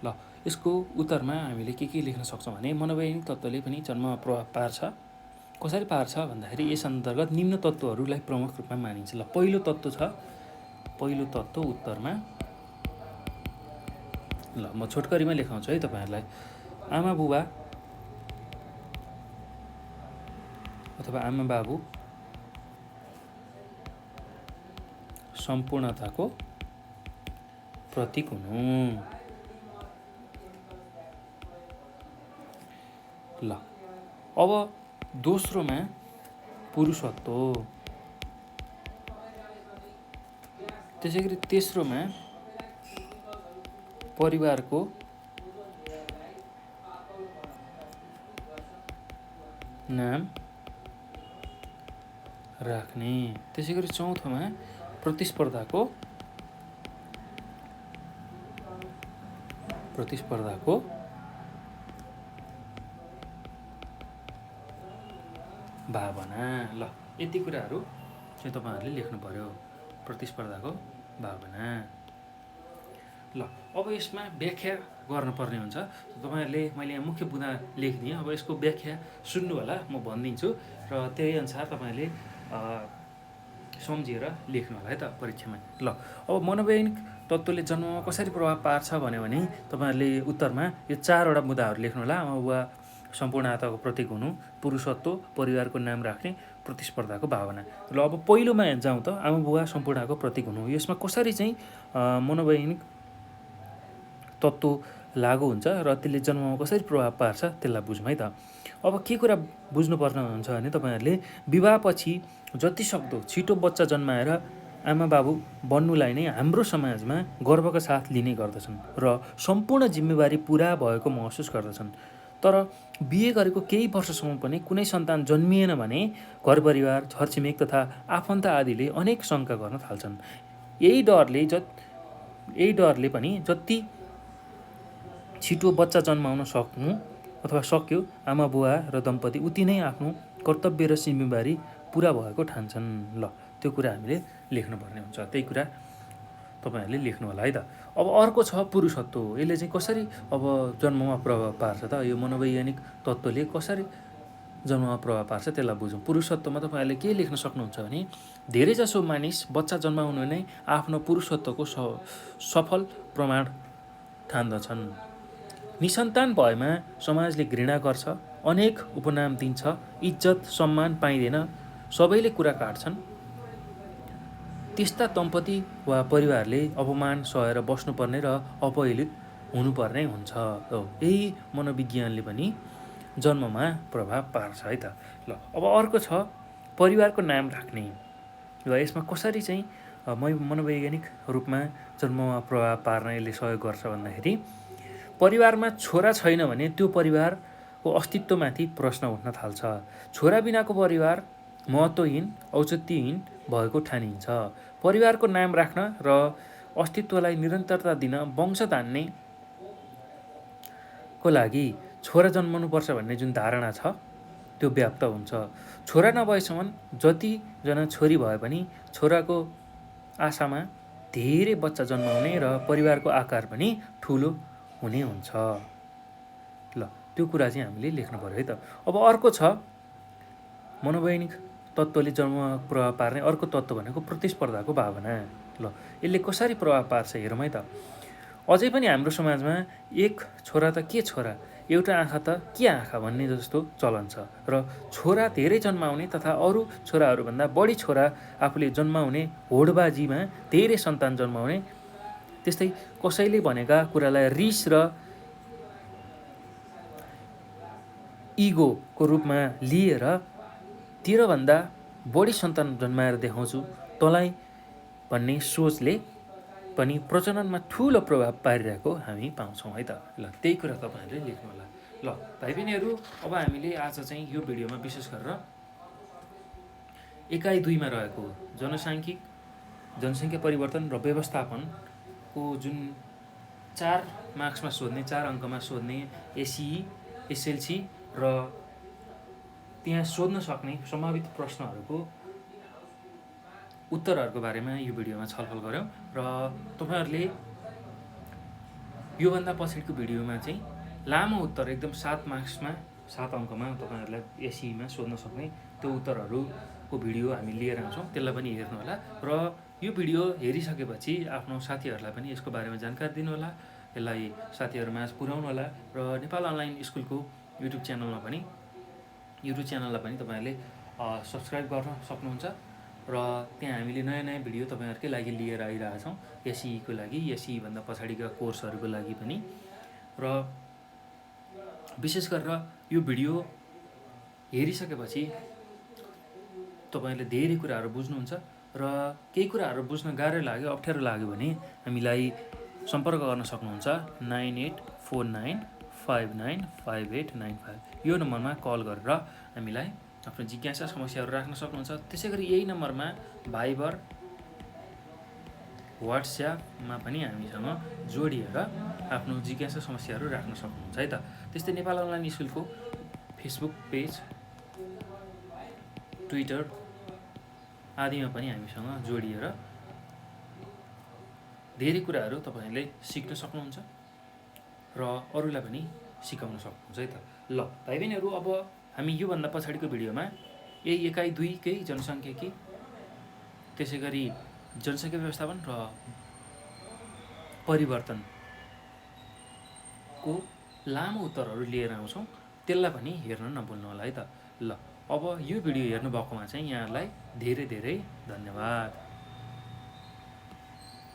ल यसको उत्तरमा हामीले के लेख्न सक्छौँ भने मनोवैज्ञानिक तत्त्वले पनि जन्ममा प्रभाव पार्छ। कसरी पार्छ भन्दाखेरि यस अन्तर्गत निम्न तत्त्वहरूलाई प्रमुख रूपमा मानिन्छ। ल पहिलो तत्त्व उत्तरमा। ल म छोटकरीमा लेखाउँछु है तपाईँहरूलाई। आमा बुबा अथवा आमा बाबु सम्पूर्णताको प्रतीक हुनु। ल अब दोस्रोमा पुरुषत्व, त्यसै गरी तेस्रोमा परिवारको नाम राख्ने, त्यसै गरी चौथोमा प्रतिस्पर्धाको भावना। ल यति कुराहरू चाहिँ तपाईँहरूले लेख्नु पर्यो। प्रतिस्पर्धाको भावना। ल अब यसमा व्याख्या गर्नुपर्ने हुन्छ। तपाईँहरूले मैले यहाँ मुख्य बुँदा लेखिदिएँ। अब यसको व्याख्या सुन्नु होला, म भनिदिन्छु र त्यही अनुसार तपाईँहरूले सम्झिएर लेख्नु होला है त परीक्षामा। ल अब मनोवैज्ञानिक तत्त्वले जन्ममा कसरी प्रभाव पार्छ भन्यो भने तपाईँहरूले उत्तरमा यो 4वटा मुद्दाहरू लेख्नु होला। आमा बुबा सम्पूर्णताको प्रतीक हुनु, पुरुषत्व, परिवारको नाम राख्ने, प्रतिस्पर्धाको भावना। ल अब पहिलोमा जाउँ त, आमा बुबा सम्पूर्णताको प्रतीक हुनु। यसमा कसरी चाहिँ मनोवैज्ञानिक तत्त्व लागु हुन्छ र त्यसले जन्ममा कसरी प्रभाव पार्छ त्यसलाई बुझौँ है त। अब के कुरा बुझ्नुपर्ने हुन्छ भने तपाईँहरूले विवाहपछि जतिसक्दो छिटो बच्चा जन्माएर आमा बाबु बन्नुलाई नै हाम्रो समाजमा गर्वका साथ लिने गर्दछन् र सम्पूर्ण जिम्मेवारी पुरा भएको महसुस गर्दछन्। तर बिहे गरेको केही वर्षसम्म पनि कुनै सन्तान जन्मिएन भने घर परिवार, छरछिमेक तथा आफन्त आदिले अनेक शङ्का गर्न थाल्छन्। यही डरले पनि जति छिटो बच्चा जन्माउन सक्यो आमा बुवा र दम्पति उति नै आफ्नो कर्तव्य र जिम्मेवारी पुरा भएको ठान्छन्। ल त्यो कुरा हामीले लेख्नुपर्ने हुन्छ। त्यही कुरा तपाईँहरूले लेख्नु होला है त। अब अर्को छ पुरुषत्व। यसले चाहिँ कसरी अब जन्ममा प्रभाव पार्छ त, यो मनोवैज्ञानिक तत्त्वले कसरी जन्ममा प्रभाव पार्छ त्यसलाई बुझौँ। पुरुषत्वमा तपाईँहरूले के लेख्न सक्नुहुन्छ भने धेरैजसो मानिस बच्चा जन्माउनु नै आफ्नो पुरुषत्वको सफल प्रमाण ठान्दछन्। निसन्तान भएमा समाजले घृणा गर्छ, अनेक उपनाम दिन्छ, इज्जत सम्मान पाइँदैन, सबैले कुरा काट्छन्। त्यस्ता दम्पति वा परिवारले अपमान सहेर बस्नुपर्ने र अपहेलित हुनुपर्ने हुन्छ। यही मनोविज्ञानले पनि जन्ममा प्रभाव पार्छ है त। ल अब अर्को छ परिवारको नाम राख्ने। र यसमा कसरी चाहिँ मनोवैज्ञानिक रूपमा जन्ममा प्रभाव पार्न यसले सहयोग गर्छ भन्दाखेरि परिवारमा छोरा छैन भने त्यो परिवारको अस्तित्वमाथि प्रश्न उठ्न थाल्छ। छोरा बिनाको परिवार महत्त्वहीन, औचित्यहीन भएको ठानिन्छ। परिवारको नाम राख्न र अस्तित्वलाई निरन्तरता दिन, वंश धान्नेको लागि छोरा जन्माउनुपर्छ भन्ने जुन धारणा छ त्यो व्याप्त हुन्छ। छोरा नभएसम्म जतिजना छोरी भए पनि छोराको आशामा धेरै बच्चा जन्माउने र परिवारको आकार पनि ठुलो हुने हुन्छ। ल त्यो कुरा चाहिँ हामीले लेख्नु पर्यो है त। अब अर्को छ मनोवैज्ञानिक तत्त्वले जन्ममा प्रभाव पार्ने अर्को तत्त्व भनेको प्रतिस्पर्धाको भावना। ल यसले कसरी प्रभाव पार्छ हेरौँ है त। अझै पनि हाम्रो समाजमा एक छोरा त के छोरा, एउटा आँखा त के आँखा भन्ने जस्तो चलन छ र छोरा धेरै जन्माउने तथा अरू छोराहरूभन्दा बढी छोरा आफूले जन्माउने होडबाजीमा धेरै सन्तान जन्माउने, त्यस्तै कसैले भनेका कुरालाई रिस र इगोको रूपमा लिएर तेह्रभन्दा बढी सन्तान जन्माएर देखाउँछु तँलाई भन्ने सोचले पनि प्रजननमा ठुलो प्रभाव पारिरहेको हामी पाउँछौँ है त। ल त्यही कुरा तपाईँहरूले लेख्नु होला। ल भाइ बहिनीहरू, अब हामीले आज चाहिँ यो भिडियोमा विशेष गरेर एकाइ 2मा रहेको जनसङ्ख्या परिवर्तन र व्यवस्थापनको जुन 4 मार्क्समा सोध्ने, 4 अङ्कमा सोध्ने एसई, एसएलसी र त्यहाँ सोध्न सक्ने सम्भावित प्रश्नहरूको उत्तरहरूको बारेमा यो भिडियोमा छलफल गऱ्यौँ र तपाईँहरूले योभन्दा पछाडिको भिडियोमा चाहिँ लामो उत्तर एकदम 7 मार्क्समा 7 अङ्कमा तपाईँहरूलाई एसईमा सोध्न सक्ने त्यो उत्तरहरूको भिडियो हामी लिएर आउँछौँ, त्यसलाई पनि हेर्नु होला र यो भिडियो हेरिसकेपछि आफ्नो साथीहरूलाई पनि यसको बारेमा जानकारी दिनुहोला, यसलाई साथीहरूमा पुर्याउनु होला र नेपाल अनलाइन स्कुलको युट्युब च्यानललाई पनि तपाईँहरूले सब्सक्राइब गर्न सक्नुहुन्छ र त्यहाँ हामीले नयाँ नयाँ भिडियो तपाईँहरूकै लागि लिएर आइरहेछौँ, एसईको लागि, एसईभन्दा पछाडिका कोर्सहरूको लागि पनि। र विशेष गरेर यो भिडियो हेरिसकेपछि तपाईँहरूले धेरै कुराहरू बुझ्नुहुन्छ र केही कुराहरू बुझ्न गाह्रो लाग्यो, अप्ठ्यारो लाग्यो भने हामीलाई सम्पर्क गर्न सक्नुहुन्छ 9849595895 यो नम्बरमा कल गरेर हामीलाई आफ्नो जिज्ञासा समस्याहरू राख्न सक्नुहुन्छ। त्यसै गरी यही नम्बरमा भाइबर, वाट्सएपमा पनि हामीसँग जोडिएर आफ्नो जिज्ञासा समस्याहरू राख्न सक्नुहुन्छ है त। त्यस्तै नेपाल अनलाइन स्कुलको फेसबुक पेज, ट्विटर आदिमा पनि हामीसँग जोडिएर धेरै कुराहरू तपाईँहरूले सिक्न सक्नुहुन्छ र अरूलाई पनि सिकाउन सक्नुहुन्छ है त। ल भाइ बहिनीहरू, अब हामी योभन्दा पछाडिको भिडियोमा यही एकाइ 2कै जनसङ्ख्याकी, त्यसै गरी जनसङ्ख्या व्यवस्थापन र परिवर्तनको लामो उत्तरहरू लिएर आउँछौँ, त्यसलाई पनि हेर्न नभुल्नु होला है त। ल अब यो भिडियो हेर्नुभएकोमा चाहिँ यहाँहरूलाई धेरै धेरै धन्यवाद।